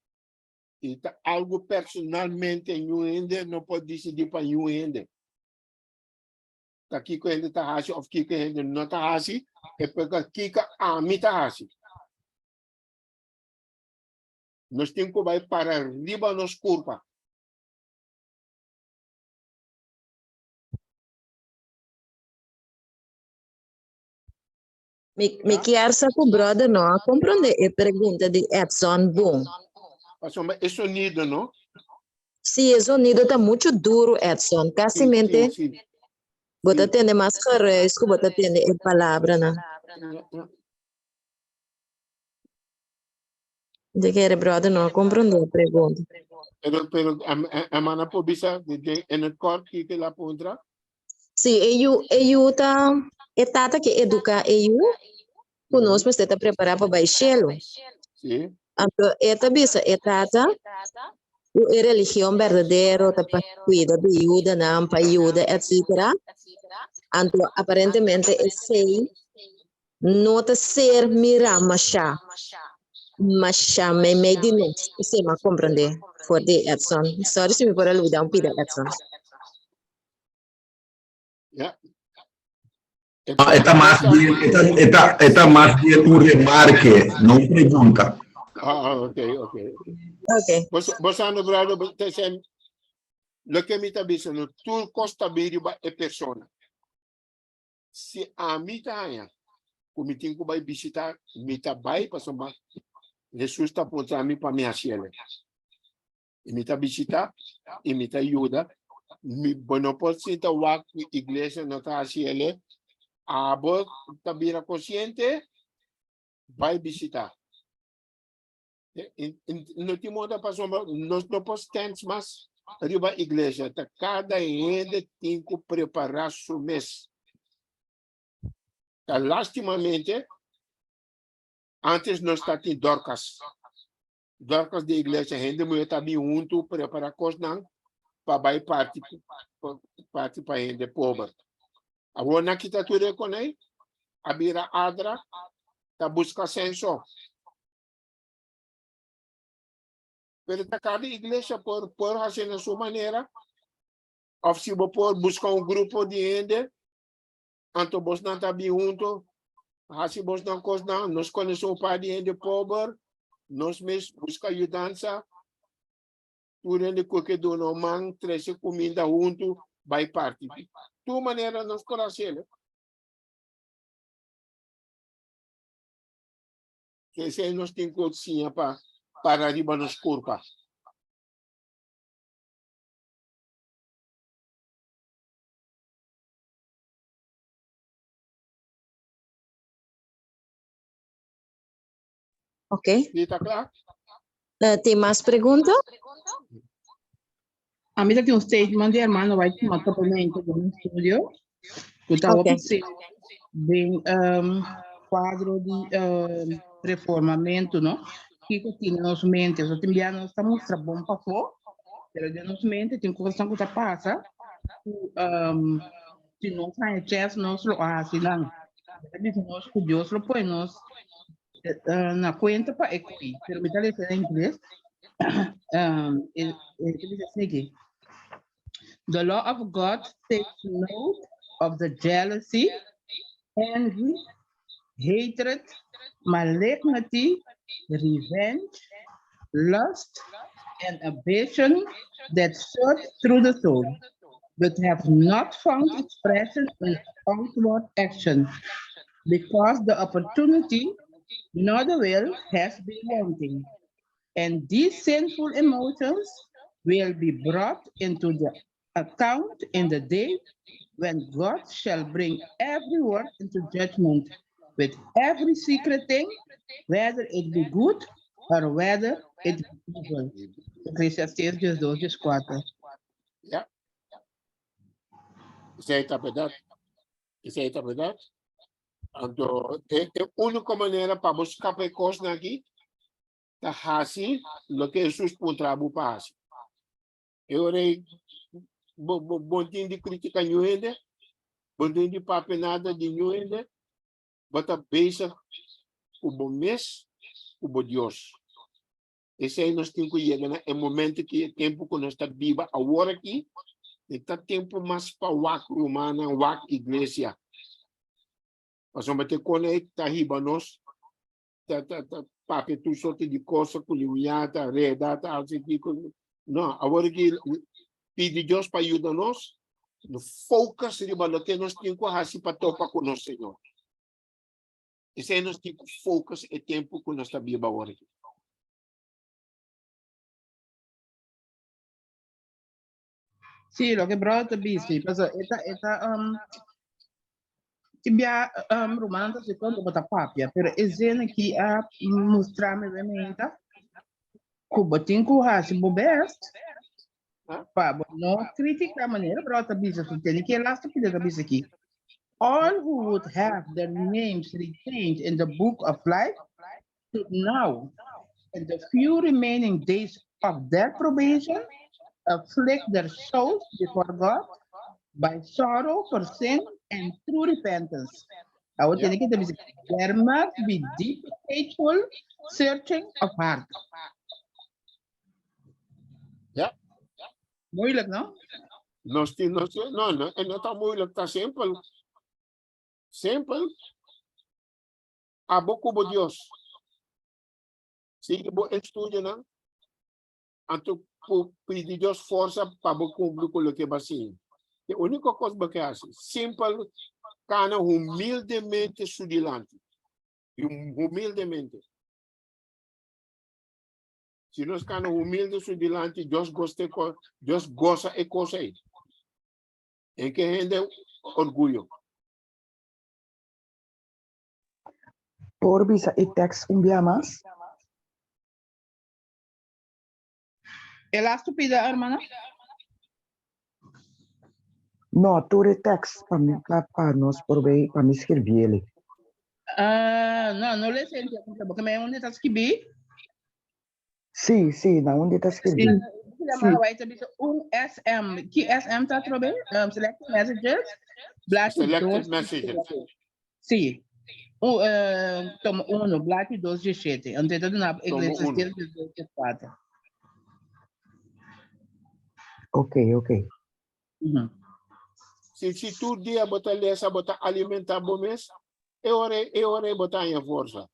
e tá algo personalmente em ainda não pode decidir para you ainda. Tá aqui que ainda tá hasi of que ainda não tá hasi é porque aqui que a mim tá hasi. Nós temos que vai para riba nos curva. Me chiarsa com o brother não compreende a pergunta de Edson bom. Mas é sonido, não? Sim, o sonido está muito duro, Edson. Casimmente, você tem mais risco, você tem a palavra, não? De que brother não compreendeu a pergunta. Pero a mana po bisa en el corte que la pondrá. Sim, eu tá etapa que educa eu conosco você está preparado para baixá-lo. Sim. Então, esta bisa etapa a religião verdadeira para cuidar de ajuda, não para ajuda, etc. Então, aparentemente, esse não está ser mirar machá me de nós. Você me compreende? For the Edson. Sorry se me pode ajudar um pouco, Edson. Yeah. Está más bien un remarque, no pregunta. Ok. Vos hanno brado, lo che mi sta dicendo, tu costa biriba e persona. Se a mi taia, come tenho que vai visitar, mi ta vai, passando, Jesus está apontando para minha cielo. E mi ta visitar, e mi ta ajuda, mi não pode sentar a igreja não tá cielo. A voz também consciente vai visitar. No último da passou nós não podemos mais arriba a igreja. Cada gente tem que preparar seu mês. Lastimamente, antes nós estávamos Dorcas de igreja, a gente muito também junto preparar coisas para vai parte para a gente pobre. Agora que está tudo com ele, a bira adra, está busca senso. Pero cada igreja por fazer a sua maneira, ou se por buscar grupo de gente, anto vos não está bem junto, se vos não coisa não, nós conhecemos o pai de gente pobre, nós mesmos busca ajudança, tudo de qualquer dono man, treze comida junto, vai parte. Tu maneira nos coração. Esse nós temos que sim para arriba nos curva. Ok. Está claro? Tem mais perguntas? A mim tem um statement de irmão vai tomar totalmente do estúdio. Eu estava observando bem quadro de reformamento, não? Que tem nos mentes, o tempo não está mostrando bom para fora, mas de nos mentes tem coisa que está passa, se não faz chess nós lo assim não, nós Deus lo põe nós na conta para ecoir, pero me parece em inglês, ele diz assim. The law of God takes note of the jealousy, envy, hatred, malignity, revenge, lust, and ambition that search through the soul, but have not found expression in outward action, because the opportunity, nor the will, has been wanting. And these sinful emotions will be brought into the account in the day when God shall bring every word into judgment with every secret thing, whether it be good or whether it be evil. Ecclesiastes 2:4. Ja. Sei tapedat. Sei tapedat. Então, é a única maneira para buscar coisas aqui, tá hasi, lo que Jesus puntrabu pasi. Eu rei, bom de crítica nenhuma, bom de papo nada de nenhuma, bota beisa o bom mês, o bom Deus. Esse aí nós temos que chegar no momento que é tempo que nós estamos vivos agora aqui, está tempo mais para o WAC humana, o WAC igreja. Mas vamos ter conectar riba nós, papo tu sorte de coisa com liuiata, redata, assim não, agora que pede Deus para ajudar nós, no focus riba no que nós temos que fazer para topar com nós, Senhor. Esse aí nós temos que focus é tempo que nós estamos vivos agora aqui. Sì, lo che brotto bici, perché tibia romanda secondo bota papia, per esempio chi a mostrarmi veramente cubo tinko ha si bobest, pa no critica maneira brota bici su tieni che last che da bici qui. All who would have their names retained in the book of life should now, in the few remaining days of their probation, afflict their souls before God by sorrow for sin and true repentance. There must be deep, faithful searching of heart. Ja. Moeilijk, no? No, no está moeilijk, está simpel. Simpel. Abo kubo Dios. Sige bo estudio na. Anto pedir Deus força para cumprir com o que vai ser. A única coisa que é assim, simples, cana humildemente sudilante. Humildemente. Se nós cana humilde sudilante, Deus gosta e coisa aí. Em que rende orgulho. Por bisa text mais? Ela estúpida, hermana? No, tu text para nós por bem para me escrever ele. Não, não lhe senti, porque me onde está escrito? Sim, na onde está escrito? SM, que SM está trobando? Selected messages. Selected messages. Sim. Tomo 1, Black 2:17. Então, na Eclesiastes 2:4. Ok. Se tu dia botar lesa, botar alimentar bom mês, eu orei botar em força.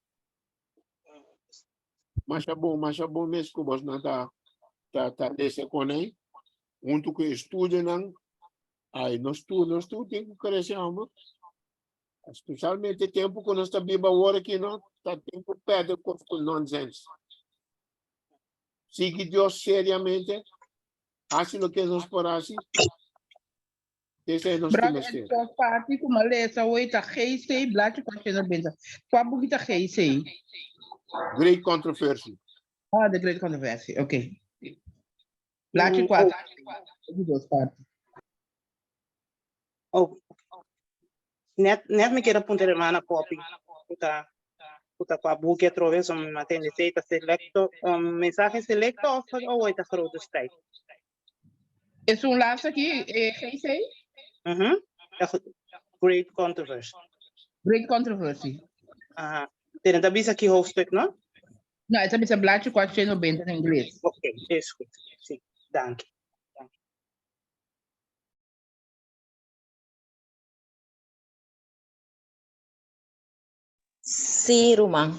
Mas é bom mês que você não tá lesa com aí. Junto com estudo não, aí nós tu tem que crescer, amor. Especialmente tempo que nós está viva agora aqui não, tá tempo perto com nonsense. Siga Deus seriamente. Assim o que nós poramos. Esse é nosso ministério. Parte como lesa hoje tá GC Black continua bem. Qual buquita GC? Great controversy. The Great Controversy. Ok. Black 4. Duas partes. Oh. Net me quero apontar a copy. Puta com a book através uma tendência a selecto mensagem selecto ou é da grote strijd. É laatste aqui, GC? Great Controversy. Great Controversy. Tem da bisa aqui hoofdstuk, não? Não, essa bisa Black 490 em inglês. Ok, é goed. Sim, dank. Sim, Ruma.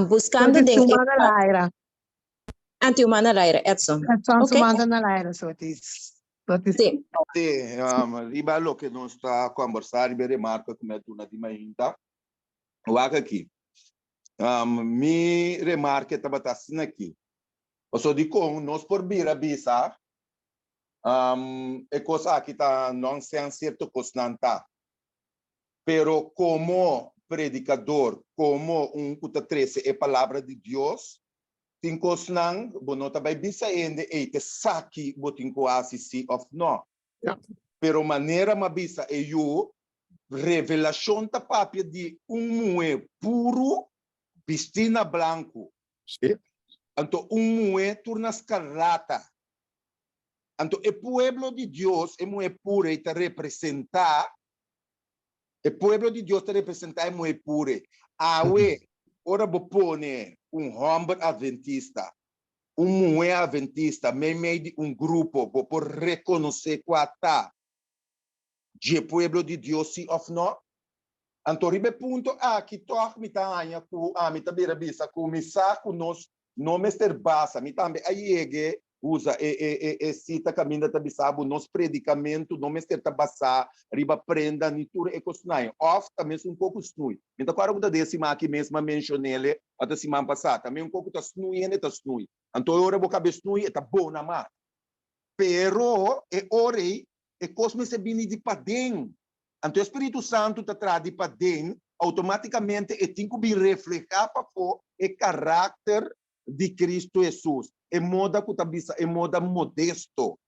Buscando Anti-humana Laira, Edson. Okay. Humana Laira, so it is. Sì. Riba lo che non sta a conversare, mi rimarca come tu una dimenta. Guarda aqui. Mi remarca estava assim aqui. So di kung nos por bira bisa, e cosa que tá não sem certo cosnanta. Pero como predicador, como kuta 13 é palavra de Deus, tem cosnang, bonota vai bisa ende e te saki botin quasi si of no. Pero maneira mabisa e eu revelação ta papia de mue puro, pistina branco. Anto mue turna escarlata. Anto el pueblo de Dios es muy puro y te representa. El pueblo de Dios te representa es muy puro. Awe, ora bo pone hombre adventista, muy adventista, me de grupo, por reconocer cuata. Je pueblo de Dios sí of no. Anto ribe punto que toch mi taanya ku mi tabira bisa ku misa ku nos no mester basa mi tambe ayege usa cita caminda tabisabo nos predicamento no mester tabasa riba prenda ni tur ecosnai of também pouco snui então claro que desse aqui mesmo mencionele até semana passada também pouco tá snui e tá snui então ora boca besnui tá bom na mar pero ore cosme se bini di padeng. Então, o Espírito Santo está trazendo para dentro, automaticamente, e tem que refletir para o caráter de Cristo Jesus. É moda modesto.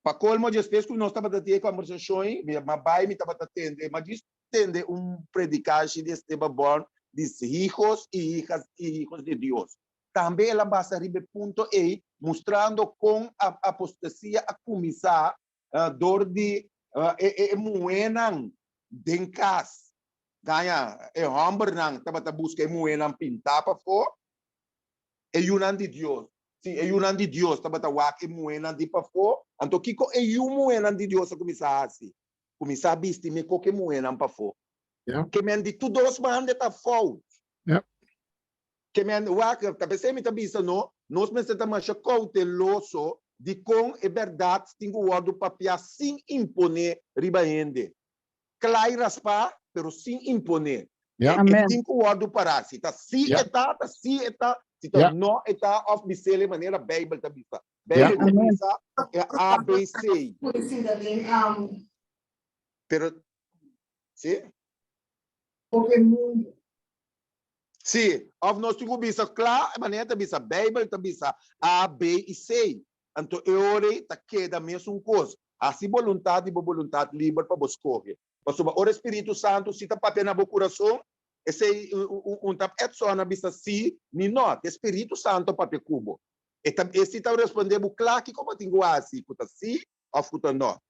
Para colmo de espécie que nós estamos tendo conversações, mas vai me estava tendo, mas tende predicagem de Esteban Born, de hijos e hijas de Deus. Também ela basta ribe ponto e mostrando com a apostasia a começar dor de muenang denkas ganha hombre nang taba busca muenang pintapa fo yunan de Dios sim yunan de Dios taba wak muenang di pa fo anto kiko muenang de Dios começar bisti me ko que muenang pa fo que men di tu dos mande ta fo que men wak tabese mi tabisa no nos men se tamasha cauteloso de com é verdade tem o ordem papia sem imponer ribaende. Claro raspar, pero sem imponer. Tem o ordem para se tá se está, se está, se tá não está of bisele maneira Bible tá bisa. Bible bisa é ABC. Pero sim. Sim, of nós temos bisa claro, maneira tá bisa Bible tá bisa A, B e C. Então, ore tá queda mesmo coisa. Assim, vontade livre para você escolher. Mas o Espírito Santo, se tá papel na coração, esse tap só na vista si, ni não, o Espírito Santo papel cubo. Esse tá respondendo claro que como tenho assim, puta si, ou puta não.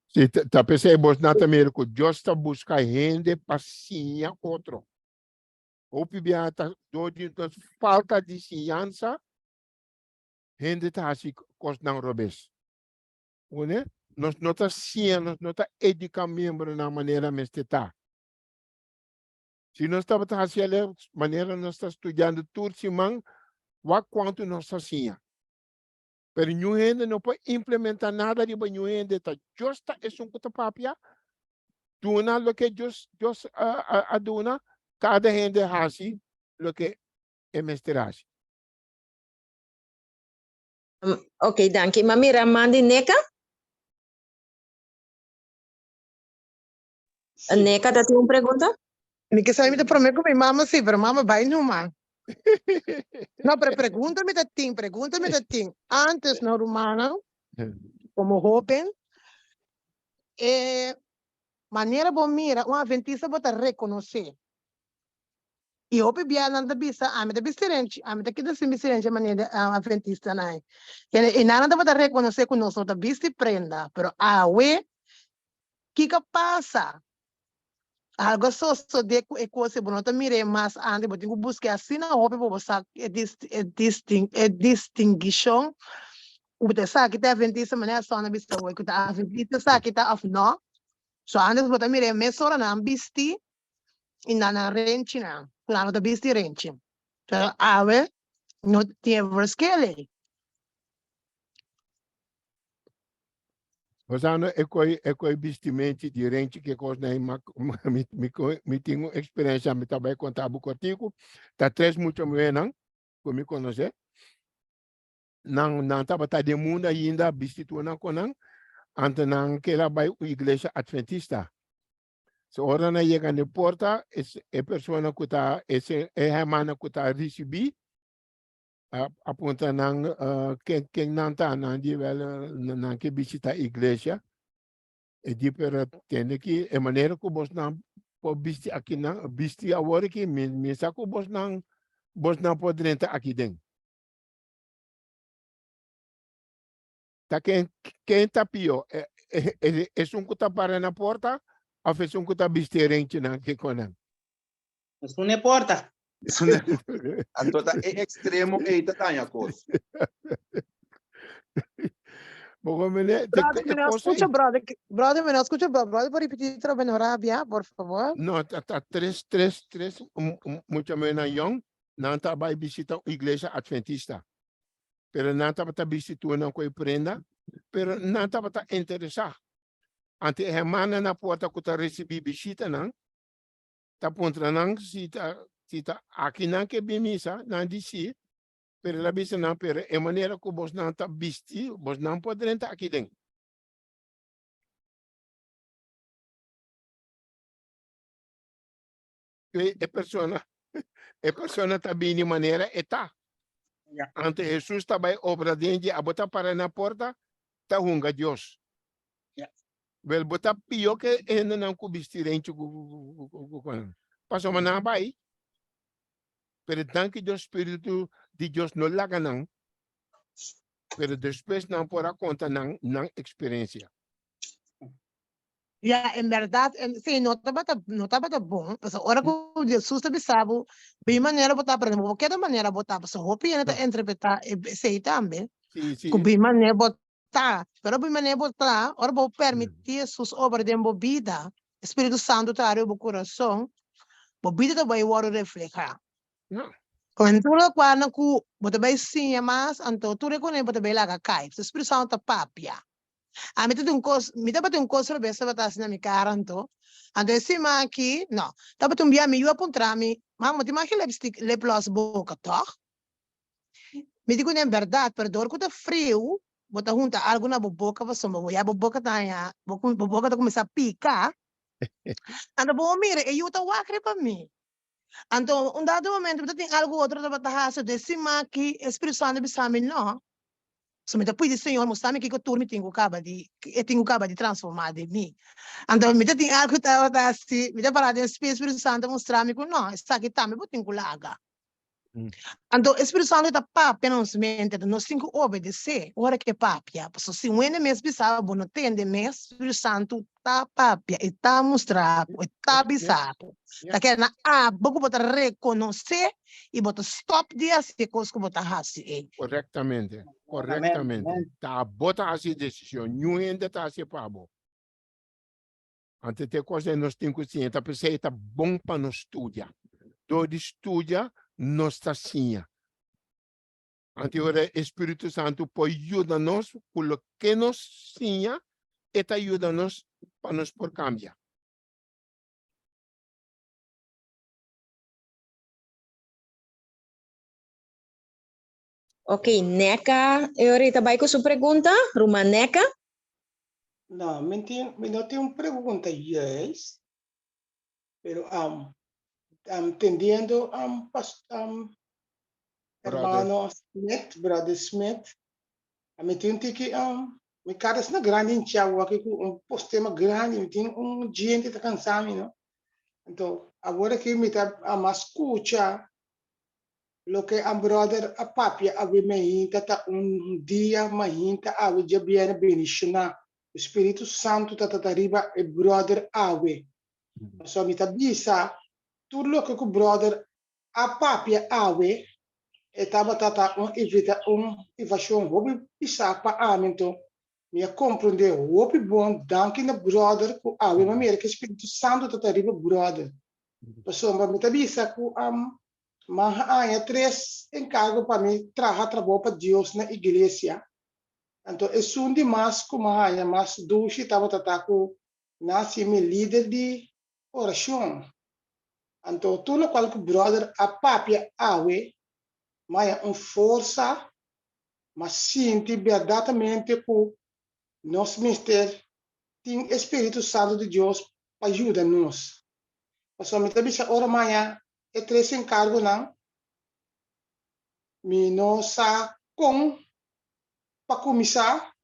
Se tá pensando nada mesmo que Deus está buscando gente paciência outro. Ou pibiata, falta de ciência. Gente está assim, não robes. Nós não está ciendo, nós não está educando membro na maneira mais está. Se nós estamos fazendo maneira nós está estudando tudo semana, quanto nós está ciendo. Pero new gente não pode implementar nada de new gente está justa é um coisa papia. Duna lo que Deus aduna, cada gente assim lo que é mestragem. Ok, danke. Mami Ramandi Neka? Neka, tá tem uma pergunta? Me que sabe me prometo que minha mama sim, pero mama vai numa. Não, pero pergunta-me da ting. Antes na romana, como joven, maneira bom mira, uma adventista bota reconhecer. E eu bebia nada bisa, a mim da diferente, a mim daqui da diferente maneira adventista não. E nada bota reconhecer que nós da vista prenda, pero awe que passa? Algo só de coisa bonita mire mas ande botin buscar assim na hobby para você distinguição o que está aqui tá adventista maneira só na vista o que tá adventista aqui tá of no so antes botar mire mesora na bisti e na range na claro da bisti range então ave não tem versquele Osano é coi vestimento de gente que coisa me tenho experiência me também contar bucotico tá três muito bem não me conoce, nang tabata de mundo ainda bistitu na konang, ante nang kela by igreja adventista. So ora na llega na porta, é persona que tá, é hermana que tá recebi, aponta nang quem não tá nang di wel nang que visita igreja, e di per tende que é maneira que vos não po bisti aqui nang bisti agora que me saco vos não pode entrar aqui dentro. Tá quem tá pior é um que tá para na porta, ou é um que tá bisterente na que conan. Mas não é porta. Antota é extremo e tatanha coisa. Brother, me não escucha, brother. Brother, me não escucha, brother. Por repetir, trabalho na Arábia, por favor. Não, tá três, muito menos young, não tá vai visitar a igreja adventista. Pero não tá para visitar não coi prenda, pero não tá para interessar. Ante a semana na porta que tá recebi visita não, tá pontra não se tá aqui não que bem missa, não disse. Pero la bisa não, pero é maneira que vos não tá visti, vos não pode entrar aqui dentro. É persona tá bem de maneira tá. Ante Jesus tá vai obra dentro, a botar para na porta, tá hunga Deus. Well, botar pior que ainda não com vestirente passou na vai. Pero tanto que o Espírito de Deus não laga não, pero depois não porá conta não experiência. Yeah, en verdad, sim, não estava bom. Mas agora que Jesus te sabe, bem maneira botar para não, porque da maneira botar, mas o hopi ainda interpretar, sei também. Sim. Que bem maneira botar, pero bem maneira botar, ora vou permitir suas obras de vida, Espírito Santo tá no coração, vida também vai refletir. Quando tu quando ku bota bem sim mas anto tu reconhece bota bem lá cai, o Espírito Santo tá papia. A mim tem me tá batendo coisa bem se bota assim na minha cara anto esse aqui não tá batendo bem me eu apontar me mas me tem que le plus boca tá me digo nem verdade para dor que tá frio bota junta algo na boca você não vai a boca tá ya boca tá começar a picar anda bom mire eu tá wacre para mim. Então, dado momento, tem algo outro da batalha de cima que o Espírito Santo bisa amin no. So me depois Senhor mostra-me que eu turme tenho acaba de transformar de mim. Então, me tem algo tá assim, me dá para o Espírito Santo mostrar-me que não, está aqui tá me botem colaga. Então, o Espírito Santo tá papia não se mente, nós temos que obedecer. Ora que papia, porque se o enemy bisa bom não tem de mês, o Espírito Santo tá papia, e tá mostrado, e tá bisado. Tá querendo pouco botar reconhecer e botar stop de assim coisa que botar assim. Corretamente. Tá bota assim decisão, não ainda tá assim para bom. Ante te coisa nós temos que sim, tá pensei tá bom para nós estudar. Todo estuda nós tá sim. Ante o Espírito Santo pode ajudar-nos com o que nós sim, e tá ajuda-nos para nós por cambiar. Ok, Neca, ahorita vai com sua pergunta, Ruma Neca? Não, me não tenho pergunta, yes. Pero entendendo hermano Smith, brother Smith, me tenho que me cara na grande em Tiago aqui com postema grande, me tem gente tá cansado, não? Então, agora que me tá a escuta lo que a brother a papia a me hinta tá dia mahinta a dia viene benishna o Espírito Santo tá riba e brother awe so mi tá bisa tudo lo que o brother a papia awe e tava evita evasão hobby bisa pa amento me compreender hobby bom danke na brother ku awe mas mira que o Espírito Santo tá riba brother so mi tá bisa ku Mas três encargos para mim trabalhar para Deus na igreja. Então, é sundi mais como mas dois estava tratando nasce meu líder de oração. Então, tudo qual que brother a papia awe, mas força, mas sinto verdadeiramente que nosso ministério tem Espírito Santo de Deus para ajudar-nos. Pastor, me também ora amanhã é três encargo não, me nossa com para começar,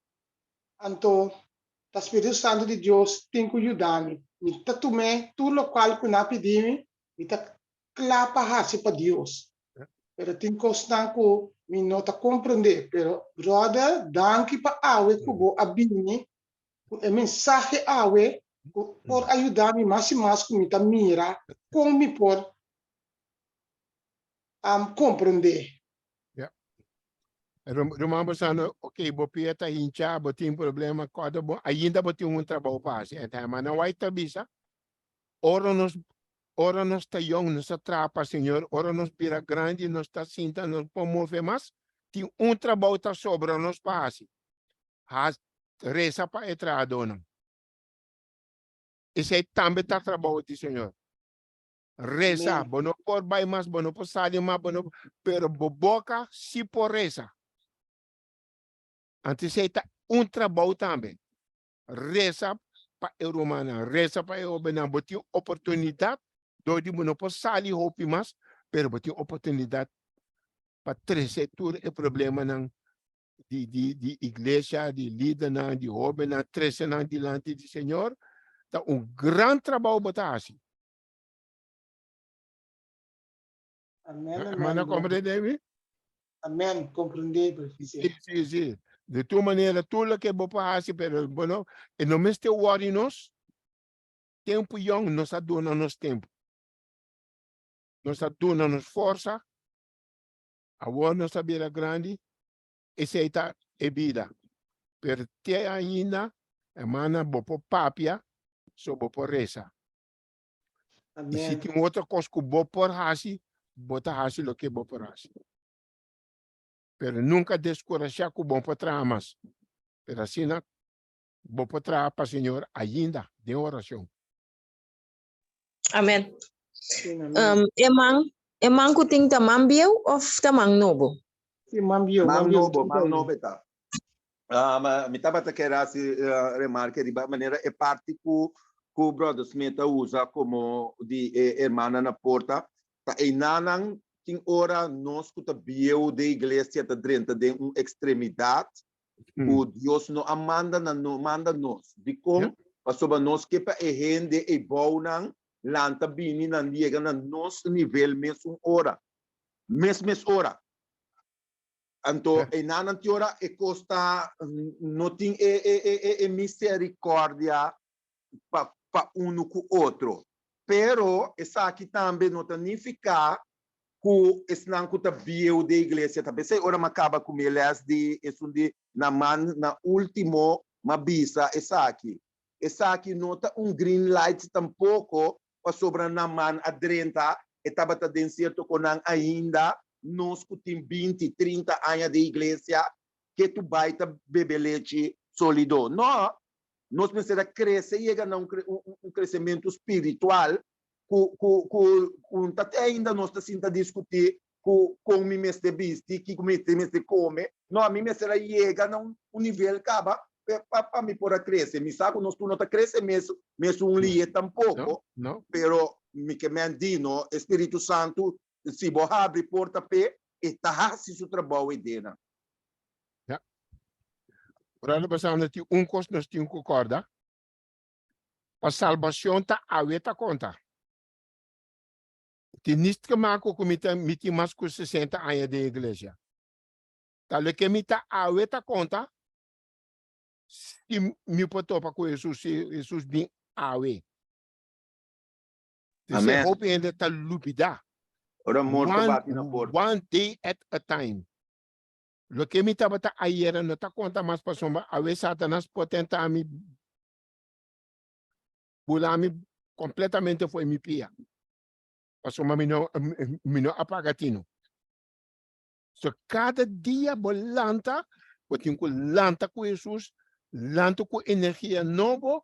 então o Espírito Santo de Deus tem que ajudar-me. Me tatume tudo o qual que não pedimos, me tá claro para Deus. Pero tem coisa que me não tá compreender. Pero brother, danke para awe que vou abrir a mensagem awe por ajudar-me mais e mais que me tá mira como me por compreender. Rumamba sana, ok, bopia ta hincha, botin problema, kada bo, ainda botin trabalho faz. Então, mas não vai tabisa. Ora nos tá young, nos atrapa, senhor. Ora nos pira grande, nos tá cinta, nos promove mais. Tem trabalho tá sobra nos faz. Has reza para entrar a dona. Esse também tá trabalho de senhor. Reza, bono por vai mais, bono por sair mais, bono, pero boboca se por reza. Antes está trabalho também. Reza para a romana, reza para a obena, botinho oportunidade, do de não posso sair hopi mas, pero botinho oportunidade para trazer tudo o problema não de igreja, de líder não, de obena, trazer não diante do Senhor, tá grande trabalho botar assim. Amém, Mana compreende? Amém, compreender, Sim. De tua maneira, tudo que vou fazer, pero bueno, e não me estou worry nos, tempo young, nos aduna nos tempo. Nos aduna nos força, a war nos sabia grande, e seita e vida. Per te ainda, a mana bopo papia, so bopo reza. E se tem outra coisa que bopo hasi, bota hasi lo que bopo hasi. Pero nunca descorajar que bom para tramas. Pero assim, bom para trás para Senhor ainda de oração. Amen. Emang kuting tamang biyaw of tamang nobo? Mang nobo tá. Me estava a querer remarcar de maneira é parte que o brother Smith usa como de irmã na porta. Tá e nanang tem hora nós que bieu de igreja tá dentro de extremidade. O Deus não manda nós. De como para nós que para rende e bom não lanta bini não liga na nosso nível mesmo hora. Mesmo hora. Então, e nanan hora e costa não tem misericórdia para com outro. Pero essa aqui também não significa que esse não que bieu de igreja também se ora acaba com eles de na último mabisa essa aqui não tá green light tampouco para sobra na man adrenta e estava tá dentro certo com ainda nós que tem 20, 30 anos de igreja que tu vai tá beber leite sólido não nós precisamos crescer e chegar a um crescimento espiritual até ainda nós estamos a discutir com me mestre bisti que me come não a mim mestre chega a um nível acaba para me pôr a crescer me sabe nós não está crescer mesmo lie tampouco pero me que me andino Espírito Santo se vou abrir porta pe e tá se seu trabalho dentro. Ora passando ti costo nós temos que acordar. A salvação tá a conta. Tem nisto que marco comita miti mais com 60 anos de igreja. Tal que me tá a conta. Se me botou para com Jesus bem awe. Amém. Você hope ainda tá lupida. One day at a time. Lo que me estava ayer não tá conta mais para sombra. A vez Satanás potenta a mim. Bulami completamente foi me pia. Para sombra me não apagatino. So cada dia bolanta, botin com lanta com Jesus, lanta com energia nova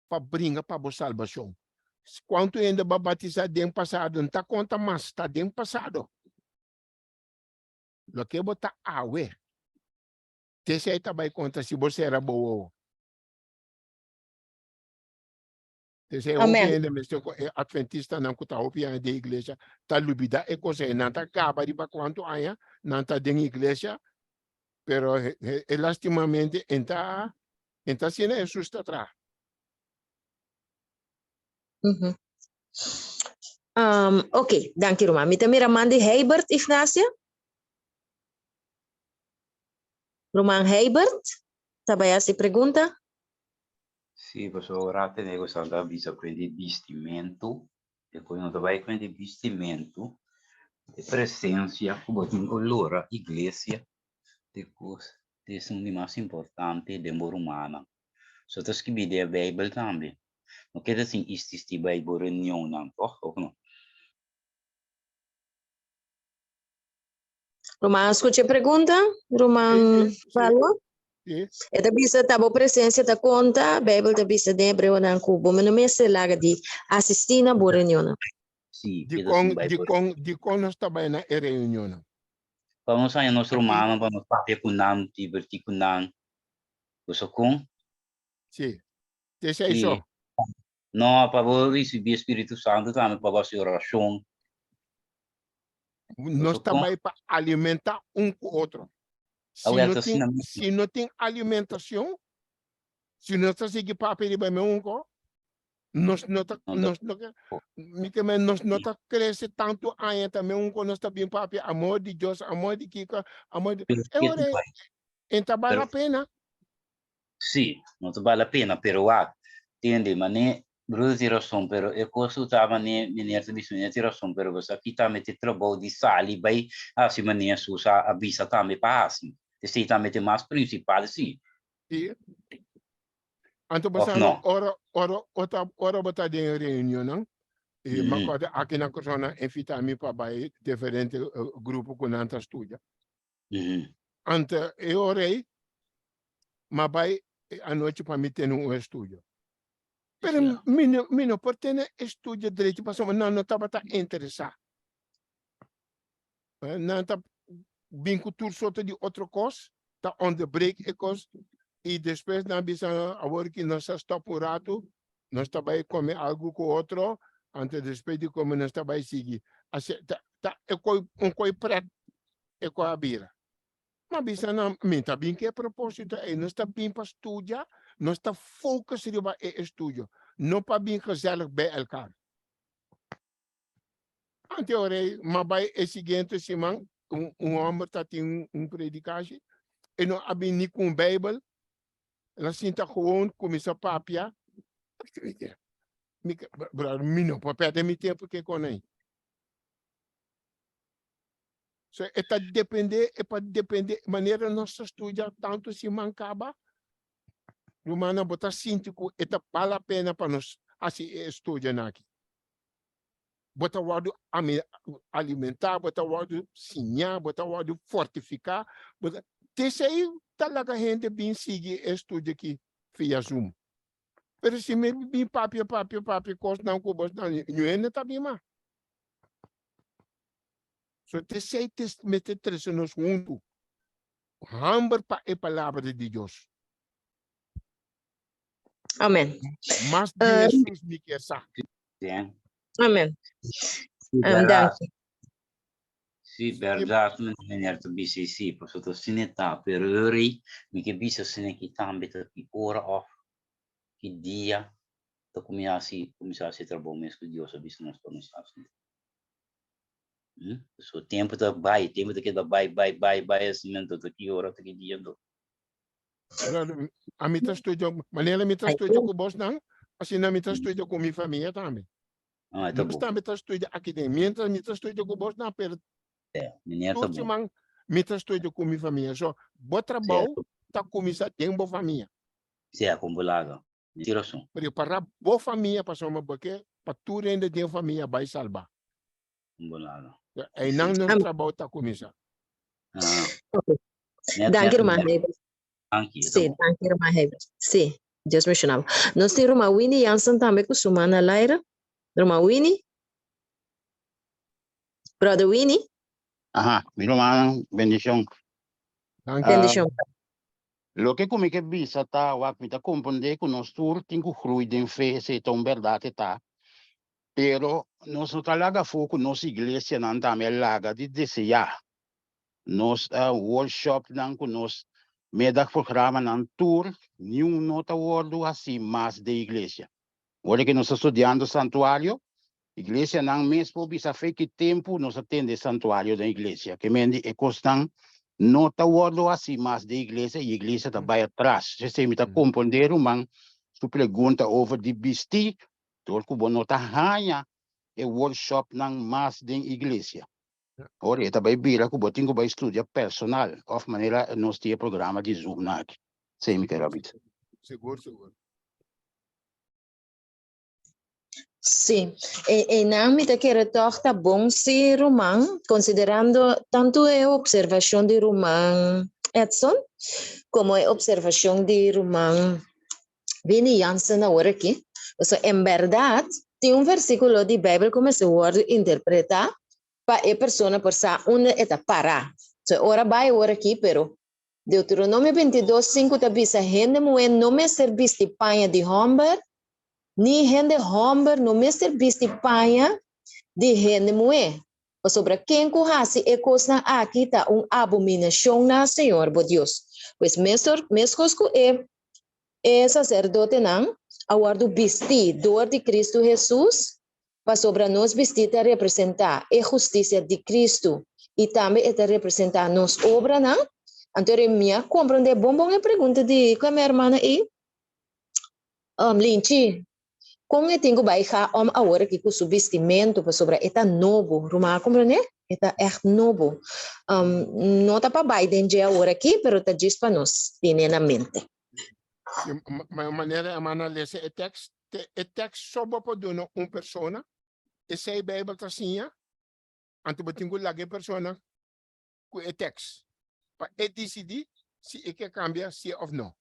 para brincar para a salvação. Quanto ainda vai batizar dentro passado, não está conta mais, está dentro passado. Lo que bota awe. Tese tabay conta si você era boa. Tese Amen. open mesmo adventista não kuta open de igreja tá lubida e coisa não tá acaba de para quanto aya não tá de igreja pero elastimamente entra sino Jesus está atrás. Ok, dank je Roma. Mita mira mandi Heibert Ignacia. Roman Heibert, sabaya si pergunta? Sì, posso ora tenere questa avviso quindi vestimento e poi non vai quindi vestimento e presenza come in allora iglesia di cose sono di más importanti del mondo umano. Sotto scrivi la Bibbia también. Non che assim isti Bible reunione, o no? Roman, escuche pergunta? Roman, valor? E da bisa tabo presença da conta, Bible da bisa de Hebreu na Cuba, mas não me se laga de assistir na boa reunião. Sì, Di con non sta bene e reunione. Quando sai il nostro umano, quando parli con nan, ti diverti con nan, cosa con? Sì, te sei so. No, per voi ricevere Spirito Santo, también per la orazione. Non sta bene per alimentare un outro. Se não tem alimentação, se não está seguindo papel de bem nós não cresce tanto ainda também nós está bem papel amor de Deus, amor de Kika, amor de então vale a pena. Sì, non vale la pena, però tende, ma ne bruto di razón, però e cosa stava ne niente bisogna di razón, però questa qui mette troppo di sali, vai si mania su sa avvisa tambe passi. Se mette mais principal, sì. Sì. Anto basano ora bota de reunião, não? E ma quando aqui na persona invita-me para vai diferente grupo com anta estudia. Ante e orei, ma vai a noite para me ter um estúdio. Pero mino por ter estúdio direito para não estava interessado. Não estava vinco tudo soto de outra coisa, tá onderbreak e coisa. E depois na bisa agora que nós está por rato, nós também comer algo com outro, antes depois de comer nós também seguir. Assim, é coi prato, é coi a bira. Mas bisa na minta bem que é propósito, é nós está bem para estudar, nós está focus riba é estudo, não para bem gezellig bij elkaar. Ante ore, mas vai é seguinte semana, homem está tem predicação, e não abin nem com Bíblia. La sinta gewoon começa papia. Mino, para perder meu tempo que com aí. So, é para depender maneira nossa estuda tanto se mancaba. Lumana bota sintico eta vale a pena para nós assim estudar aqui. Bota wado alimentar, bota wado sinhar, bota wado fortificar, bota desse aí talaga gente bem seguir estudo aqui via Zoom. Pero se me bem papi costa não cobos não ainda tá bem mais. So desse aí mete três nos junto. Hamber para a palavra de Deus. Amém. Mas Jesus me quer saber. Amém. Sì, verdade, non è niente BCC, per sottostinetà, per ori, mi che bisa se ne che tambita che ora off, che dia, da come si trabò me studioso, visto non sto ne sa. So tempo da vai, che da vai, assim, tutto che ora, che dia do. A mim tá estudando, maneira me tá estudando com boss não, assim na me tá estudando com minha família também. Ah, tá bom. Não está estudando aqui dentro, mientras me tá estudando com boss não, pero tudo bom. Me tá estudando com minha família, só bom trabalho, tá começando tem boa família. Sim, acumulado. Tiração. Preparar boa família para somar porque para tudo ainda tem família vai salvar. Acumulado. E não no trabalho tá começando. Danke, Roman Heibert. Sim, danke, Roman Heibert. Sim, Deus me chamava. Nós temos Roman Winnie Jansen também com sua mana Laira. Roman Winnie? Brother Winnie? Ajá, mi hermano, bendición. Bendición. Lo que come que bisa tá, o que me tá compreender que nós todos temos que fluir em fé, se tão verdade tá. Pero nós não talaga foco nossa igreja não também laga de desejar. Nós workshop não com nós medak programa não tour, nenhum nota word assim mais de igreja. Olha que nós estudando santuário, igreja não mesmo bisa fé que tempo nós atende santuário da igreja, que mende é costan nota word assim mais de igreja e igreja tá vai atrás. Você me tá compreender uma sua pergunta over de bisti,tor que nota hanha e workshop nang mas ding iglesia. Ora, ita bay bila ko boting ko bay estudia personal of manera nos tie programa de Zoom na aqui. Sei me kerabit. Seguro. Sim, e não me quer torta bom se Roman, considerando tanto a observação de Roman Edson, como a observação de Roman Vini Jansen agora aqui. Então, em verdade, tem versículo de Bíblia como se pode interpretar para a pessoa passar uma etapa para. Então, ora vai agora aqui, pero Deuteronômio 22:5 está dizendo, gente moe não me serviço de panha de homber, ni gente homber não me serviço de panha de gente moe. Sobre quem corrasse e coisa aqui está abominação na Senhor, por Deus. Pois mesmo é sacerdote não, aguardo vestidor de Cristo Jesus, para sobre nós vestir a representar a justiça de Cristo e também a representar nos obra não. Então, minha compreender bom a pergunta de com a minha irmã aí, Linchi, como eu tenho que baixar agora que o vestimento para sobre eta novo, Roma compreender? Eta é novo. Não está para Biden já agora aqui, pero está diz para nós, tem na mente. De maneira a analisar o texto só para donar uma pessoa, e se a Bíblia está assim, então eu tenho que lagar a pessoa com o texto, para decidir se é que cambia, se ou não.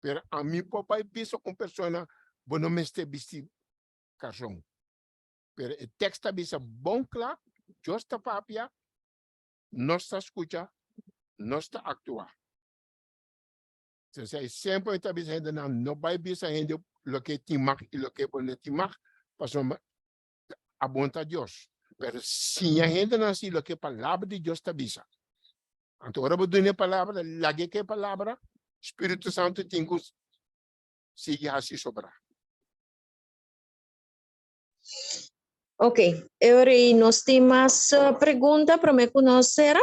Mas a mim, papai, pensa com pessoa, eu não me estou vestindo cartão. Mas o texto está bom, claro, justa papia, não está escuta, não está actuar. Então, sempre está dizendo, não vai dizendo o que timar e o que não timar, para a vontade de Deus. Mas se a gente não sabe o que a palavra de Deus está dizendo, então, agora eu dou a palavra, lage que a palavra, Espírito Santo tem que seguir assim sobrar. Ok, agora nós temos pergunta para me conhecer.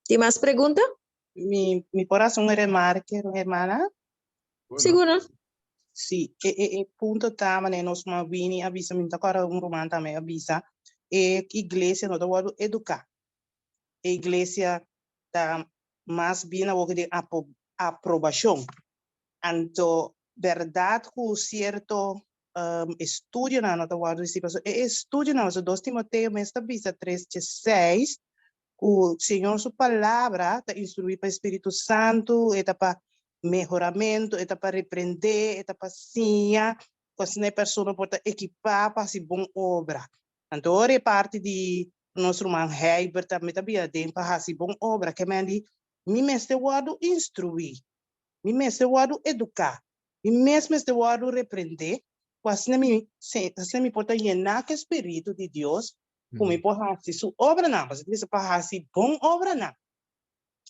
Tem mais pergunta? Mi corazón es remarque, hermana. Segura? Sì, e punto tama ne nos ma vini avisa mi takara un roman tama avisa e iglesia no do educar. E iglesia tá mais bem na de aprovação. Anto verdade com certo estudio na nota guardo si passo e estudio na 2 Timoteo mesta visa 3:6 o Senhor sua palavra tá instruir para Espírito Santo e tá para melhoramento, é para repreender, é para sinha, assim a pessoa pode equipar para se bom obra. Então, é parte de nosso irmão Herbert também tem para se bom obra, que me diz, me mestre guardo instruir, me mestre guardo educar, me mestre guardo repreender, assim me pode llenar com o Espírito de Deus, como pode fazer sua obra não, mas isso para fazer bom obra não.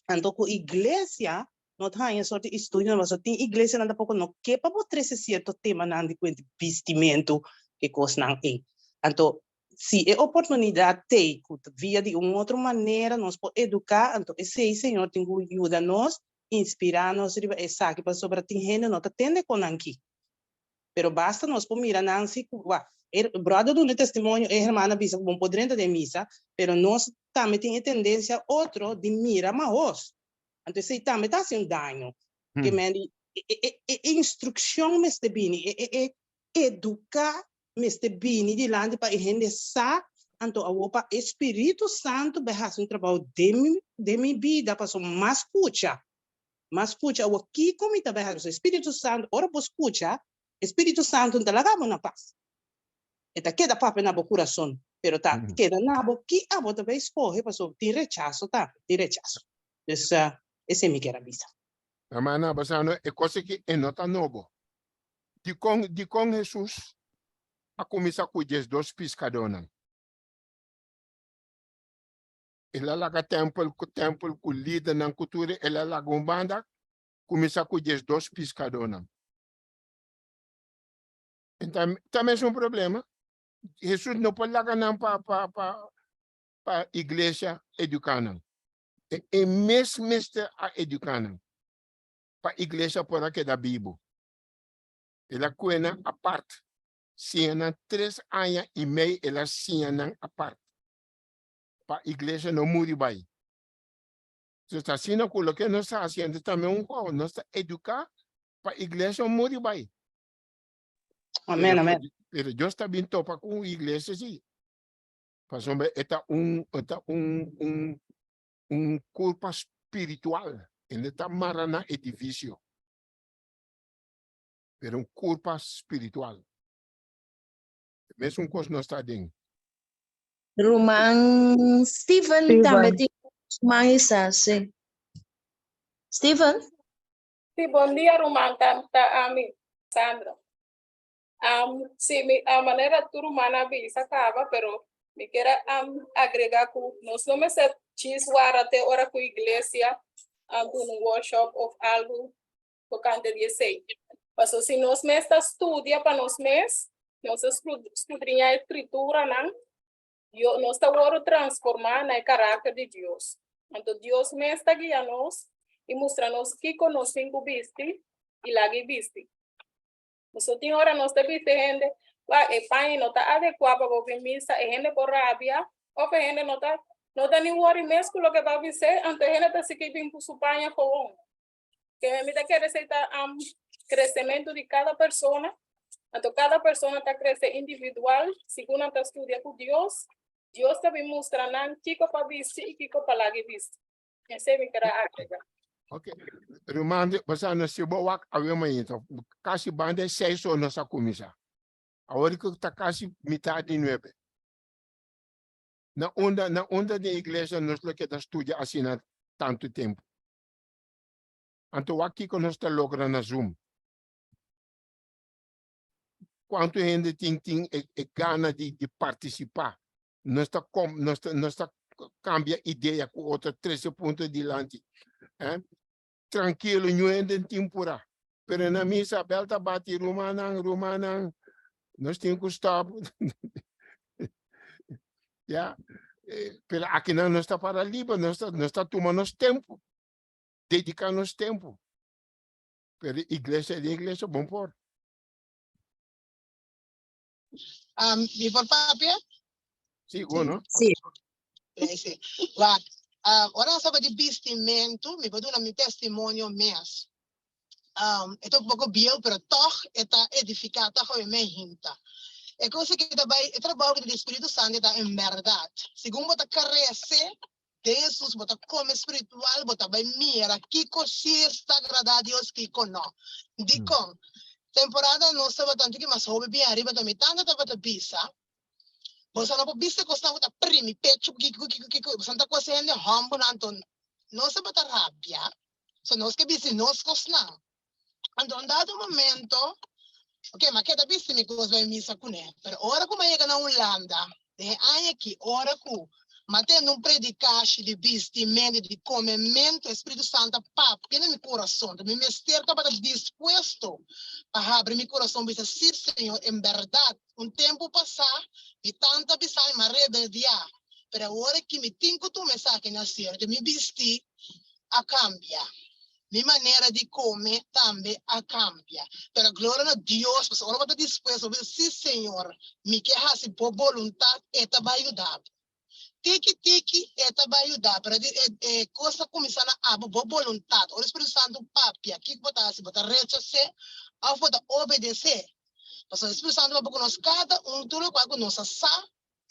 Então, a igreja não tem sorte de estudo, mas tem igreja não pouco não que para botar certo tema não de vestimento que coisa não é. Então, se é oportunidade tem via de uma outra maneira nós podemos educar, então esse Senhor tem que ajudar nós, inspirar nós, e sabe para sobre tem gente não atende com aqui. Pero basta nós por mirar não se brother do testemunho é irmã bisa bom podrenta de missa, pero nós também tem tendência outro de mirar mais. Então, se também está sendo dano, que me instrução me está bem, educar me está bem de lá para a gente saber, então o Espírito Santo vai fazer um trabalho de minha vida para mais escuta, o que como está vai fazer o Espírito Santo, ora por escuta, Espírito Santo não está lá na paz. Eta queda papi na bo coração, pero tá queda na bo que a bo também escorre, passou de rechaço, tá? De rechaço. Dus esse é me quer avisa. Amana basano e cose que é nota novo. De com Jesus a começar com 2 pescadores. Ela laga temple com líder na cultura, ela laga banda, começa com 2 pescadores. Então, também é um problema. Jesus não pode lagar para a igreja educar. É mesmo a educar. Para a igreja por aqui da Bíblia. Ela cuida a parte. Se ela 3 anos e meio, ela se a parte. Para a igreja não muda bem. Se está assim, o que nós estamos fazendo também nós estamos educar para a igreja não muda bem. Amém, amém. Pero Deus está bem topa com a igreja, sim. Mas é culpa espiritual. Ele está marana edifício. Pero culpa espiritual. Mesmo coisa nós está dentro. Roman Stephen também tem mais assim. Stephen? Sí, bom dia, Roman. Sandra. Sí, a manera tu rumana bisa acaba, pero me quiera agregar que nós não me se chiswara até hora com a igreja um workshop ou algo tocante de sei. Mas se nós me estudia para nós escudrinhar a escritura, nós estamos transformar no caráter de Deus. Então Deus me está guiando nós e mostrando-nos que conhecemos viste e lá que viste. Então, tem hora nós temos gente, o pai não está adequado para ouvir missa, e gente por rabia, ou a gente não está nem worry mesmo com o que vai dizer, então a gente está se querendo para o pai com que me dá que receita crescimento de cada pessoa, então cada pessoa está crescendo individual, segundo está estudando com Deus, Deus está me mostrando que para visto e que para lá que visto. Esse é o que eu agregar. Ok. Rumande, basta na sibawak awe mayito. Kasi banda 6 anos sa kumisa. Awari ko ta kasi metade 9. Na onda de igreja nos lo que da estudia assim há tanto tempo. Anto aqui que nós está logra na Zoom. Quanto gente tem gana de participar. Nós está cambia ideia com outra 13 pontos adiante. Tranquilo, não é de tempura. Pero na missa, belta bate rumanang, nós temos que stop. Yeah. Pero aqui não está para livre, nós está tomando tempo, dedicando tempo. Pero igreja é igreja, bom por. Mi por papia? Sim, bueno. Sim. Sì. Guarda, ora stavo di vestimento, mi vedo un testimonio mes. È un poco bio, però toch è edificata come me hinta. E così che il trabalho do Espírito Santo è in verdade. Segundo bota carece, Jesus bota come espiritual, bota vai mira, que così sta agrada a Deus, que no. Dico, temporada non stava tanto che ma so bene arriba da metà da bota bisa. Você não pode ser costando da primi pecho que você tá coisando hambo Anton não se bota rabia só nós que bisi nós costando então dado momento ok mas que da bisi me coisa vai missa com ele pero ora como chega na Holanda de aí aqui ora com matendo predicache de vestimento de comimento Espírito Santo papo que no meu coração me mester para disposto para abrir meu coração dizer sim Senhor em verdade tempo passar e tanta bisai ma rebeldia pero agora que me tenho tu mensagem na certa me vesti a cambia minha maneira de comer também a cambia pero glória a Deus porque ora estou disposto a dizer sim Senhor me quer fazer por vontade e tá vai ajudar tiki eta vai ajudar para coisa começar a boa vontade o Espírito Santo papia que botar se botar rechazar a botar obedecer porque o Espírito Santo vai conosco cada tudo qual conosco sa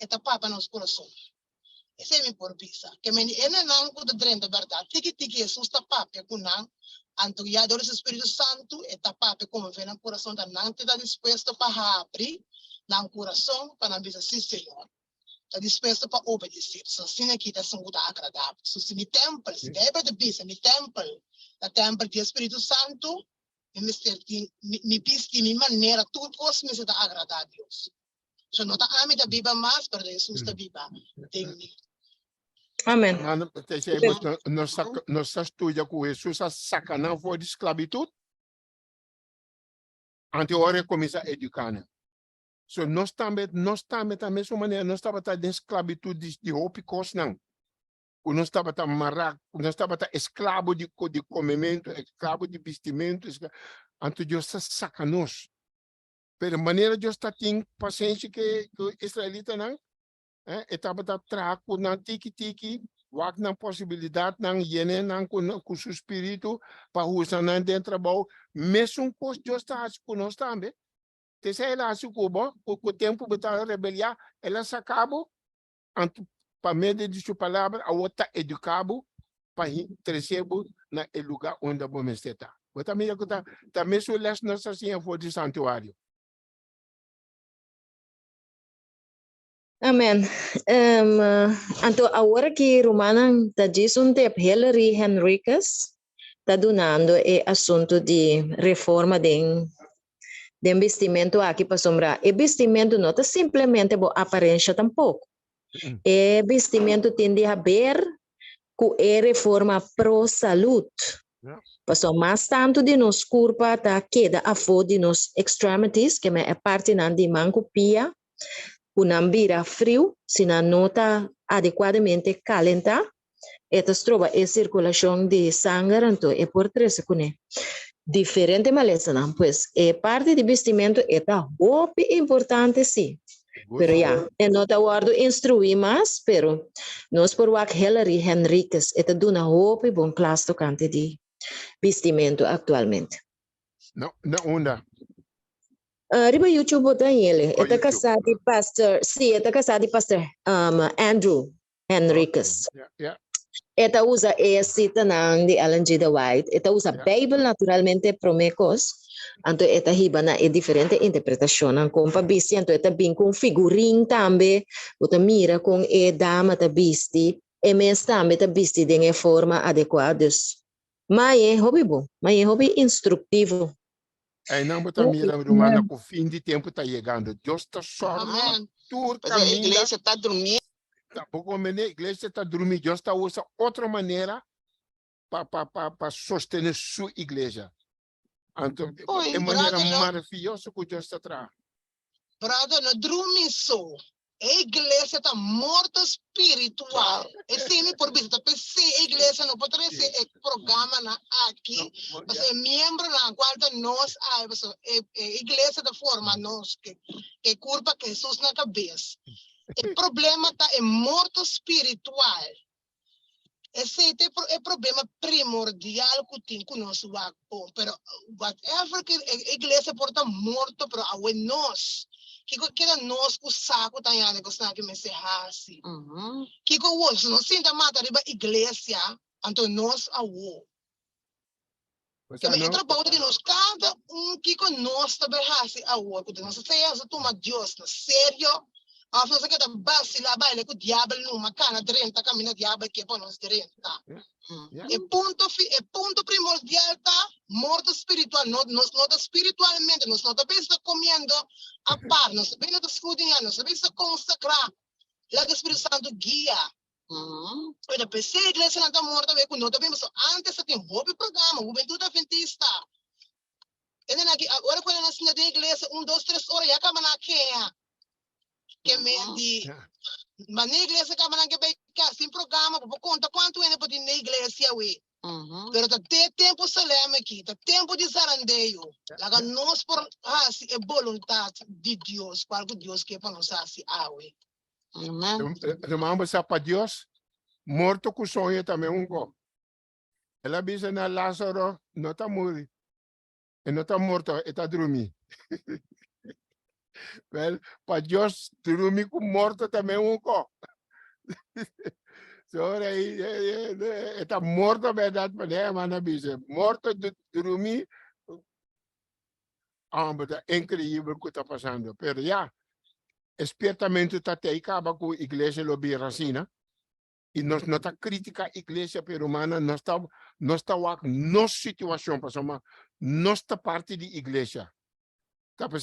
eta papa nos coração esse é meu porpisa que me não com o dreno da verdade tiki Jesus está papia com não anto ya do Espírito Santo eta papa como vem no coração da não te dá disposto para abrir na coração para não dizer sim, Senhor. Está disposto para obedecer. So, assim aqui está sendo agradável. So, se me templo, se deve de bisa, me templo, a templo do Espírito Santo, me piste, me maneira, tudo coisa me está agradável a Deus. So, não está a mim da Bíblia mais, para Jesus da Bíblia. Amém. Nós estudamos com Jesus a sacanar for de esclavitud. Ante hora começa a educar. So, nós também da mesma maneira, nós estamos de esclavitud de roupas, não. Nós estamos amarrados, nós estamos escravo de comimento, escravo de vestimento. Ante Deus saca nós. Pero maneira Deus está tendo paciência que israelita não. Estava da traco na tiki wag na possibilidade na yene na com seu espírito para usar na dentro do mesmo coisa Deus está com nós também. Se ela se cubo, o tempo para rebeliar, ela se acabou, para meio de sua palavra, a outra educado para crescer na lugar onde vamos estar. Mas também sou les nós assim for de santuário. Amém. Então, agora que Romana está dizendo que Hillary Henriquez está donando o assunto de reforma de investimento aqui para sombrar. E vestimento não está simplesmente por aparência tampouco. E vestimento tem a ver com a reforma pro-saúde. Passou mais tanto de nos curva tá queda a fora de nos extremities, que é parte de mancopia, o vira frio, se não está adequadamente calenta, e trova a circulação de sangue, então é por trás que diferente maleza, não? Pois é parte de vestimento é muito importante, sim. Pero já, é não está guardo instruir mais, pero nós por o Hillary Henriquez é dando uma bom classe tocante de vestimento atualmente. Não onda. Riba YouTube botar ele. É casado de pastor, sim, é casado de pastor Andrew Henriquez. Esta usa esse tanang de Ellen G. White. Esta usa Bible naturalmente promecos. Então esta hiba na é diferente interpretação com pa bisti. Então esta bem com figurin também. Bota mira com e dama ta bisti. E mes também ta bisti de forma adequada. Mas é hobby bom. Mas é hobby instrutivo. Aí não botar mira romana que o fim de tempo está chegando. Deus está só. Mas a igreja está dormindo. Pouco a igreja está dormindo. Deus está usando outra maneira para sostener sua igreja. Então, é maneira maravilhosa que Deus está atrás. Brother, não dorme só. A igreja está morta espiritual. E se por visita, a igreja não pode ser programa aqui, mas é membro na qual nós, a igreja da forma nós que curva que Jesus na cabeça. O problema está é morto espiritual. Esse é o problema primordial que tem com o nosso bom. Pero whatever que a igreja porta morto, pero a nós que nós o saco tá indo com que me se hasi. Que hoje não sinta mata riba igreja, então nós a o. Que me entra para que nós cada que nós também hasi a o, que nós se toma Deus na sério. A fazer que da base lá baile com o diabo numa cana drenta caminha diabo que para nós drenta. E ponto primordial tá morto espiritual, nós não espiritualmente, nós não estamos comendo a par, nós estamos escudinhando, nós estamos consagrar. Lá do Espírito Santo guia. E depois se a igreja não está morta, nós também antes tem um programa, Juventude Adventista. E agora quando nós temos a igreja 1, 2, 3 horas já acaba na queia. Que me di, mas na igreja que a gente sem programa, por conta quanto ainda pode na igreja we. Pero tá tempo solene aqui, tá tempo de zarandeio. Lá nós por assim é vontade de Deus, qual que Deus quer para nós assim awe. Irmão, você para Deus, morto com sonho também go. Ela diz na Lázaro, não está morto, não está morto, está dormindo. Well, para Deus, dormir com morto também co. Aí está morto a verdade, mas não é morto dormir. Mas é incrível o que está passando. Pero já, Espertamente tate acaba com a igreja lobiracina. E nós não está crítica a igreja peruana, nós está nossa situação, nós está parte da igreja. Tá para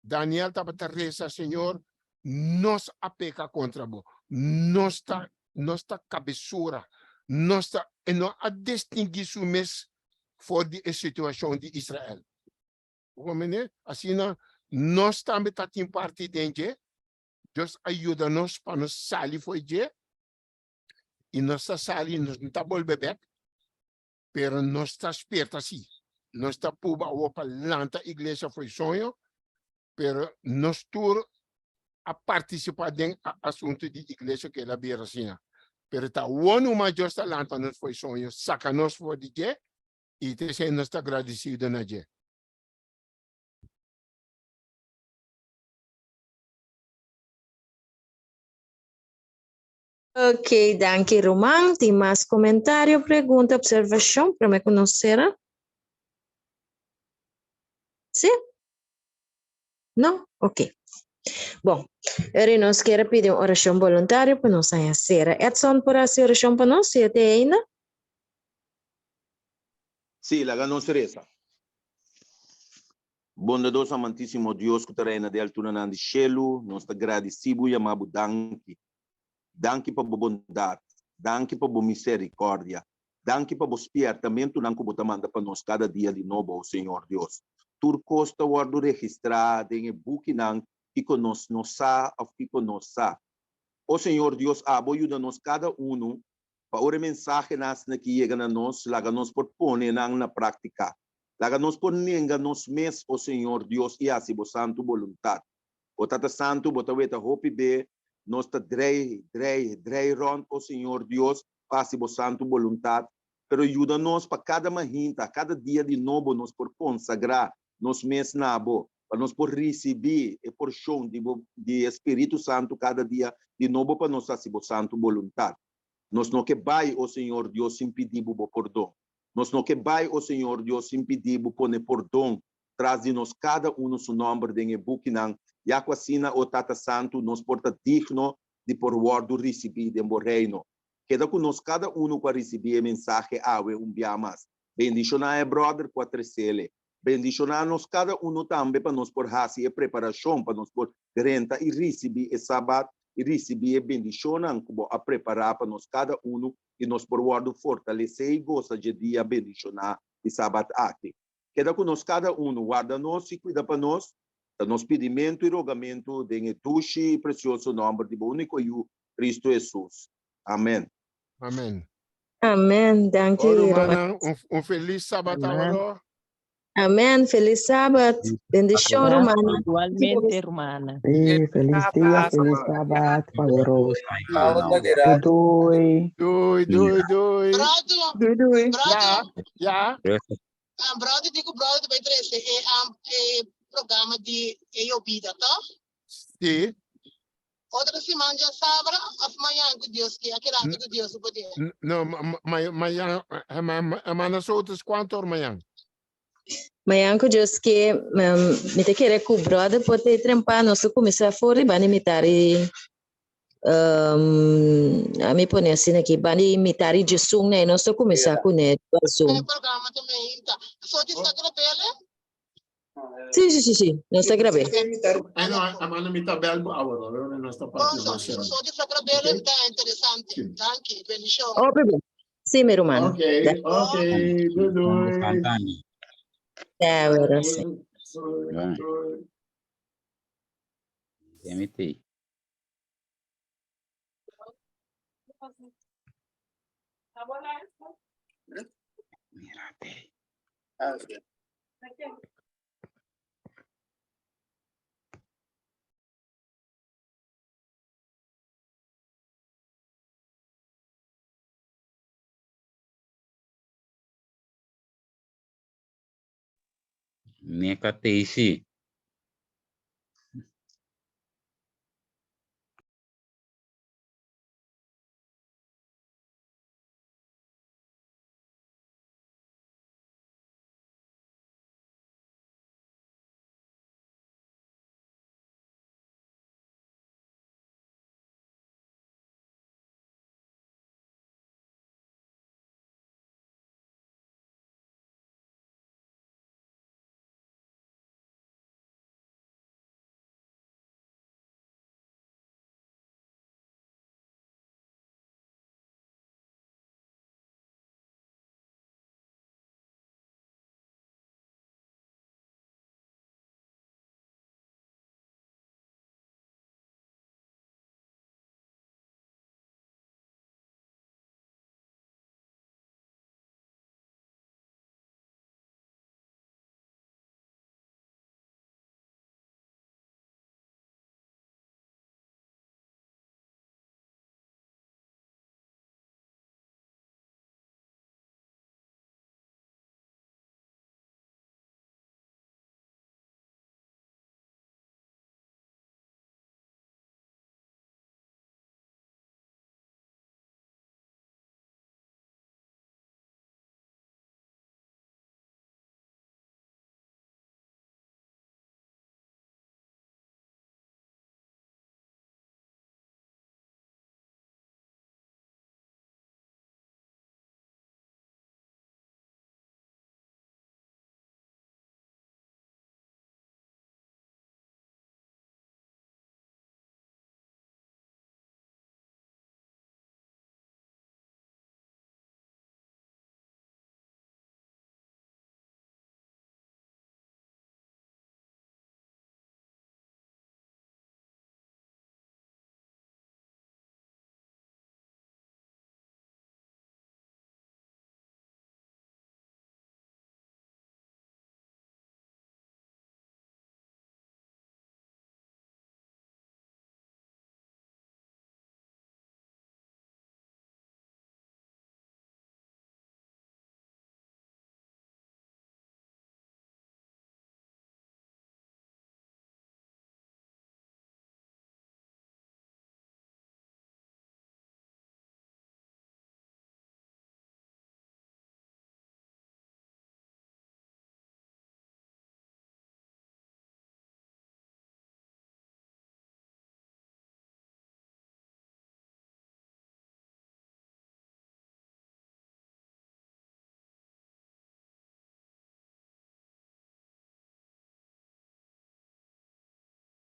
Daniel estava a rezar, Senhor, nós a peca contra você. Nós está cabeçura, nós está e nós a distinguir o mês fora da situação de Israel. Assim, nós também estamos parte de Deus ajuda-nos para nos sair foi de e nós está saindo, nós não está volvendo, pero nós está esperto assim. Nós está puba o palanta igreja foi sonho, pero nós tur a participar do assunto de igreja que é a Biracina. Pero tá o uma Deus está lanta nós foi sonho, saca nós for de je e te sei nós está agradecido na je. Ok, danke Roman. Tem mais comentário, pergunta, observação para me conhecer? Sim? Não? Ok. Bom, agora nós queremos pedir uma oração voluntária para nós fazer. Edson, por essa oração para nós, se tem ainda? Sì, la nostra resa. Bondadoso amantíssimo Deus que terrena de altura na de cielo, nós te agradecemos e amamos danke. Danke por bondade, danke por misericórdia, danke por espertamento não que manda para nós cada dia de novo, Senhor Deus. Tur costa guardo registrado em book não que conosco nos sa, ou que conosco sa. O Senhor Deus, ajuda-nos cada para o mensagem que chega a nós, laga-nos por pôr na prática. Laga-nos por nenga nos mes, o Senhor Deus, e assim, o santo vontade. O Tata Santo, bota weta hopi be, nós está drei rond, o Senhor Deus, passe o santo vontade. Pero ajuda-nos para cada mahinta, cada dia de novo, nos por consagrar, nos mes nabo, para nos por receber e por chão de Espírito Santo cada dia de novo para nós fazer o santo vontade. Nós não que vai, o Senhor Deus, impedir o perdão. Nós não que vai, o Senhor Deus, impedir o perdão. Traz de nós cada no seu nome de Bukinan. E assim, o Tata Santo nos porta digno de por word receber de reino. Queda conosco cada para receber a mensagem ave biamas. Bendicionar brother 4CL. Bendicionar-nos cada também para nos por fazer a preparação, para nos por renta e receber o sábado. E receber bendição a preparar para nós cada e nos por word fortalecer e gosta de dia bendicionar e sábado aqui. Queda conosco cada guarda-nos e cuida para nós, nos pedimento e rogamento de doce e precioso nome de único Cristo Jesus. Amém. Amém. Amém. Danke, Romana, feliz sábado agora. Amém. Feliz sábado. Bendição, Romana. Igualmente, Romana. Feliz dia, feliz sábado, favoroso. Doi. Já. Brother, digo brother, vai trazer programa de Eobida, tá? Sim. Outra semana já sabe, amanhã que Deus quer, aquele que Deus poder. Não, amanhã outras quanto amanhã? Amanhã que Deus quer, me te querer com o brother, pode trampar, nós começar fora e vai imitar a me pôr assim aqui, vai imitar e de som, né? Nós começar com ele, o som. Programa também, tá? Só de Instagram dele? Sim, nós está gravando. A mano me tá belo agora, nós está participação. Só de Instagram dele tá interessante. Danke, bendição. Sim, meu irmão. Ok. Agora sim. MT. Mirate. Nekatesi.